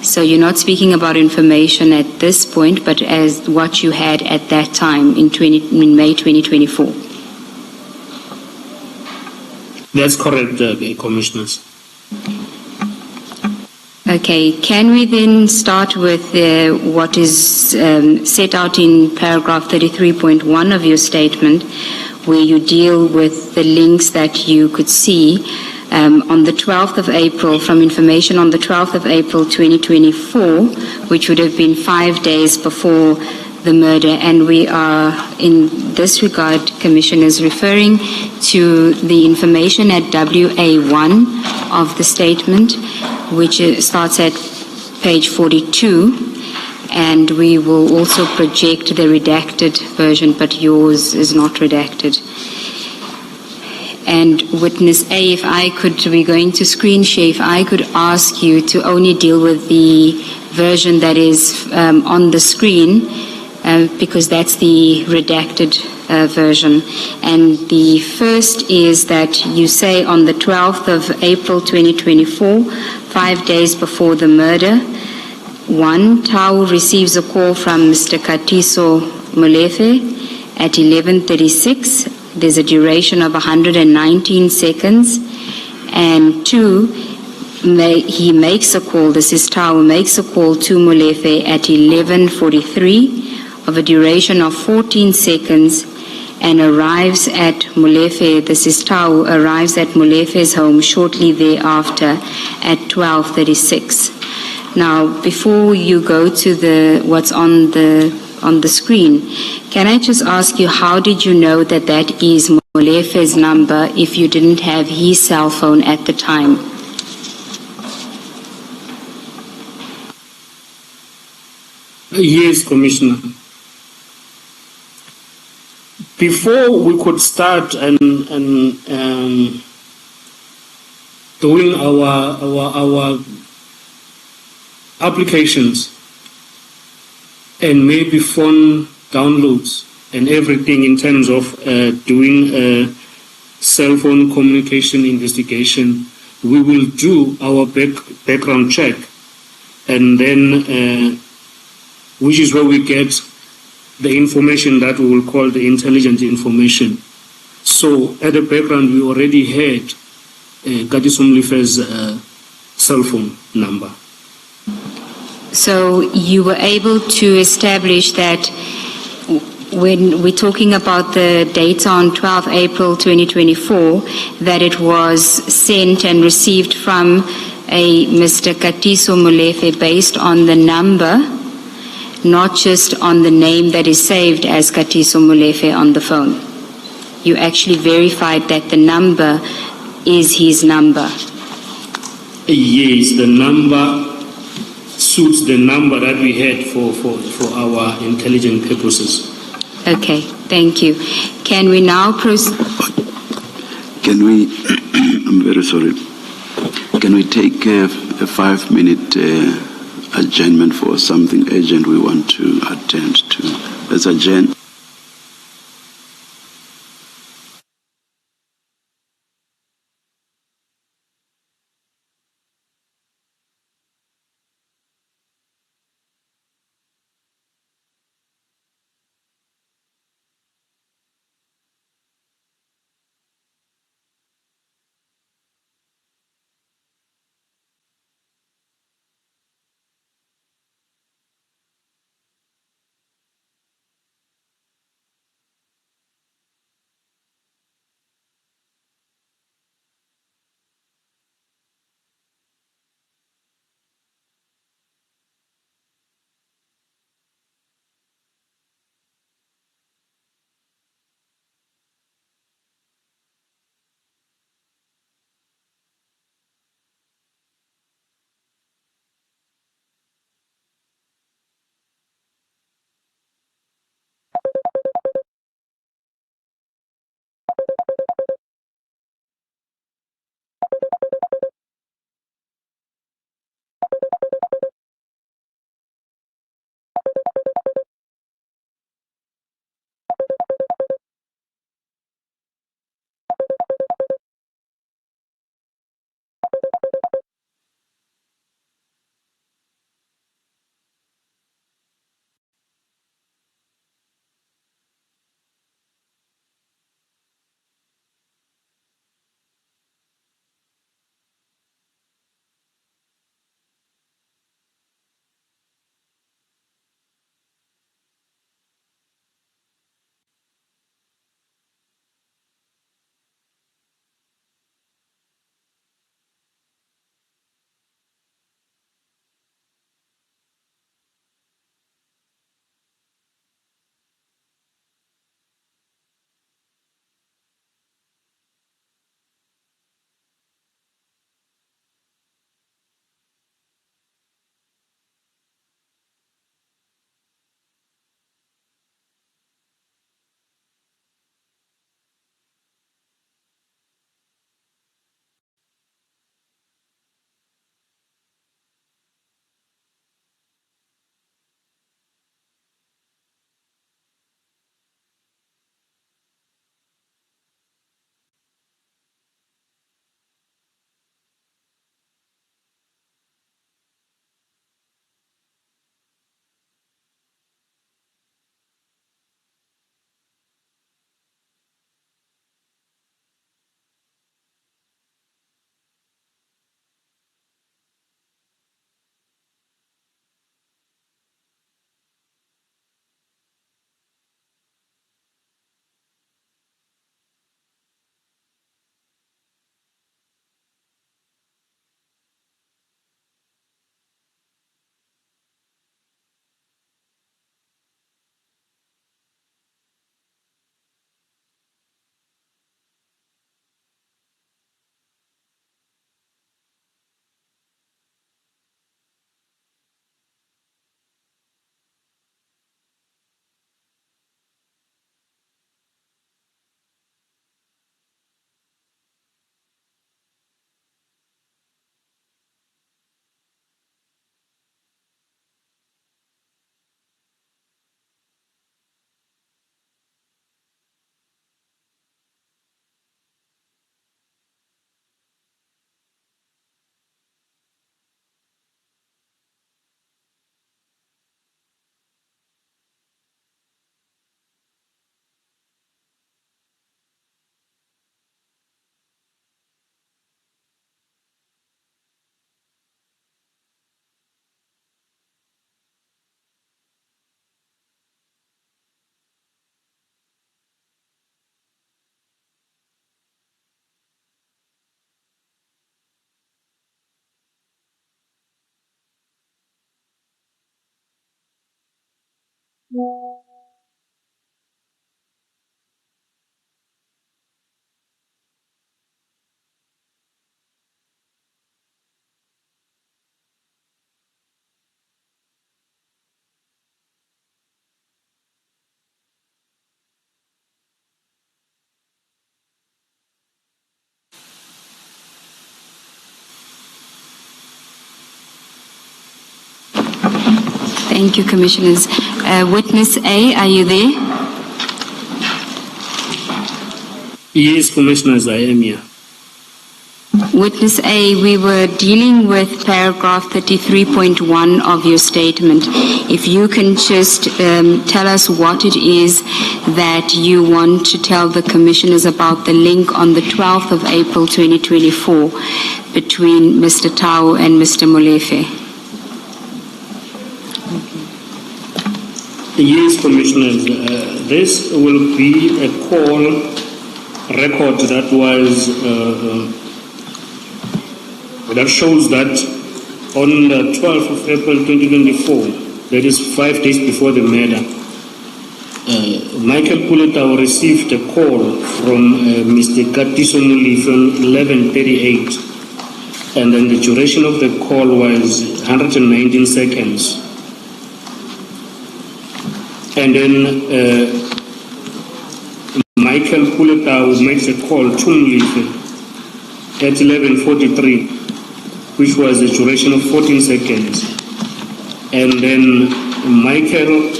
So you're not speaking about information at this point, but as what you had at that time in May 2024. That's correct, Commissioners. Okay, can we then start with what is set out in paragraph 33.1 of your statement, where you deal with the links that you could see on the 12th of April, from information on the 12th of April 2024, which would have been 5 days before the murder. And we are, in this regard, Commissioners, referring to the information at WA1 of the statement, which starts at page 42, and we will also project the redacted version, but yours is not redacted. And witness A, if I could, we're going to screen share, if I could ask you to only deal with the version that is on the screen, because that's the redacted version. And the first is that you say on the 12th of April 2024, 5 days before the murder, 1, Tau receives a call from Mr. Katiso Molefe at 11:36. There's a duration of 119 seconds. And 2, he makes a call, this is Tau, makes a call to Molefe at 11:43 of a duration of 14 seconds, and arrives at Molefe, this is Tau, arrives at Molefe's home shortly thereafter at 12:36. Now, before you go to what's on the screen, can I just ask you, how did you know that that is Molefe's number if you didn't have his cell phone at the time? Yes, Commissioner. Before we could start and doing our applications and maybe phone downloads and everything in terms of doing a cell phone communication investigation, we will do our background check, and then which is where we get the information that we will call the intelligent information. So at the background, we already had Katiso Molefe's cell phone number. So you were able to establish that when we're talking about the data on 12 April 2024, that it was sent and received from a Mr. Katiso Molefe based on the number, not just on the name that is saved as Katiso Molefe on the phone. You actually verified that the number is his number. Yes, the number suits the number that we had for our intelligent purposes. Okay, thank you. Can we now proceed? Can we, I'm very sorry, can we take a 5-minute adjournment for something urgent we want to attend to? Let's adjourn. Thank you, Commissioners. Witness A, are you there? Yes, Commissioners, I am here. Witness A, we were dealing with paragraph 33.1 of your statement. If you can just tell us what it is that you want to tell the Commissioners about the link on the 12th of April 2024 between Mr. Tau and Mr. Molefe. Yes, Commissioners, this will be a call record that was that shows that on the 12th of April 2024, that is 5 days before the murder, Michael Puletau received a call from Mr. Katiso Molefe on 11:38, and then the duration of the call was 119 seconds. And then Michael Puletau makes a call to Molefe at 11:43, which was a duration of 14 seconds. And then Michael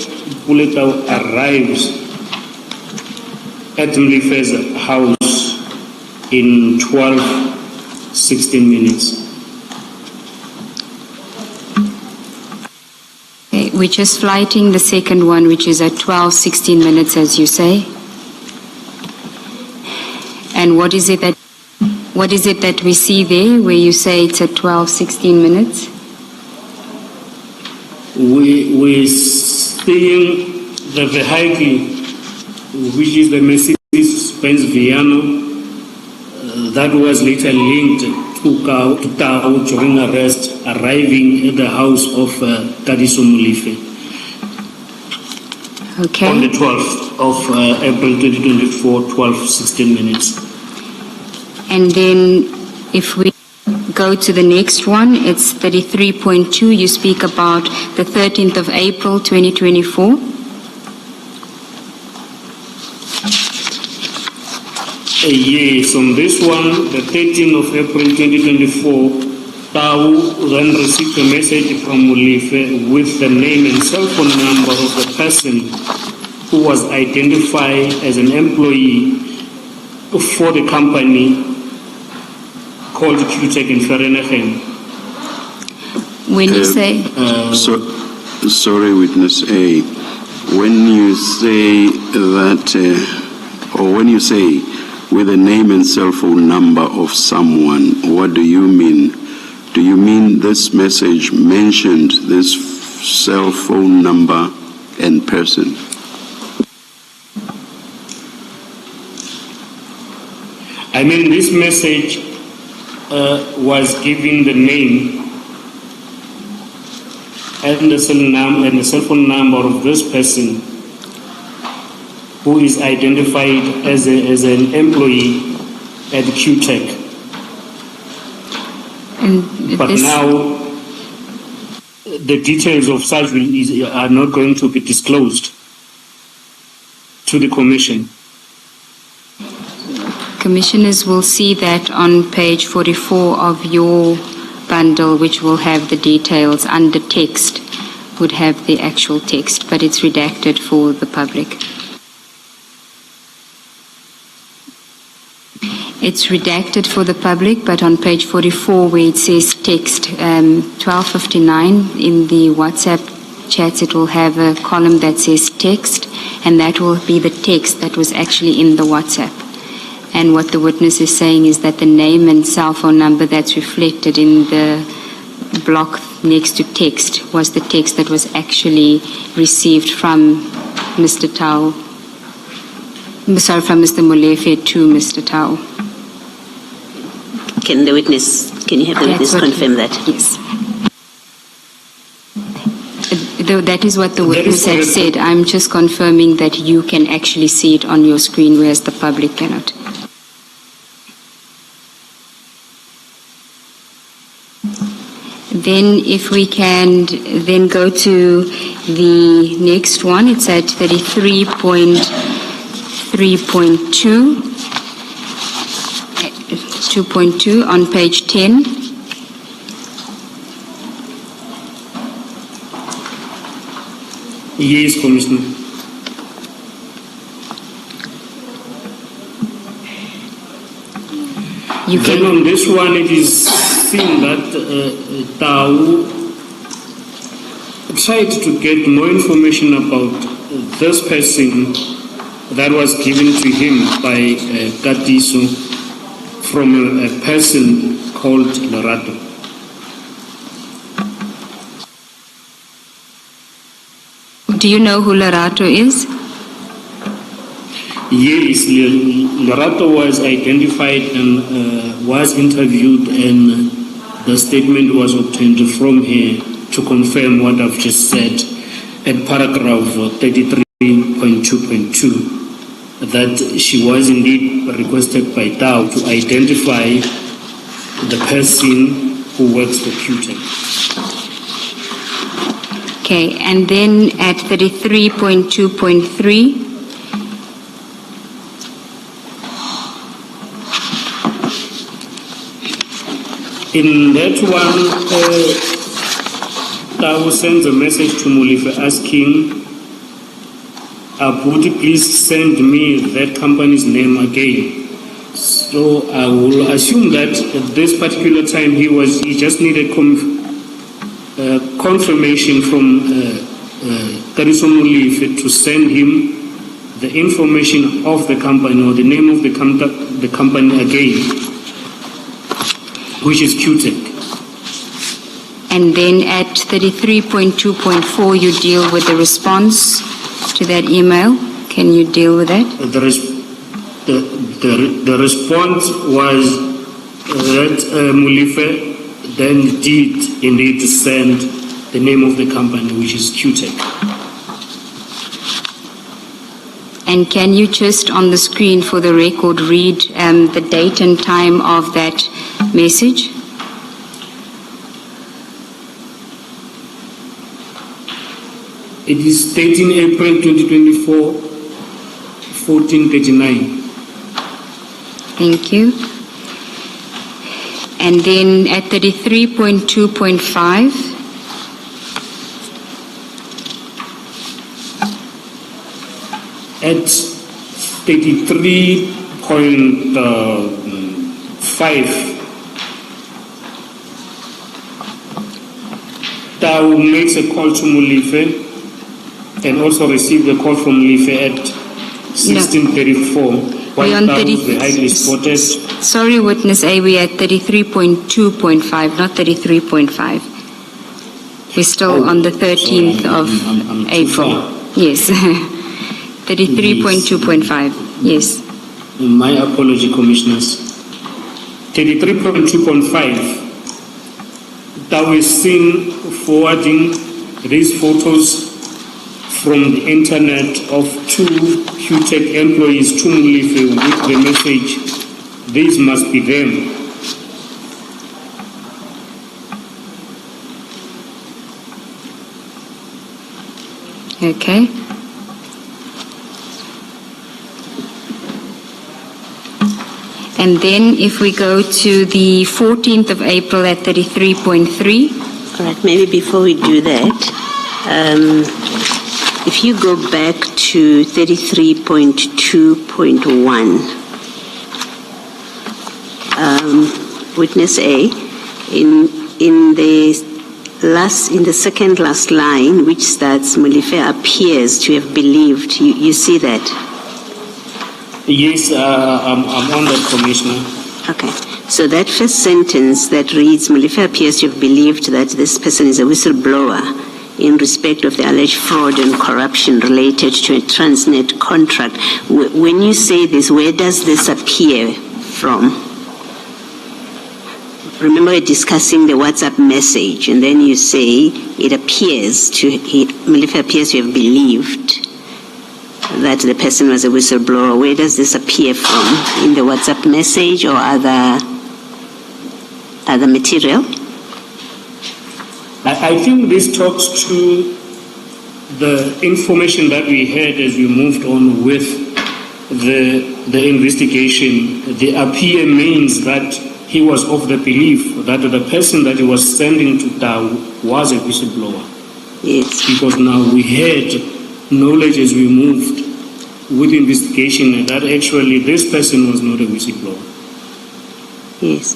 Puletau arrives at Molefe's house in 12:16 minutes. We're just flighting the second one, which is at 12:16 minutes, as you say. And what is it that we see there, where you say it's at 12:16 minutes? We're seeing the vehicle, which is the Mercedes-Benz Viano, that was later linked to Tau during arrest, arriving at the house of Katiso Molefe. Okay. On the 12th of April 2024, 12:16 minutes. And then if we go to the next one, it's 33.2. You speak about the 13th of April 2024. Yes, on this one, the 13th of April 2024, Tau then received a message from Molefe with the name and cell phone number of the person who was identified as an employee for the company called QTech in Vereeniging. When you say... sorry, Witness A. When you say that, or when you say with the name and cell phone number of someone, what do you mean? Do you mean this message mentioned this cell phone number and person? I mean, this message was giving the name and the cell phone number of this person who is identified as an employee at QTech. But now the details of such are not going to be disclosed to the Commission. Commissioners will see that on page 44 of your bundle, which will have the details under text, would have the actual text, but it's redacted for the public. It's redacted for the public, but on page 44 where it says text, 12:59 in the WhatsApp chats, it will have a column that says text, and that will be the text that was actually in the WhatsApp. And what the witness is saying is that the name and cell phone number that's reflected in the block next to text was the text that was actually received from Mr. Tau. From Mr. Molefe to Mr. Tau. Can you have the witness confirm that? Yes. That is what the That witness is had correct. said. I'm just confirming that you can actually see it on your screen, whereas the public cannot. Then if we can then go to the next one, it's at 33.3.2, 2.2 on page 10. Yes, Commissioner. You Then can, on this one, it is seen that Tau tried to get more information about this person that was given to him by Katiso from a person called Lorato. do you know who Lorato is? Yes, Lorato was identified and was interviewed, and the statement was obtained from her to confirm what I've just said at paragraph 33.2.2, that she was indeed requested by Tau to identify the person who works for QTech. Okay, and then at 33.2.3, in that one, Tau sends a message to Molefe asking, would you please send me that company's name again? So I will assume that at this particular time he just needed confirmation from Kariso Molefe to send him the information of the company or the name of the company again, which is QTech. and then at 33.2.4 you deal with the response to that email. Can you deal with that? The response was that Molefe then did indeed send the name of the company, which is QTech. And can you just on the screen for the record read the date and time of that message? It is 13 April 2024, 14:39. Thank you. And then at 33.2.5, at 33.5, Tau makes a call to Molefe and also received a call from Molefe at 16:34. we're on Tau, the highly spotted. sorry, witness A, we're at 33.2.5, not 33.5. We're still on the 13th of I'm too April. far. Yes. 33.2.5. Yes. My apology, Commissioners. 33.2.5. Tau is seen forwarding these photos from the internet of two QTech employees to Molefe with the message, "These must be them." Okay. And then if we go to the 14th of April at 33.3. All right, maybe before we do that, if you go back to 33.2.1, witness A, in the second last line, which starts, Molefe appears to have believed. You see that? Yes, I'm on that, Commissioner. Okay. So that first sentence that reads, Molefe appears to have believed that this person is a whistleblower in respect of the alleged fraud and corruption related to a Transnet contract. When you say this, where does this appear from? remember we're discussing the WhatsApp message, and then you say it appears to have believed that the person was a whistleblower. Where does this appear from? In the WhatsApp message or other material? I think this talks to the information that we had as we moved on with the investigation. The appear means that he was of the belief that the person that he was sending to Tau was a whistleblower. Yes. Because now we had knowledge as we moved with investigation that actually this person was not a whistleblower. Yes.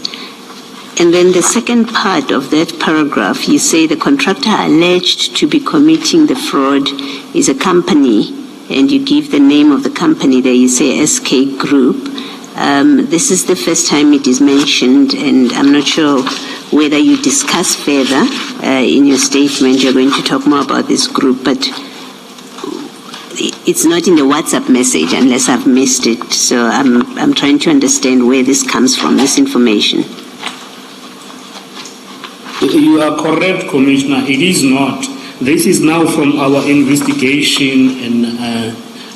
And then the second part of that paragraph, you say the contractor alleged to be committing the fraud is a company, and you give the name of the company there, you say SK Group. This is the first time it is mentioned, and I'm not sure whether you discuss further in your statement. You're going to talk more about this group, but it's not in the WhatsApp message unless I've missed it. So I'm trying to understand where this comes from, this information. You are correct, Commissioner. It is not. This is now from our investigation, and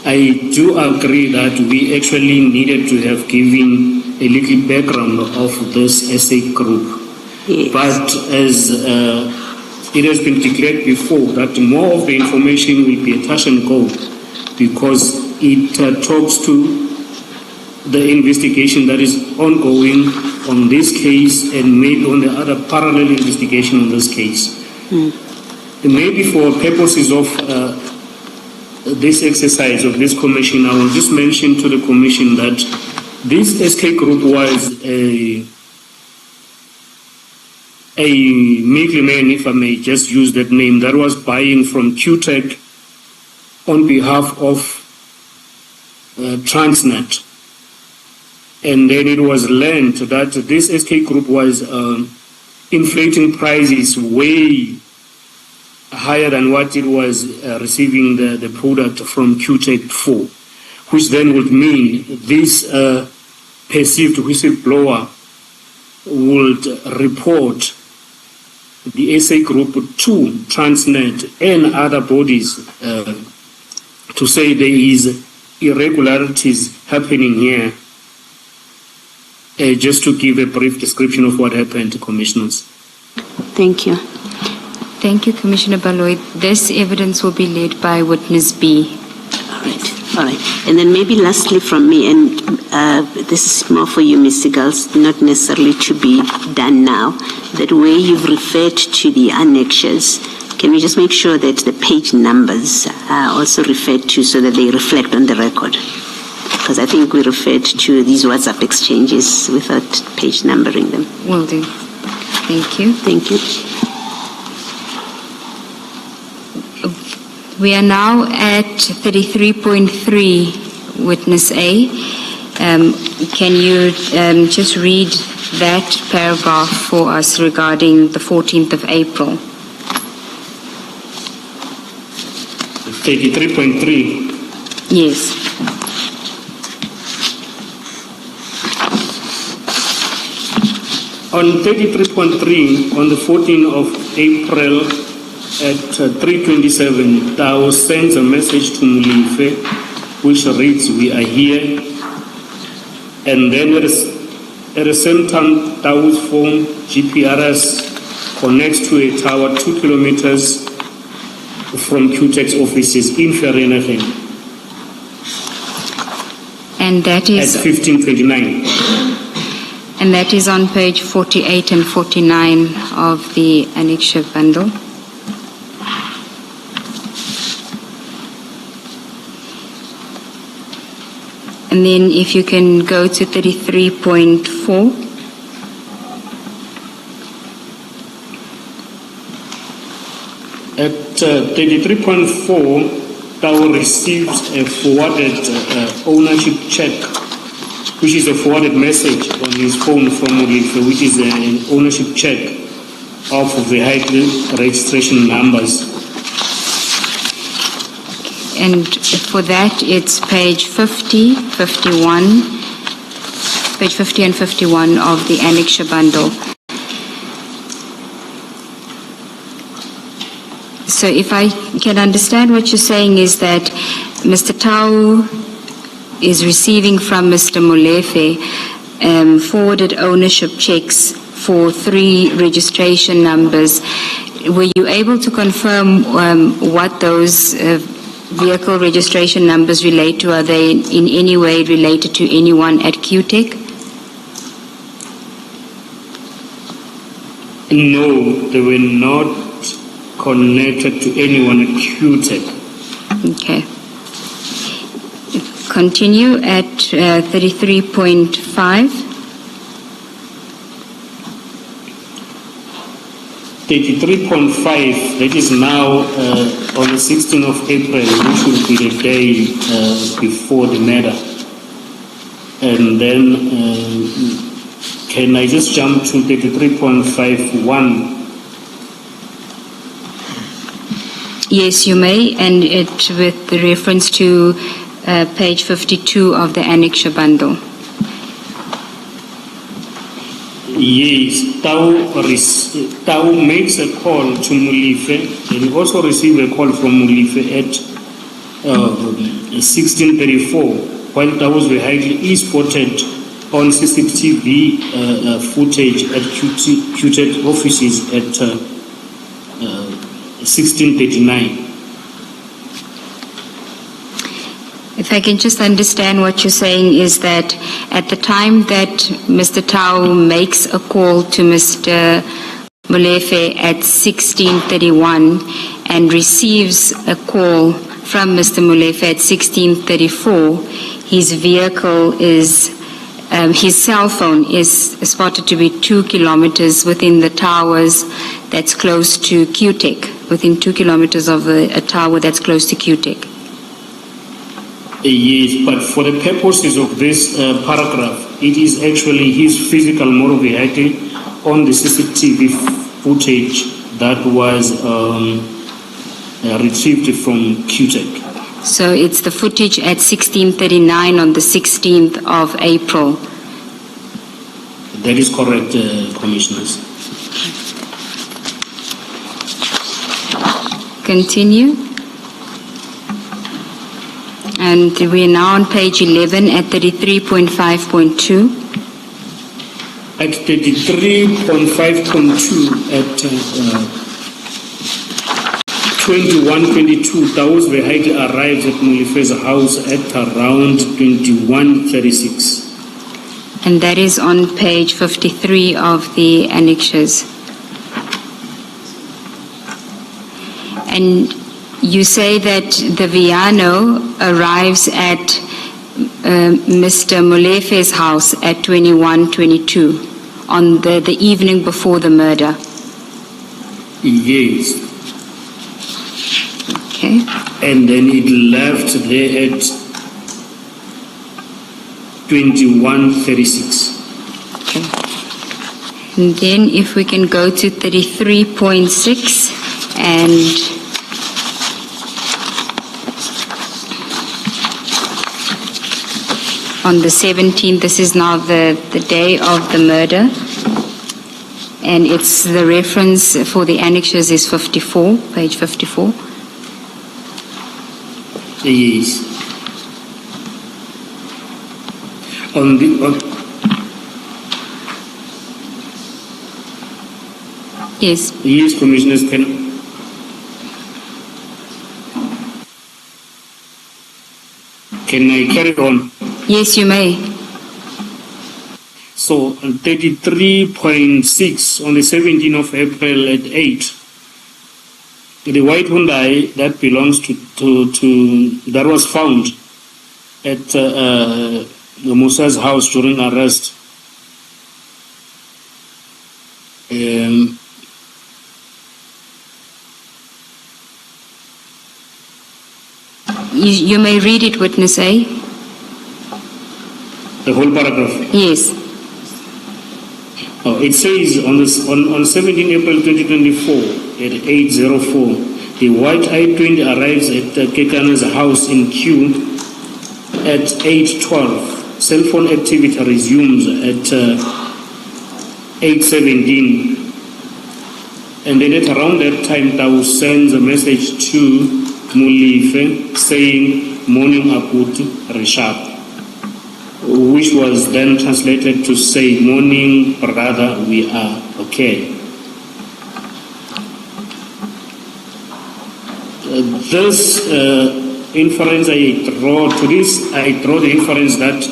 I do agree that we actually needed to have given a little background of this SA group. Yes. But as it has been declared before, that more of the information will be a touch and go, because it talks to the investigation that is ongoing on this case and maybe on the other parallel investigation on this case. Maybe for purposes of this exercise of this commission, I will just mention to the commission that this SK group was a middleman, if I may just use that name, that was buying from QTech on behalf of Transnet. And then it was learned that this SK group was inflating prices way higher than what it was receiving the product from QTech for, which then would mean this perceived whistleblower would report the SA group to Transnet and other bodies to say there is irregularities happening here. Just to give a brief description of what happened, Commissioners. Thank you. Thank you, Commissioner Baloy. This evidence will be led by witness B. All right. And then maybe lastly from me, and this is more for you, Ms. Sigals, not necessarily to be done now, that where you've referred to the annexures, can we just make sure that the page numbers are also referred to so that they reflect on the record? Because I think we referred to these WhatsApp exchanges without page numbering them. Will do. Thank you. Thank you. We are now at 33.3, witness A. Can you just read that paragraph for us regarding the 14th of April? 33.3. Yes. On 33.3, on the 14th of April at 3:27, Tao sends a message to Mulife, which reads, "We are here." And then at the same time, Tao's phone, GPRS, connects to a tower 2 kilometers from QTech's offices in Vereeniging. And that is... At 15:29. And that is on page 48 and 49 of the annexure bundle. And then if you can go to 33.4. At 33.4, Tao receives a forwarded ownership check, which is a forwarded message on his phone from Mulife, which is an ownership check of vehicle registration numbers. And for that, it's page 50, 51, page 50 and 51 of the annexure bundle. So if I can understand what you're saying is that Mr. Tau is receiving from Mr. Molefe forwarded ownership checks for 3 registration numbers. Were you able to confirm what those vehicle registration numbers relate to? Are they in any way related to anyone at QTech? No, they were not connected to anyone at QTech. Okay. Continue at 33.5. 33.5, that is now on the 16th of April, which will be the day before the matter. And then, can I just jump to 33.51? Yes, you may, and it with the reference to page 52 of the annexure bundle. Yes, Tau makes a call to Molefe, and he also received a call from Molefe at 16:34, while Tau's vehicle is spotted on CCTV footage at QTech offices at 16:39. If I can just understand what you're saying is that at the time that Mr. Tau makes a call to Mr. Molefe at 16:31 and receives a call from Mr. Molefe at 16:34, his vehicle is, his cell phone is spotted to be 2 kilometers within the towers that's close to QTech, within 2 kilometers of a tower that's close to QTech. Yes, but for the purposes of this paragraph, it is actually his physical motor vehicle on the CCTV footage that was retrieved from QTech. So it's the footage at 16:39 on the 16th of April. That is correct, Commissioners. Continue. And we are now on page 11 at 33.5.2. At 33.5.2 at 21:22, Tau's vehicle arrives at Molefe's house at around 21:36. And that is on page 53 of the annexures. And you say that the Viano arrives at Mr. Molefe's house at 21:22 on the evening before the murder. Yes. Okay. And then it left there at 21:36. Okay. And then if we can go to 33.6 and on the 17th, this is now the day of the murder, and it's the reference for the annexures is 54, page 54. Yes. Yes. Yes, Commissioners, can I carry on? Yes, you may. So, on 33.6, on the 17th of April at 8, the white Hyundai that belongs to that was found at Musa's house during arrest. You may read it, Witness A. The whole paragraph. Yes. It says on 17 April 2024 at 8:04, the white I-20 arrives at Kekana's house in Q at 8:12. Cell phone activity resumes at 8:17. And then at around that time, Tau sends a message to Molefe saying, "Morning Aputi, Rishab," which was then translated to say, "Morning, brother, we are okay." This inference I draw the inference that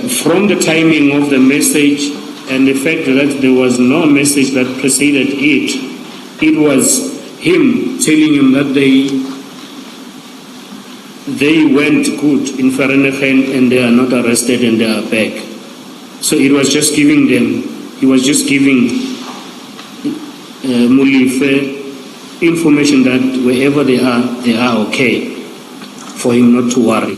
from the timing of the message and the fact that there was no message that preceded it, it was him telling him that they went good in Vereeniging and they are not arrested and they are back. So he was just giving Molefe information that wherever they are okay, for him not to worry.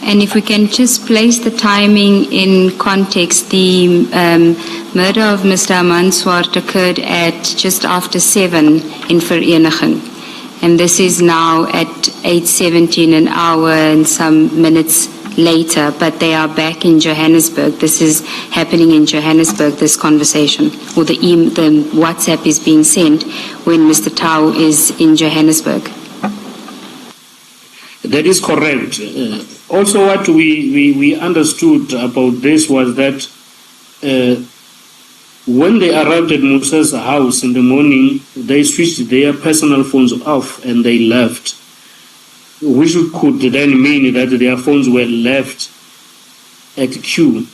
And if we can just place the timing in context, the murder of Mr. Amanswart occurred at just after 7 in Vereeniging. And this is now at 8:17, an hour and some minutes later, but they are back in Johannesburg. This is happening in Johannesburg, this conversation, or the WhatsApp is being sent when Mr. Tau is in Johannesburg. That is correct. Also, what we understood about this was that when they arrived at Musa's house in the morning, they switched their personal phones off and they left, which could then mean that their phones were left at Q.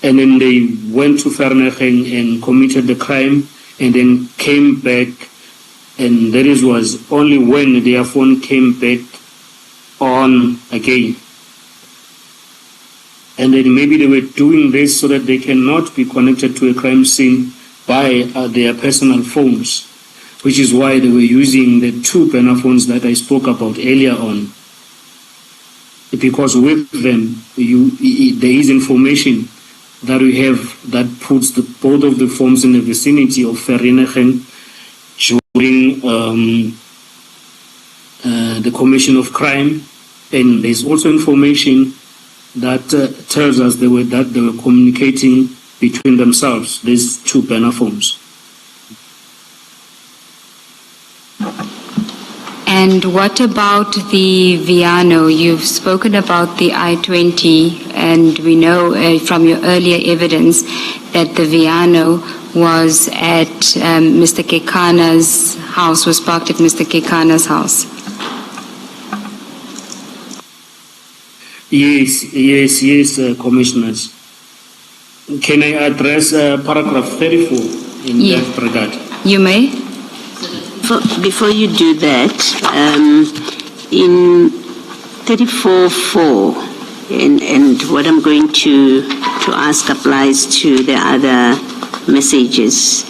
And then they went to Vereeniging and committed the crime and then came back, and that was only when their phone came back on again. And then maybe they were doing this so that they cannot be connected to a crime scene by their personal phones, which is why they were using the 2 burner phones that I spoke about earlier on. Because with them, there is information that we have that puts both of the phones in the vicinity of Vereeniging during the commission of crime. And there's also information that tells us they were communicating between themselves, these 2 burner phones. And what about the Viano? You've spoken about the I-20, and we know from your earlier evidence that the Viano was at Mr. Kekana's house, was parked at Mr. Kekana's house. Yes, Commissioners. Can I address paragraph 34 in that regard? You may. Before you do that, in 34.4, and what I'm going to ask applies to the other messages.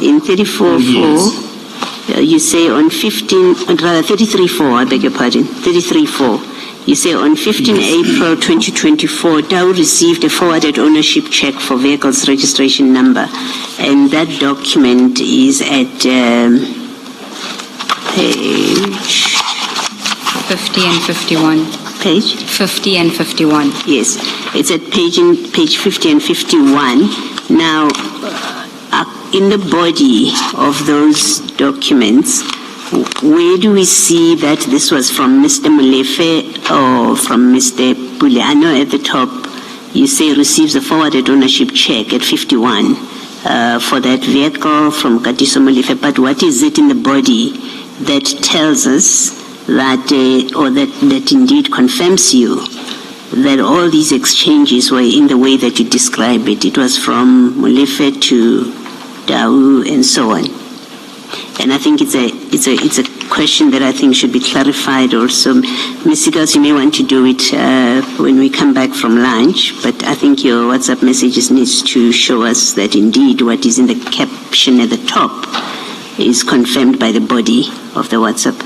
In 34.4, you say on 33.4, I beg your pardon, 33.4. You say on 15 April 2024, Tau received a forwarded ownership check for vehicle's registration number, and that document is at page 50 and 51. Page 50 and 51. Yes, it's at page 50 and 51. Now, in the body of those documents, where do we see that this was from Mr. Molefe or from Mr. Puliano at the top? You say receives a forwarded ownership check at 51 for that vehicle from Katiso Molefe, but what is it in the body that tells us that, or that indeed confirms you that all these exchanges were in the way that you describe it? It was from Molefe to Tau and so on. And I think it's a question that I think should be clarified also. Ms. Sigals, you may want to do it when we come back from lunch, but I think your WhatsApp messages needs to show us that indeed what is in the caption at the top is confirmed by the body of the WhatsApp.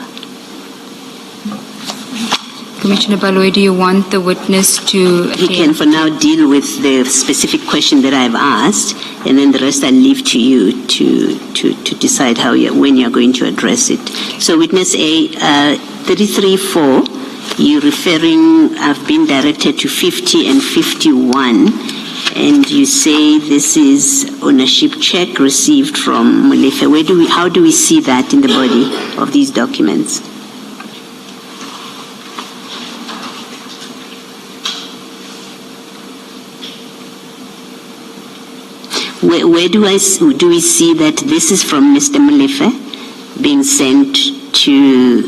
Commissioner Baloyi, do you want the witness to... He can for now deal with the specific question that I've asked, and then the rest I leave to you to decide when you're going to address it. So witness A, 33.4, you're referring, I've been directed to 50 and 51, and you say this is ownership check received from Molefe. How do we see that in the body of these documents? Where do we see that this is from Mr. Molefe being sent to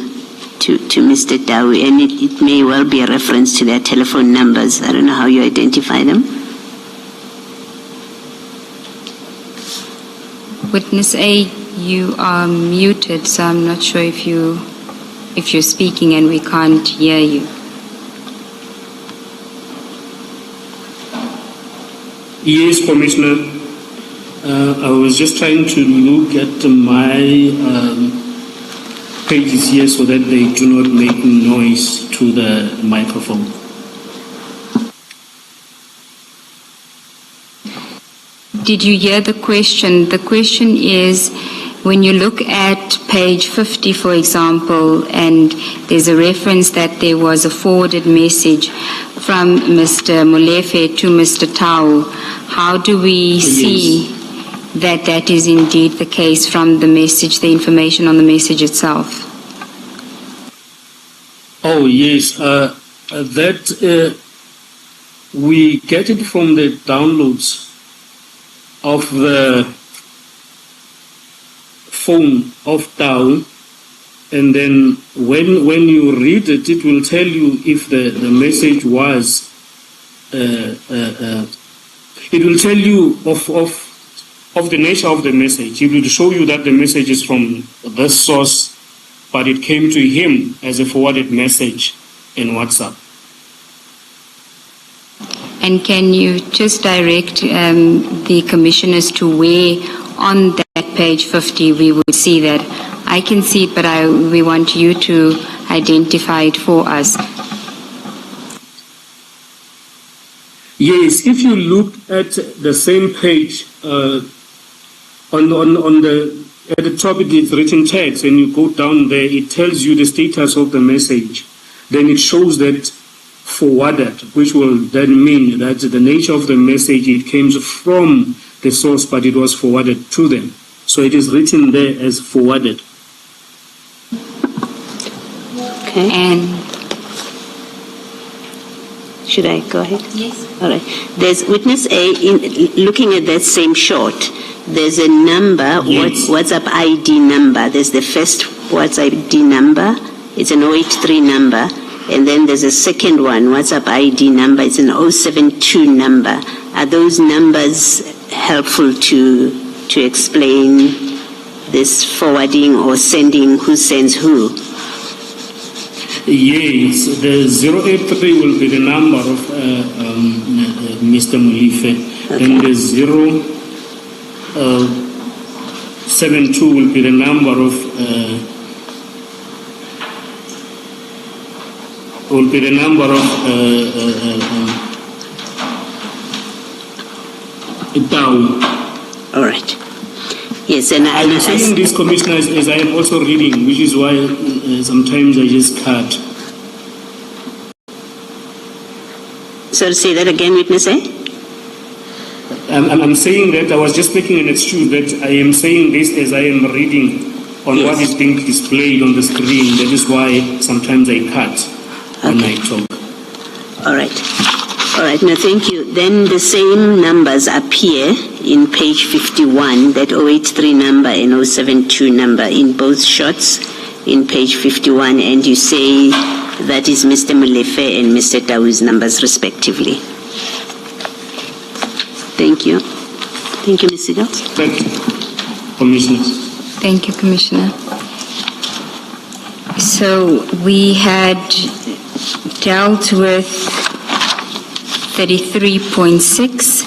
Mr. Dawi, and it may well be a reference to their telephone numbers. I don't know how you identify them. Witness A, you are muted, so I'm not sure if you're speaking and we can't hear you. Yes, Commissioner. I was just trying to look at my pages here so that they do not make noise to the microphone. Did you hear the question? The question is, when you look at page 50, for example, and there's a reference that there was a forwarded message from Mr. Molefe to Mr. Tau, how do we see that is indeed the case from the message, the information on the message itself? Oh, yes. We get it from the downloads of the phone of Tau, and then when you read it, it will tell you if the message was, it will tell you of the nature of the message. It will show you that the message is from this source, but it came to him as a forwarded message in WhatsApp. And can you just direct the commissioners to where on that page 50 we would see that? I can see it, but we want you to identify it for us. Yes, if you look at the same page, at the top it is written text, and you go down there, it tells you the status of the message. Then it shows that forwarded, which will then mean that the nature of the message, it came from the source, but it was forwarded to them. So it is written there as forwarded. Okay. And should I go ahead? yes. All right. There's witness A, looking at that same shot, there's a number, yes. WhatsApp ID number. There's the first WhatsApp ID number. It's an 083 number. And then there's a second one, WhatsApp ID number. It's an 072 number. Are those numbers helpful to explain this forwarding or sending, who sends who? Yes, the 083 will be the number of Mr. Molefe, Okay. and the 072 will be the number of Tau. All right. Yes, and I'm saying this, Commissioner, as I am also reading, which is why sometimes I just cut. So say that again, witness A? I'm saying that I was just making an excuse that I am saying this as I am reading on what is being displayed on the screen. That is why sometimes I cut when I talk. All right. All right, no, thank you. Then the same numbers appear in page 51, that 083 number and 072 number in both shots in page 51, and you say that is Mr. Molefe and Mr. Tau's numbers respectively. Thank you. Thank you, Ms. Siddles. Thank you, Commissioner. Thank you, Commissioner. So we had dealt with 33.6,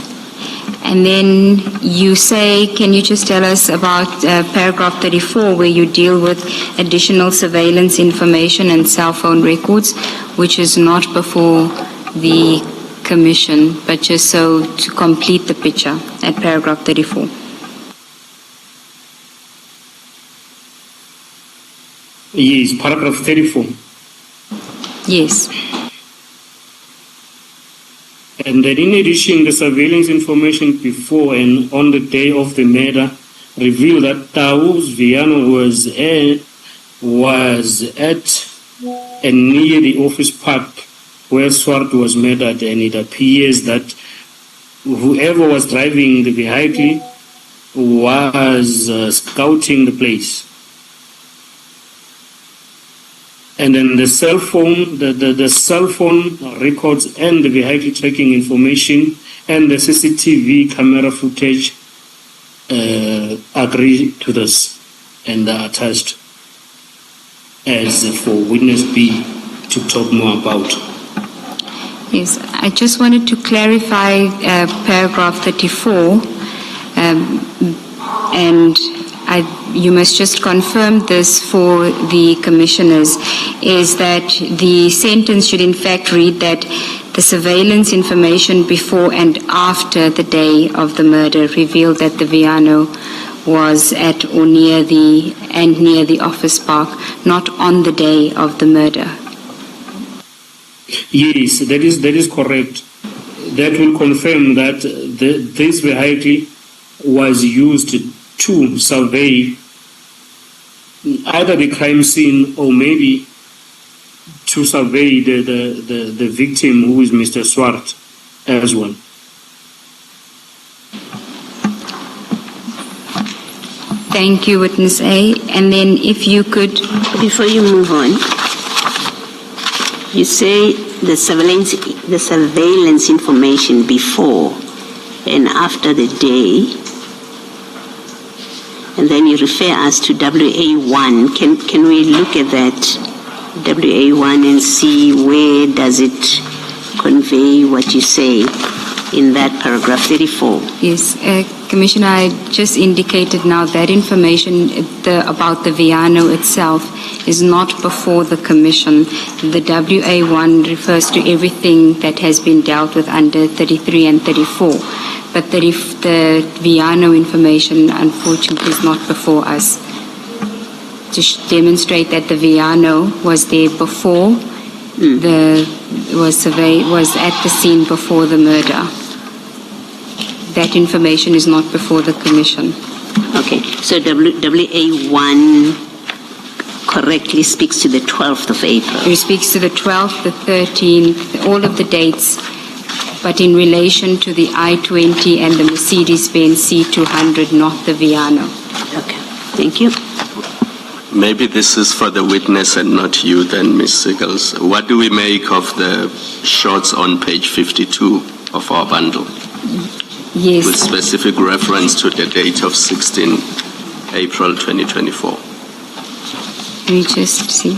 and then you say, can you just tell us about paragraph 34, where you deal with additional surveillance information and cell phone records, which is not before the Commission, but just so to complete the picture at paragraph 34. Yes, paragraph 34. Yes. And then in addition, the surveillance information before and on the day of the murder revealed that Taus Viano was at and near the office park where Swart was murdered, and it appears that whoever was driving the vehicle was scouting the place. And then the cell phone, the cell phone records and the vehicle tracking information and the CCTV camera footage agree to this and are attached as for witness B to talk more about. Yes, I just wanted to clarify paragraph 34, and you must just confirm this for the commissioners, is that the sentence should in fact read that the surveillance information before and after the day of the murder revealed that the Viano was at or near the office park, not on the day of the murder. Yes, that is correct. That will confirm that this vehicle was used to survey either the crime scene or maybe to survey the victim, who is Mr. Swart, as well. Thank you, Witness A. And then if you could... Before you move on, you say the surveillance information before and after the day, and then you refer us to WA1. Can we look at that WA1 and see where does it convey what you say in that paragraph 34? Yes, Commissioner, I just indicated now that information about the Viano itself is not before the Commission. The WA1 refers to everything that has been dealt with under 33 and 34. But the Viano information, unfortunately, is not before us. To demonstrate that the Viano was there before, was at the scene before the murder. That information is not before the Commission. Okay, so WA1 correctly speaks to the 12th of April. It speaks to the 12th, the 13th, all of the dates, but in relation to the I-20 and the Mercedes-Benz C200, not the Viano. Okay, thank you. Maybe this is for the witness and not you then, Ms. Siggles. What do we make of the shots on page 52 of our bundle? Yes. With specific reference to the date of 16 April 2024. Let me just see.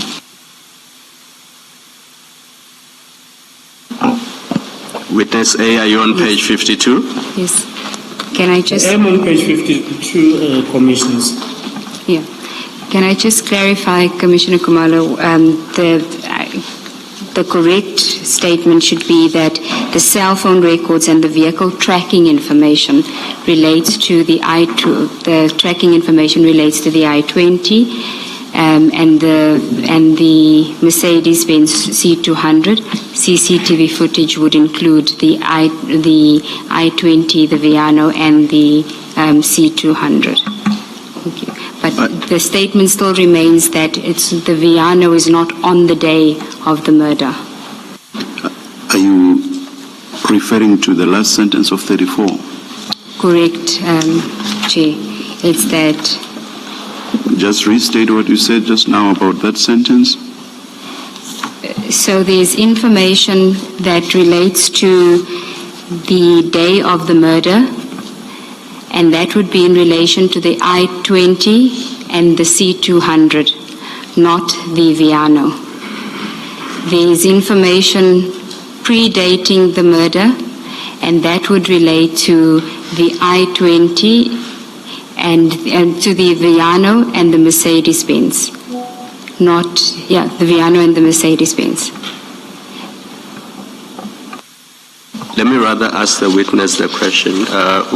Witness A, are you on page 52? Yes. Can I just... I am on page 52, Commissioners. Yeah. Can I just clarify, Commissioner Khumalo, the correct statement should be that the cell phone records and the vehicle tracking information relates to the the tracking information relates to the I-20 and the Mercedes-Benz C200. CCTV footage would include the I-20, the Viano, and the C200. Thank you. But the statement still remains that the Viano is not on the day of the murder. Are you referring to the last sentence of 34? Correct, Chair. It's that... Just restate what you said just now about that sentence. So there's information that relates to the day of the murder, and that would be in relation to the I-20 and the C200, not the Viano. There is information predating the murder, and that would relate to the I-20 and to the Viano and the Mercedes-Benz. The Viano and the Mercedes-Benz. Let me rather ask the witness the question.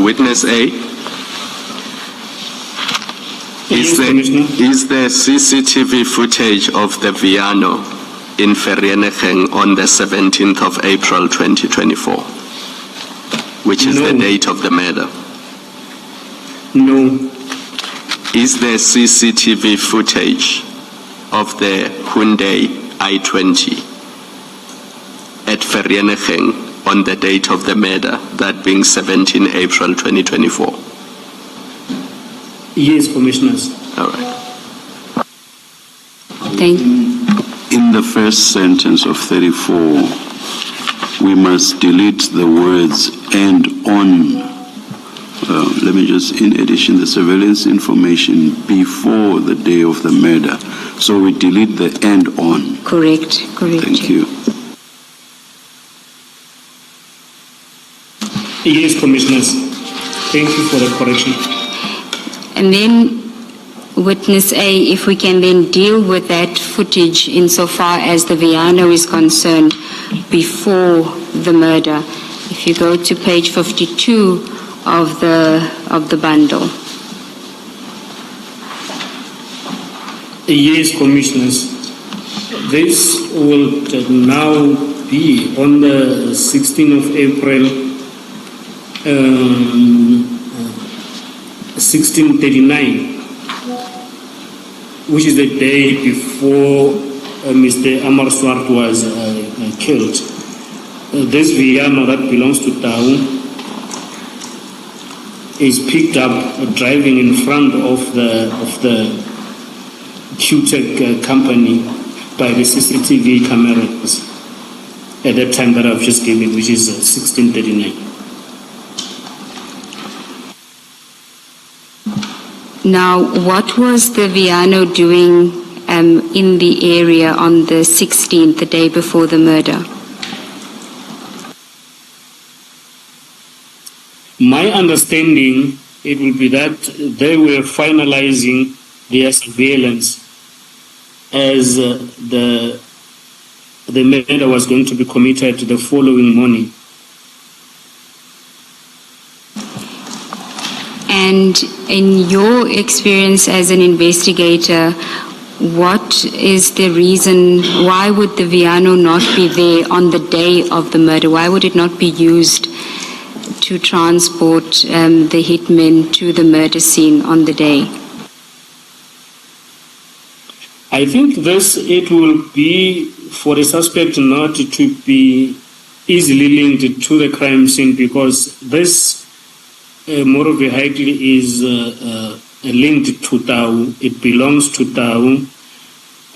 Witness A, is there CCTV footage of the Viano in Vereeniging on the 17th of April 2024? which is No. the date of the murder? No. Is there CCTV footage of the Hyundai i20 at Vereeniging on the date of the murder, that being 17 April 2024? Yes, Commissioners. All right. Thank In the first sentence of 34, we must delete the words "and on." Let me just, in addition, the surveillance information before the day of the murder. So we delete the "and on." Correct. Thank Chair. you. Yes, Commissioners. Thank you for the correction. And then Witness A, if we can then deal with that footage insofar as the Viano is concerned before the murder. If you go to page 52 of the bundle. Yes, Commissioners. This will now be on the 16th of April, 1639, which is the day before Mr. Amar Swart was killed. This Viano that belongs to Tau is picked up driving in front of the QTech company by the CCTV cameras at that time that I've just given, which is 1639. Now, what was the Viano doing in the area on the 16th, the day before the murder? My understanding, it will be that they were finalizing their surveillance as the murder was going to be committed the following morning. And in your experience as an investigator, what is the reason, why would the Viano not be there on the day of the murder? Why would it not be used to transport the hitmen to the murder scene on the day? I think it will be for the suspect not to be easily linked to the crime scene, because this motor vehicle is linked to Tau. It belongs to Tau,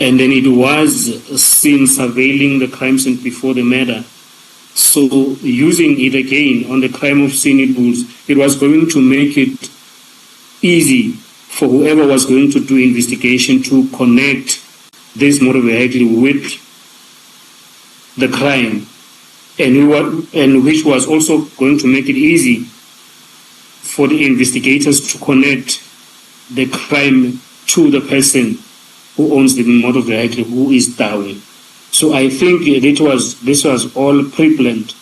and then it was seen surveilling the crime scene before the murder. So using it again on the crime of scene, it was going to make it easy for whoever was going to do investigation to connect this motor vehicle with the crime, and which was also going to make it easy for the investigators to connect the crime to the person who owns the motor vehicle, who is Tau. So I think this was all pre-planned.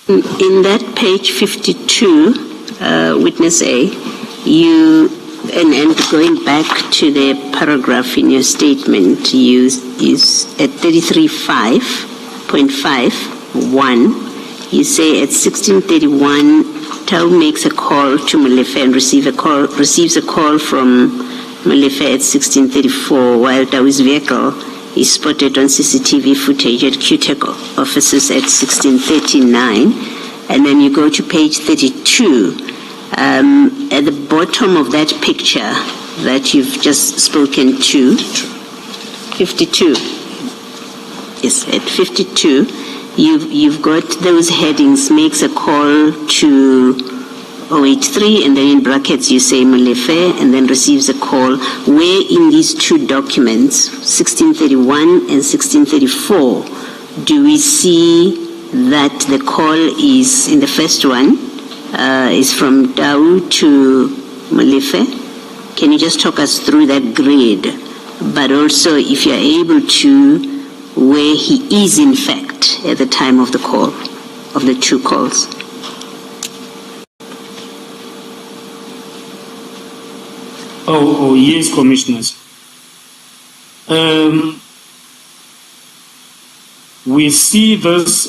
In that page 52, Witness A, and going back to the paragraph in your statement, you use at 33.5.1, you say at 1631, Tau makes a call to Molefe and receives a call from Molefe at 1634, while Tau's vehicle is spotted on CCTV footage at QTech offices at 1639. And then you go to page 32. At the bottom of that picture that you've just spoken to, 52. Yes, at 52, you've got those headings, makes a call to 083, and then in brackets you say Molefe, and then receives a call. Where in these two documents, 1631 and 1634, do we see that the call is, in the first one, is from Tau to Molefe? Can you just talk us through that grid? But also, if you're able to, where he is in fact at the time of the call, of the two calls. Oh, yes, Commissioners. we see this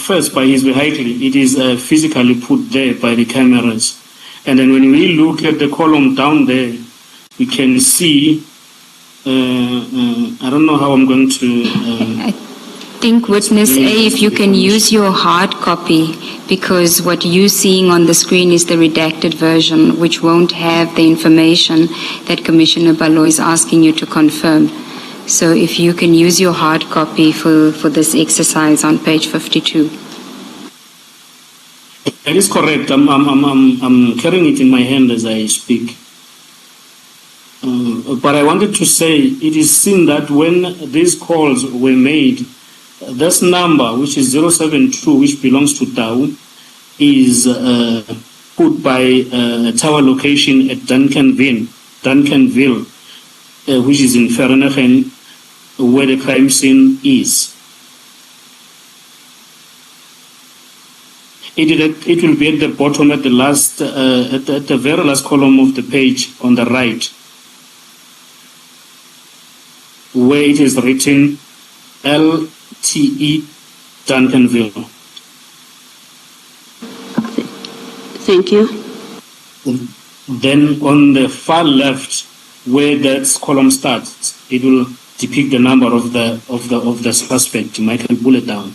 first by his vehicle. It is physically put there by the cameras. And then when we look at the column down there, we can see, I don't know how I'm going to... I think, Witness A, if you can use your hard copy, because what you're seeing on the screen is the redacted version, which won't have the information that Commissioner Baloyi is asking you to confirm. So if you can use your hard copy for this exercise on page 52. That is correct. I'm carrying it in my hand as I speak. But I wanted to say, it is seen that when these calls were made, this number, which is 072, which belongs to Tau, is put by a tower location at Duncanville, which is in Vereeniging, where the crime scene is. It will be at the bottom, at the last, at the very last column of the page on the right, where it is written LTE Duncanville. Thank you. Then on the far left, where that column starts, it will depict the number of the suspect. You might pull it down.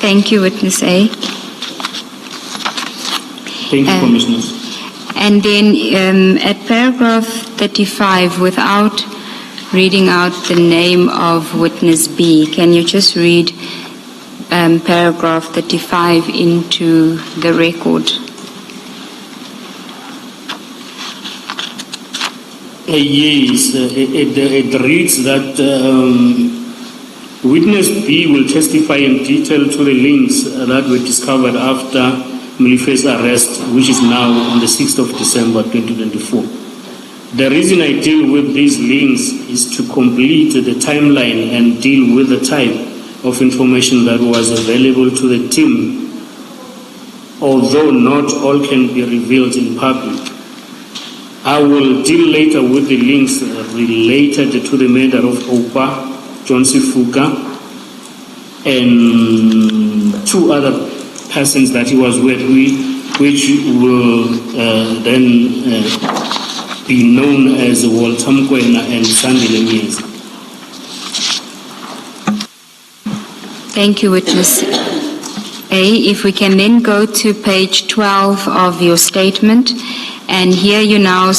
Thank you, Witness A. Thank you, Commissioners. And then at paragraph 35, without reading out the name of Witness B, can you just read paragraph 35 into the record? Yes, it reads that Witness B will testify in detail to the links that were discovered after Mlife's arrest, which is now on the 6th of December 2024. The reason I deal with these links is to complete the timeline and deal with the type of information that was available to the team, although not all can be revealed in public. I will deal later with the links related to the murder of Opa, John Sifuka, and two other persons that he was with, which will then be known as Walter Mkhwanazi and Sandile Mkhwanazi. Thank you, Witness A. If we can then go to page 12 of your statement, and here you now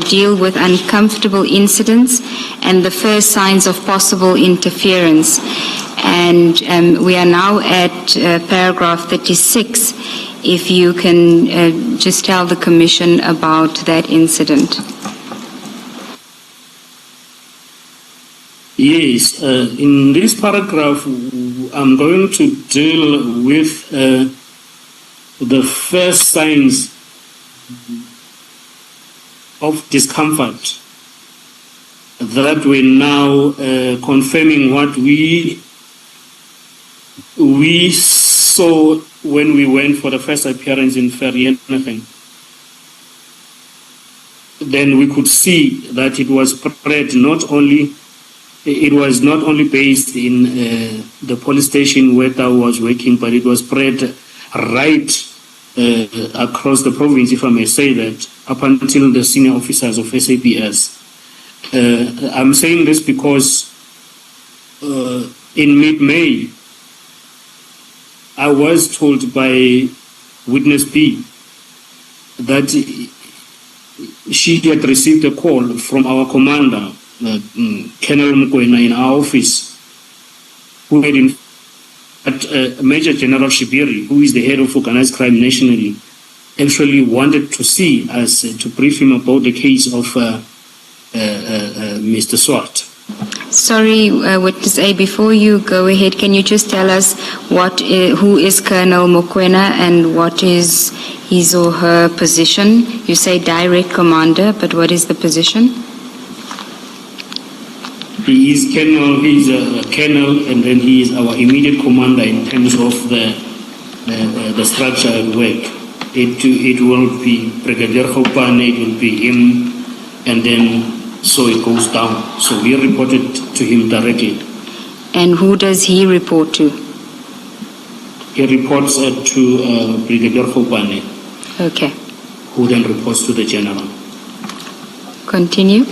deal with uncomfortable incidents and the first signs of possible interference. And we are now at paragraph 36. If you can just tell the Commission about that incident. Yes, in this paragraph, I'm going to deal with the first signs of discomfort that we're now confirming what we saw when we went for the first appearance in Vereeniging. Then we could see that it was spread it was not only based in the police station where I was working, but it was spread right across the province, if I may say that, up until the senior officers of SAPS. I'm saying this because in mid-May, I was told by Witness B that she had received a call from our commander, Colonel Mkhwanazi, in our office, who had Major General Shibiri, who is the head of organized crime nationally, actually wanted to see us to brief him about the case of Mr. Swart. Sorry, Witness A, before you go ahead, can you just tell us who is Colonel Mkhwanazi and what is his or her position? You say direct commander, but what is the position? He is colonel, he is a colonel, and then he is our immediate commander in terms of the structure at work. It will be Brigadier Khopane, it will be him, and then so it goes down. So we reported to him directly. And who does he report to? He reports to Brigadier Khopane. Okay. Who then reports to the general. Continue.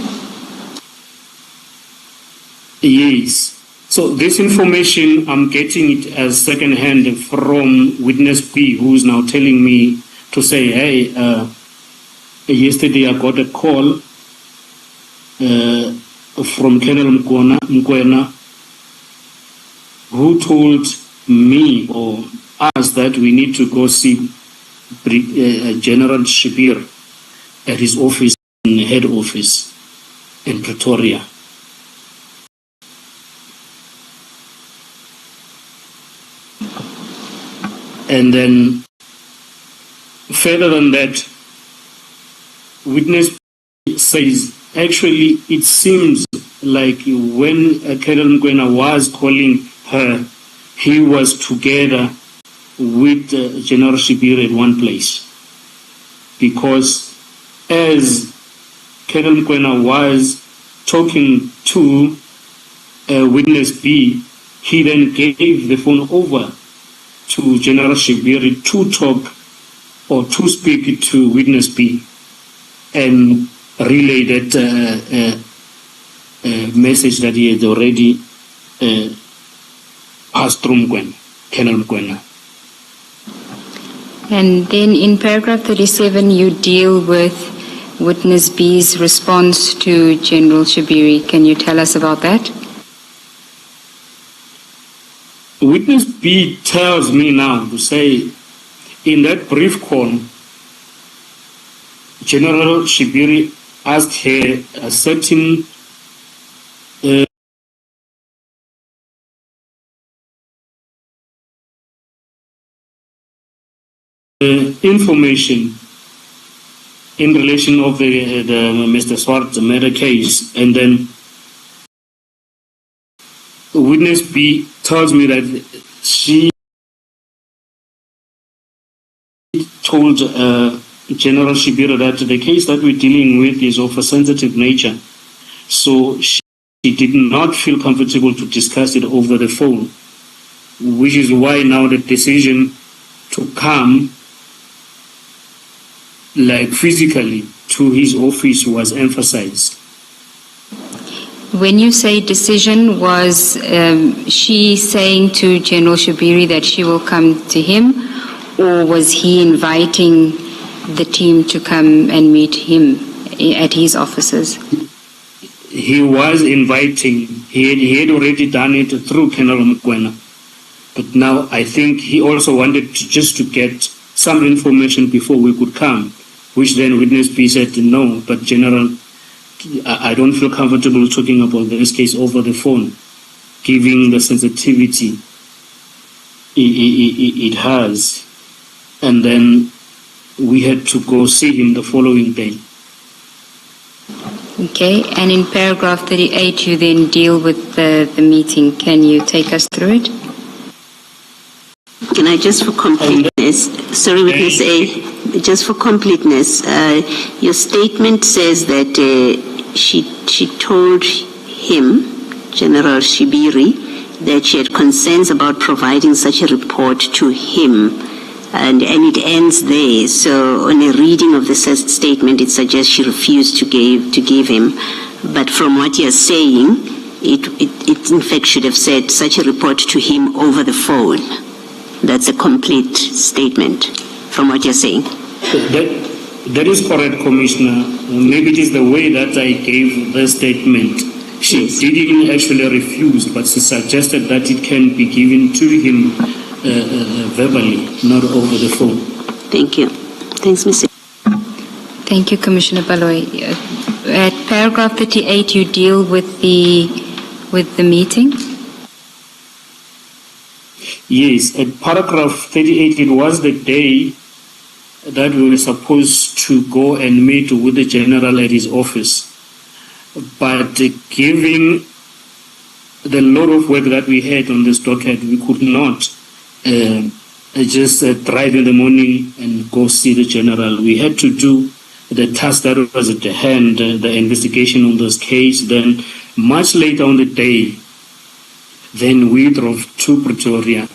Yes. So this information, I'm getting it as second-hand from witness B, who is now telling me to say, hey, yesterday I got a call from Colonel Mkhwanazi, who told me or us that we need to go see General Shibir at his office, in head office in Pretoria. And then further than that, witness says, actually, it seems like when Colonel Mkhwanazi was calling her, he was together with General Shibir at one place. Because as Colonel Mkhwanazi was talking to witness B, he then gave the phone over to General Shibir to talk or to speak to witness B and relay that message that he had already passed through Colonel Mkhwanazi. And then in paragraph 37, you deal with witness B's response to General Shibiri. Can you tell us about that? Witness B tells me now to say, in that brief call, General Shibiri asked her a certain information in relation of the Mr. Swart's murder case, and then witness B tells me that she told General Shibira that the case that we're dealing with is of a sensitive nature, so she did not feel comfortable to discuss it over the phone, which is why now the decision to come like physically to his office was emphasized. When you say decision, was she saying to General Shibiri that she will come to him, or was he inviting the team to come and meet him at his offices? He was inviting. He had already done it through Colonel Mkhwanazi. But now I think he also wanted just to get some information before we could come, which then witness B said no, but General, I don't feel comfortable talking about this case over the phone, given the sensitivity it has. And then we had to go see him the following day. Okay, and in paragraph 38, you then deal with the meeting. Can you take us through it? Can I just for completeness, sorry, witness A, just for completeness, your statement says that she told him, General Shibiri, that she had concerns about providing such a report to him, and it ends there. So on a reading of the statement, it suggests she refused to give him. But from what you're saying, it in fact should have said such a report to him over the phone. That's a complete statement from what you're saying. That is correct, Commissioner. Maybe it is the way that I gave the statement. She didn't actually refuse, but she suggested that it can be given to him verbally, not over the phone. Thank you. Thanks, Mr. Thank you, Commissioner Baloy. At paragraph 38, you deal with the meeting? Yes, at paragraph 38, it was the day that we were supposed to go and meet with the general at his office. But given the lot of work that we had on this docket, we could not just drive in the morning and go see the general. We had to do the task that was at hand, the investigation on this case. Then much later on the day, then we drove to Pretoria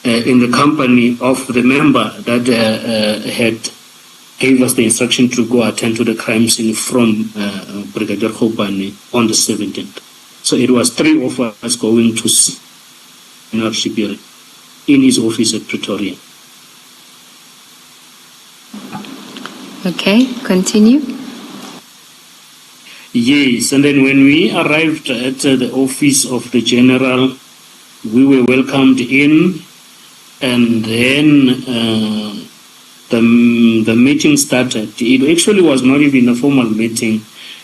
in the company of the member that had gave us the instruction to go attend to the crime scene from Brigadier Khopane on the 17th. So it was 3 of us going to see General Shibiri in his office at Pretoria. Okay, continue. Yes, and then when we arrived at the office of the general, we were welcomed in, and then the meeting started. It actually was not even a formal meeting.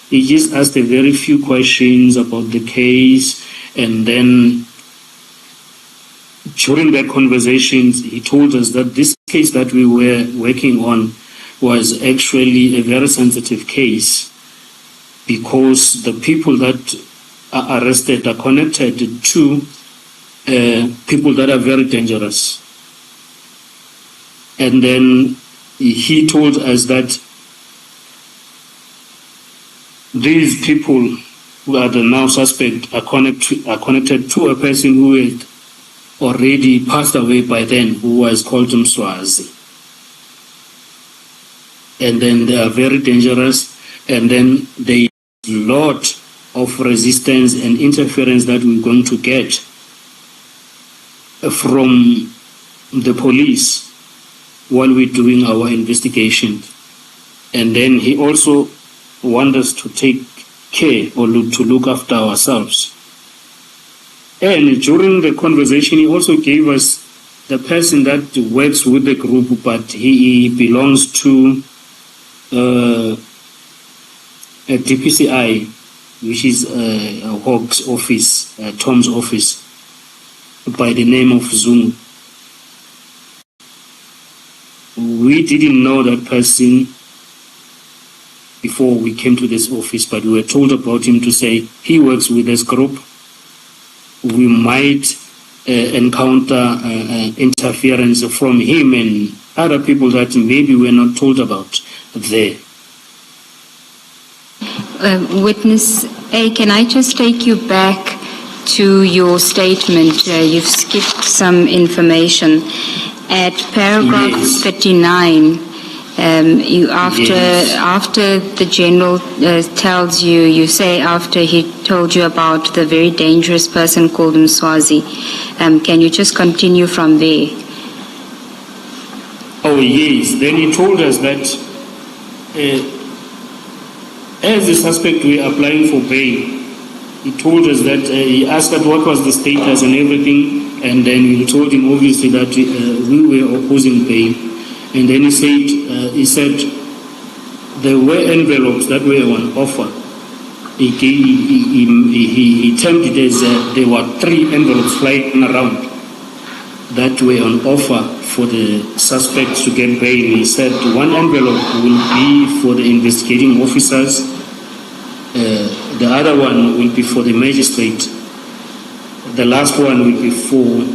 He just asked a very few questions about the case, and then during that conversation, he told us that this case that we were working on was actually a very sensitive case because the people that are arrested are connected to people that are very dangerous. And then he told us that these people who are the now suspect are connected to a person who had already passed away by then, who was called Mkhwanazi. And then they are very dangerous, and then there is a lot of resistance and interference that we're going to get from the police while we're doing our investigation. And then he also wants us to take care or to look after ourselves. And during the conversation, he also gave us the person that works with the group, but he belongs to a DPCI, which is Hawk's office, Tom's office, by the name of Zungu. We didn't know that person before we came to this office, but we were told about him to say he works with this group. We might encounter interference from him and other people that maybe we're not told about there. Witness A, can I just take you back to your statement? You've skipped some information. At paragraph 39, after the general tells you, you say after he told you about the very dangerous person called Mkhwanazi, can you just continue from there? Oh yes, then he told us that as the suspect we are applying for bail, he told us that he asked that what was the status and everything, and then we told him obviously that we were opposing bail. And then he said there were envelopes that were on offer. He termed it as there were 3 envelopes flying around that were on offer for the suspects to get bail. He said 1 envelope will be for the investigating officers, the other one will be for the magistrate, the last one will be for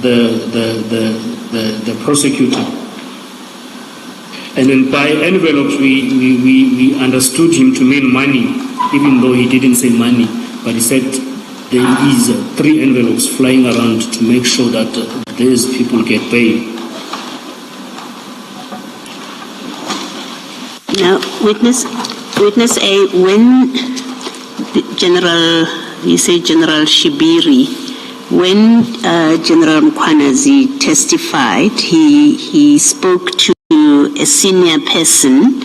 the prosecutor. And then by envelopes, we understood him to mean money, even though he didn't say money, but he said there is 3 envelopes flying around to make sure that these people get paid. Now, witness A, when you say General Shibiri, when General Mkhwanazi testified, he spoke to a senior person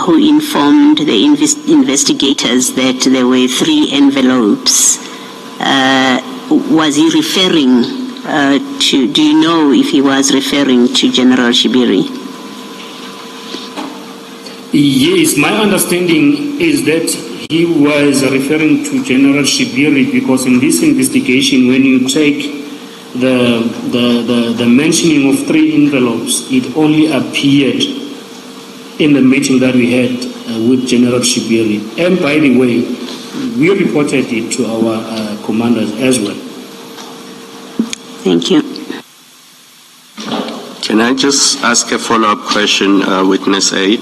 who informed the investigators that there were 3 envelopes. Was he referring to, do you know if he was referring to General Shibiri? Yes, my understanding is that he was referring to General Shibiri because in this investigation, when you take the mentioning of 3 envelopes, it only appeared in the meeting that we had with General Shibiri. And by the way, we reported it to our commanders as well. Thank you. Can I just ask a follow-up question, Witness A?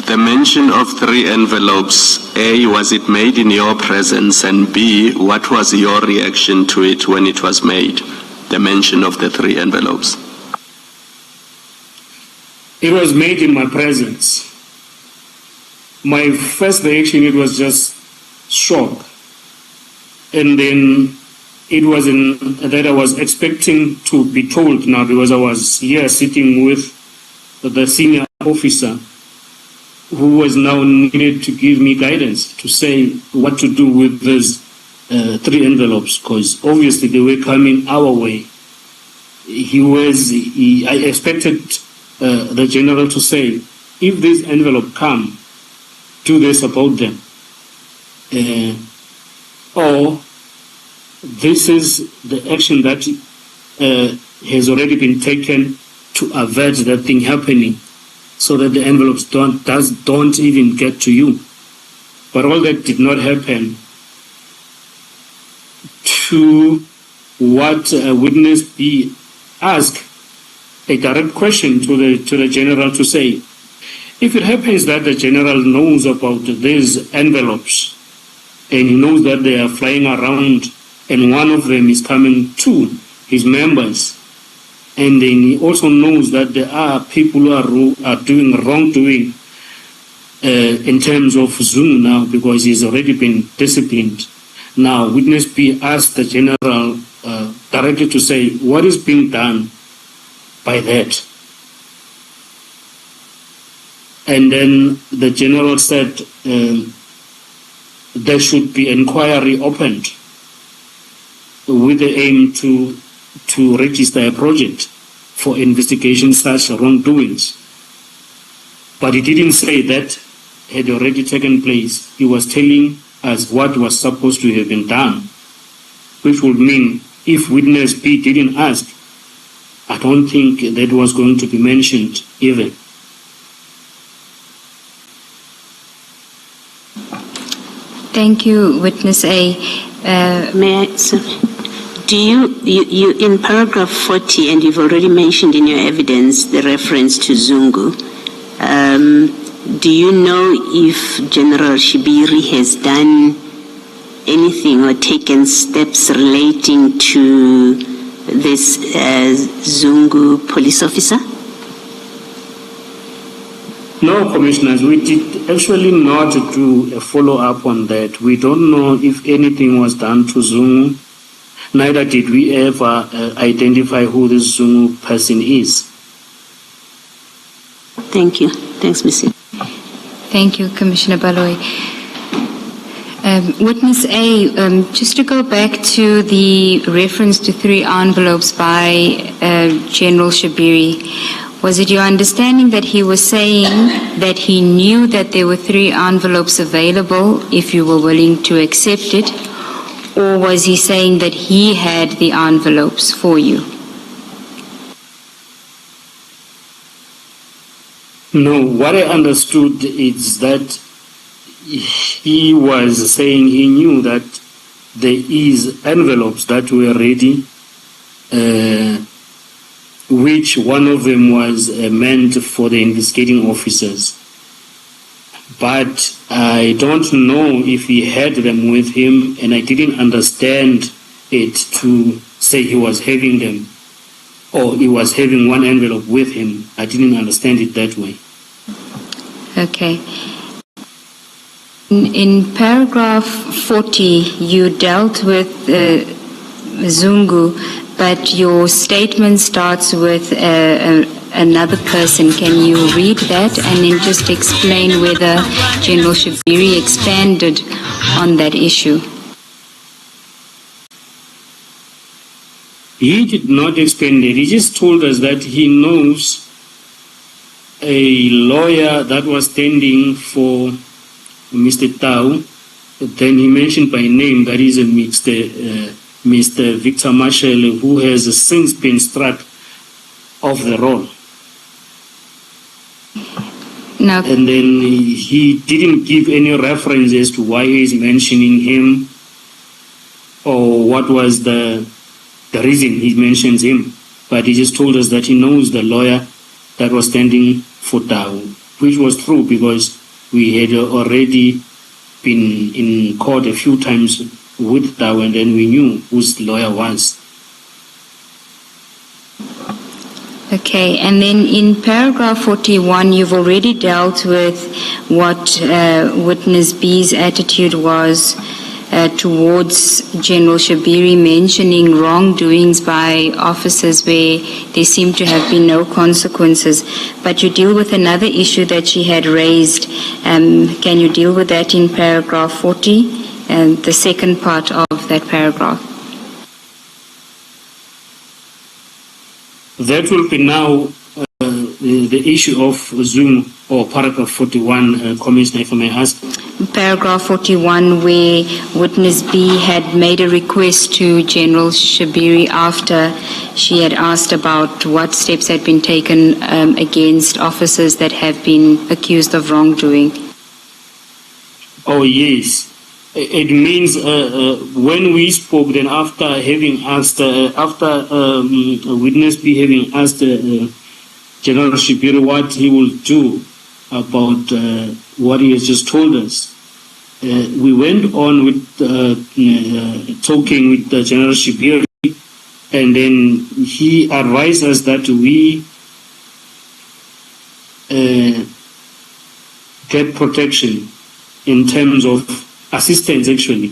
The mention of 3 envelopes, A, was it made in your presence, and B, what was your reaction to it when it was made, the mention of the 3 envelopes? It was made in my presence. My first reaction, it was just shock. And then it wasn't that I was expecting to be told now, because I was here sitting with the senior officer who was now needed to give me guidance to say what to do with those 3 envelopes, because obviously they were coming our way. I expected the general to say, if this envelope come, do this about them. Or this is the action that has already been taken to avert that thing happening, so that the envelopes don't even get to you. But all that did not happen. To what witness B asked a direct question to the general to say, if it happens that the general knows about these envelopes and he knows that they are flying around and one of them is coming to his members, and then he also knows that there are people who are doing wrongdoing in terms of Zungu now, because he's already been disciplined. Now, witness B asked the general directly to say, what is being done by that? And then the general said there should be inquiry opened with the aim to register a project for investigation such wrongdoings. But he didn't say that had already taken place. He was telling us what was supposed to have been done, which would mean if witness B didn't ask, I don't think that was going to be mentioned even. Thank you, Witness A. May I, sir? Do you in paragraph 40, and you've already mentioned in your evidence the reference to Zungu, do you know if General Shibiri has done anything or taken steps relating to this Zungu police officer? No, Commissioners, we did actually not do a follow-up on that. We don't know if anything was done to Zungu. Neither did we ever identify who this Zungu person is. Thank you. Thanks, Mr. Thank you, Commissioner Baloyi. Witness A, just to go back to the reference to 3 envelopes by General Shibiri, was it your understanding that he was saying that he knew that there were 3 envelopes available if you were willing to accept it? Or was he saying that he had the envelopes for you? No, what I understood is that he was saying he knew that there is envelopes that were ready, which one of them was meant for the investigating officers. But I don't know if he had them with him, and I didn't understand it to say he was having them or he was having one envelope with him. I didn't understand it that way. Okay. In paragraph 40, you dealt with Zungu, but your statement starts with another person. Can you read that and then just explain whether General Shibiri expanded on that issue? He did not expand it. He just told us that he knows a lawyer that was standing for Mr. Tau. Then he mentioned by name that is a Mr. Victor Marshall, who has since been struck off the roll. No. And then he didn't give any reference as to why he's mentioning him or what was the reason he mentions him. but he just told us that he knows the lawyer that was standing for Tau, which was true because we had already been in court a few times with Tau, and then we knew whose lawyer was. Okay, and then in paragraph 41, you've already dealt with what witness B's attitude was towards General Shabiri, mentioning wrongdoings by officers where there seem to have been no consequences. But you deal with another issue that she had raised. Can you deal with that in paragraph 40, and the second part of that paragraph? That will be now the issue of Zoom, or paragraph 41, Commissioner, if I may ask. Paragraph 41, where witness B had made a request to General Shabiri after she had asked about what steps had been taken against officers that have been accused of wrongdoing. Oh, yes. It means when we spoke, then after having asked, witness B having asked General Shabiri what he will do about what he has just told us, we went on with talking with General Shabiri, and then he advised us that we get protection in terms of assistance, actually,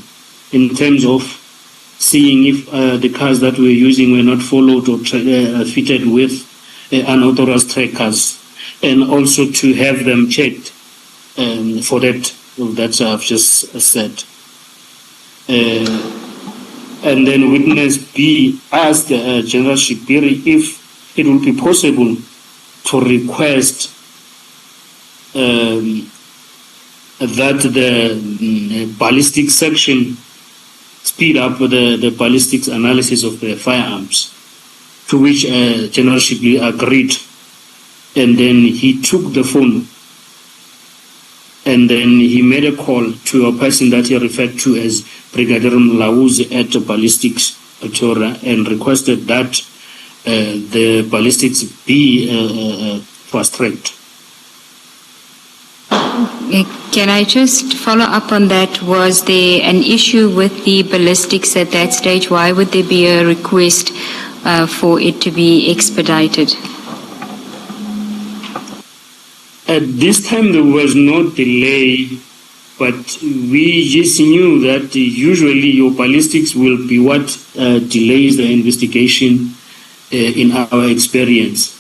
in terms of seeing if the cars that we're using were not followed or fitted with unauthorized trackers, and also to have them checked for that I've just said. And then witness B asked General Shabiri if it would be possible to request that the ballistic section speed up the ballistics analysis of the firearms, to which General Shabiri agreed. And then he took the phone, and then he made a call to a person that he referred to as Brigadier Mkhwanazi at ballistics and requested that the ballistics be fast-tracked. Can I just follow up on that? Was there an issue with the ballistics at that stage? Why would there be a request for it to be expedited? At this time, there was no delay, but we just knew that usually your ballistics will be what delays the investigation in our experience.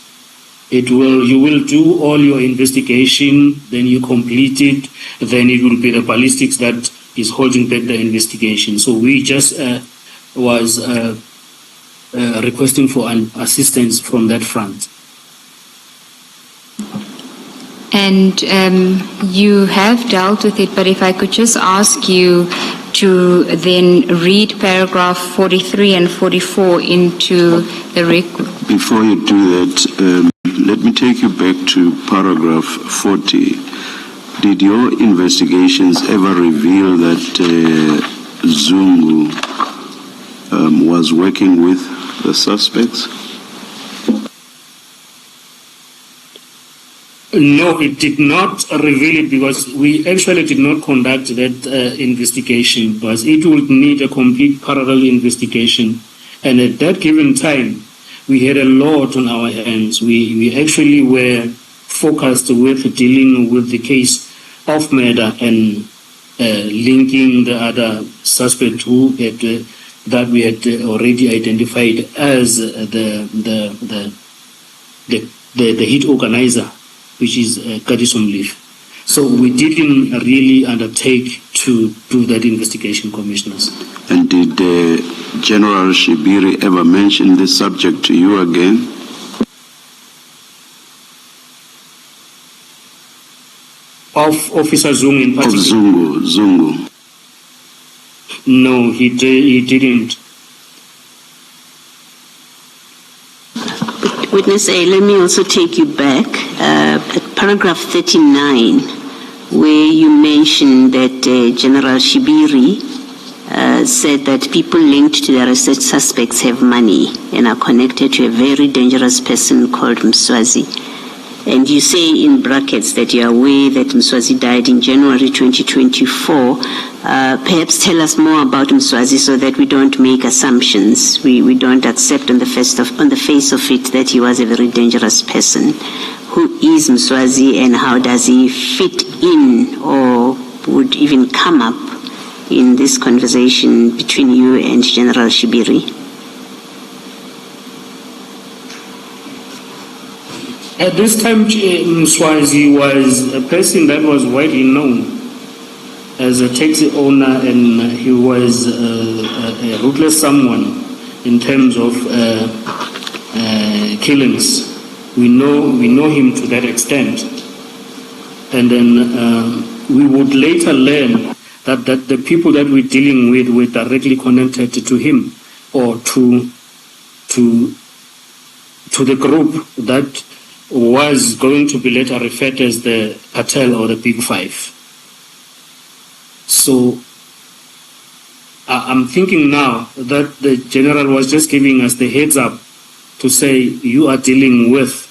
You will do all your investigation, then you complete it, then it will be the ballistics that is holding back the investigation. So we just was requesting for an assistance from that front. And you have dealt with it, but if I could just ask you to then read paragraph 43 and 44 into the record. Before you do that, let me take you back to paragraph 40. Did your investigations ever reveal that Zungu was working with the suspects? No, it did not reveal it, because we actually did not conduct that investigation, because it would need a complete parallel investigation. And at that given time, we had a lot on our hands. We actually were focused with dealing with the case of murder and linking the other suspect who had, that we had already identified as the hit organizer, which is Kadison Leaf. So we didn't really undertake to do that investigation, commissioners. And did General Shabiri ever mention this subject to you again? Of Officer Zungu in particular? Of Zungu. No, he didn't. Witness A, let me also take you back at paragraph 39, where you mentioned that General Shabiri said that people linked to the arrested suspects have money and are connected to a very dangerous person called Mkhwanazi. And you say in brackets that you are aware that Mkhwanazi died in January 2024. Perhaps tell us more about Mkhwanazi so that we don't make assumptions. We don't accept on the face of it that he was a very dangerous person. Who is Mkhwanazi and how does he fit in or would even come up in this conversation between you and General Shibiri? At this time, Mkhwanazi was a person that was widely known as a taxi owner, and he was a ruthless someone in terms of killings. We know him to that extent. And then we would later learn that the people that we're dealing with were directly connected to him or to the group that was going to be later referred as the cartel or the Big Five. So I'm thinking now that the general was just giving us the heads up to say you are dealing with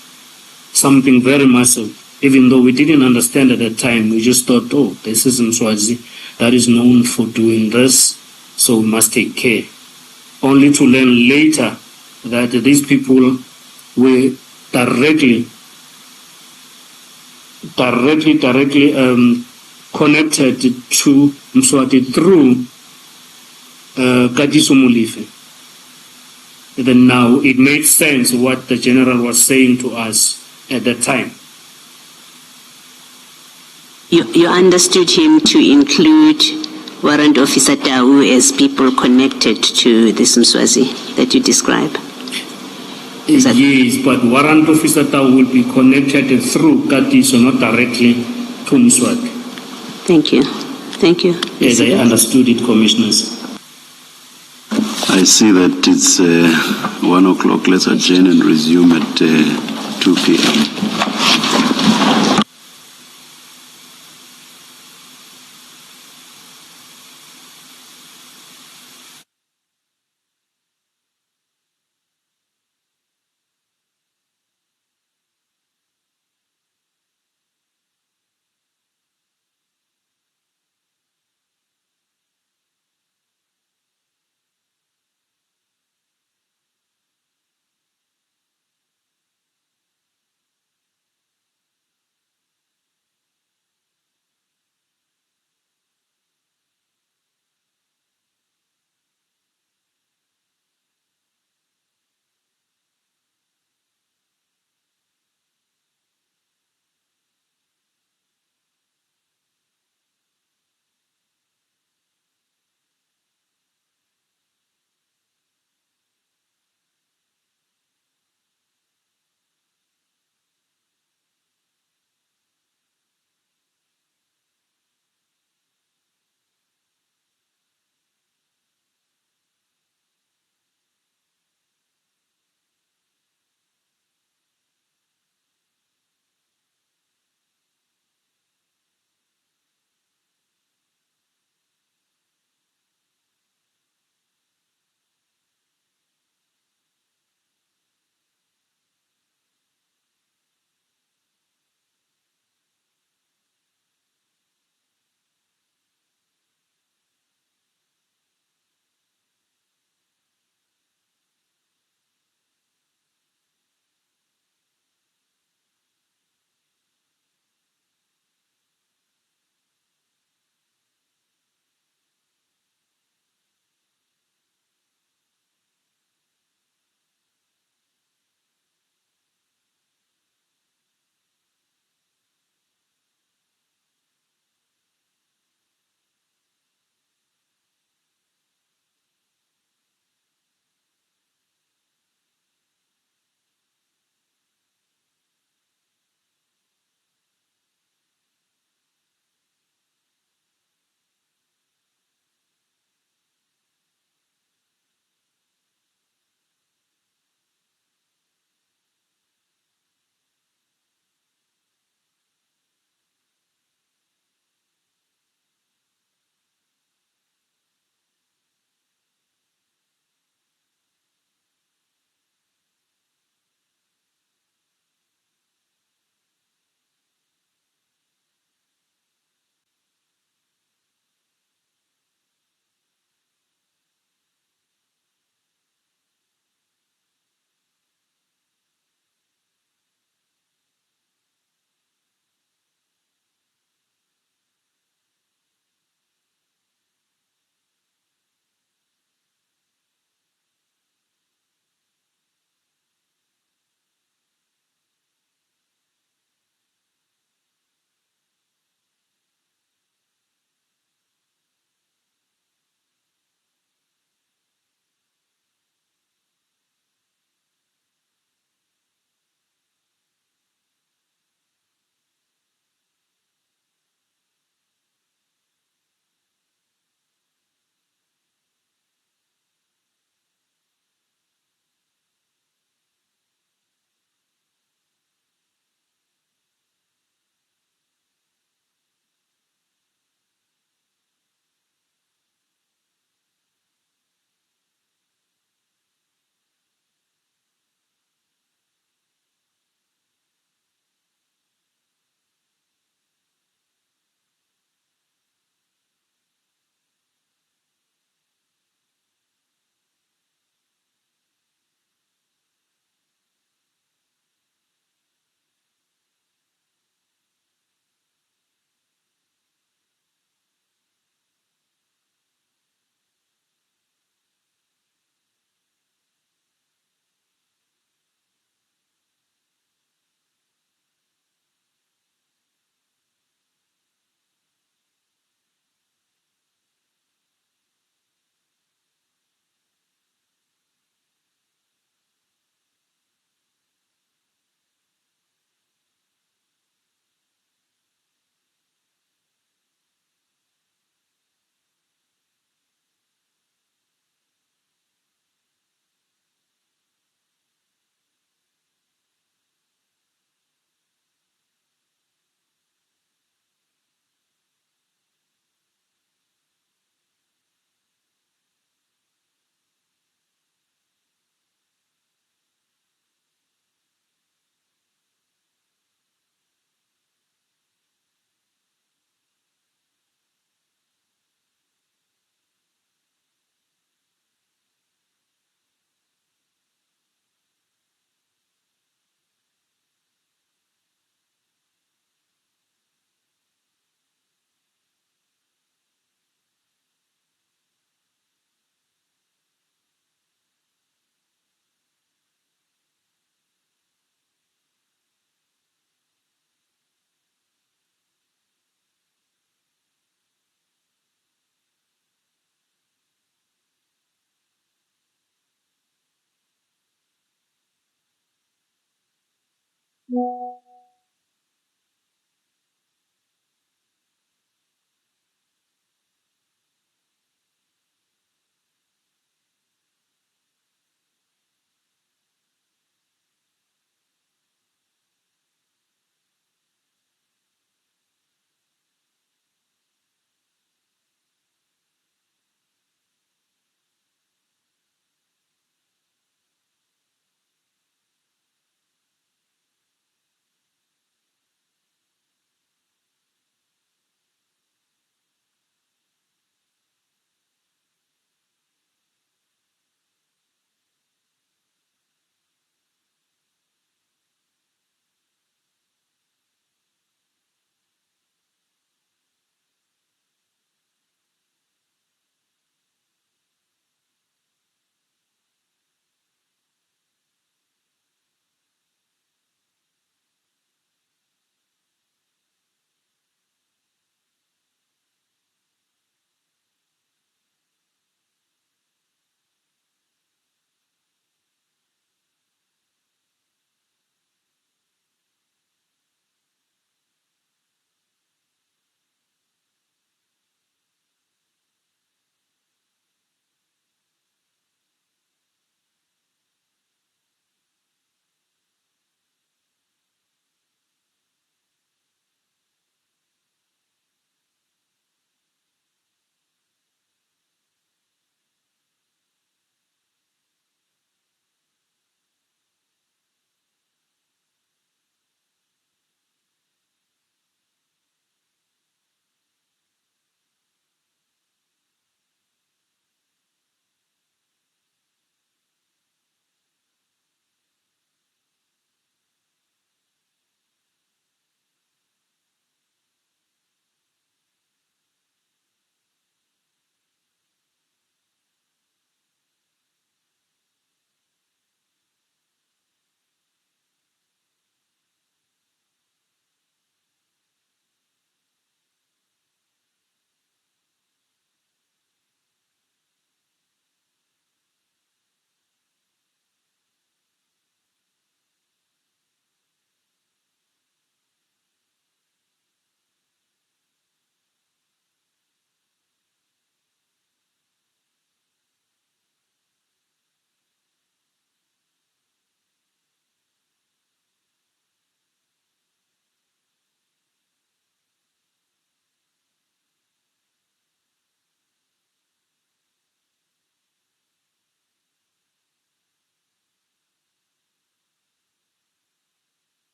something very massive, even though we didn't understand at that time. We just thought, oh, this is Mkhwanazi that is known for doing this, so we must take care. Only to learn later that these people were directly connected to Mkhwanazi through Katiso Molefe. Then now it made sense what the general was saying to us at that time. You understood him to include Warrant Officer Tau as people connected to this Mkhwanazi that you describe? Yes, but Warrant Officer Tau will be connected through Katiso, not directly to Mkhwanazi. Thank you. Thank you. As I understood it, Commissioners. I see that it's 1 o'clock. Let's adjourn and resume at 2 p.m.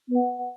Yeah.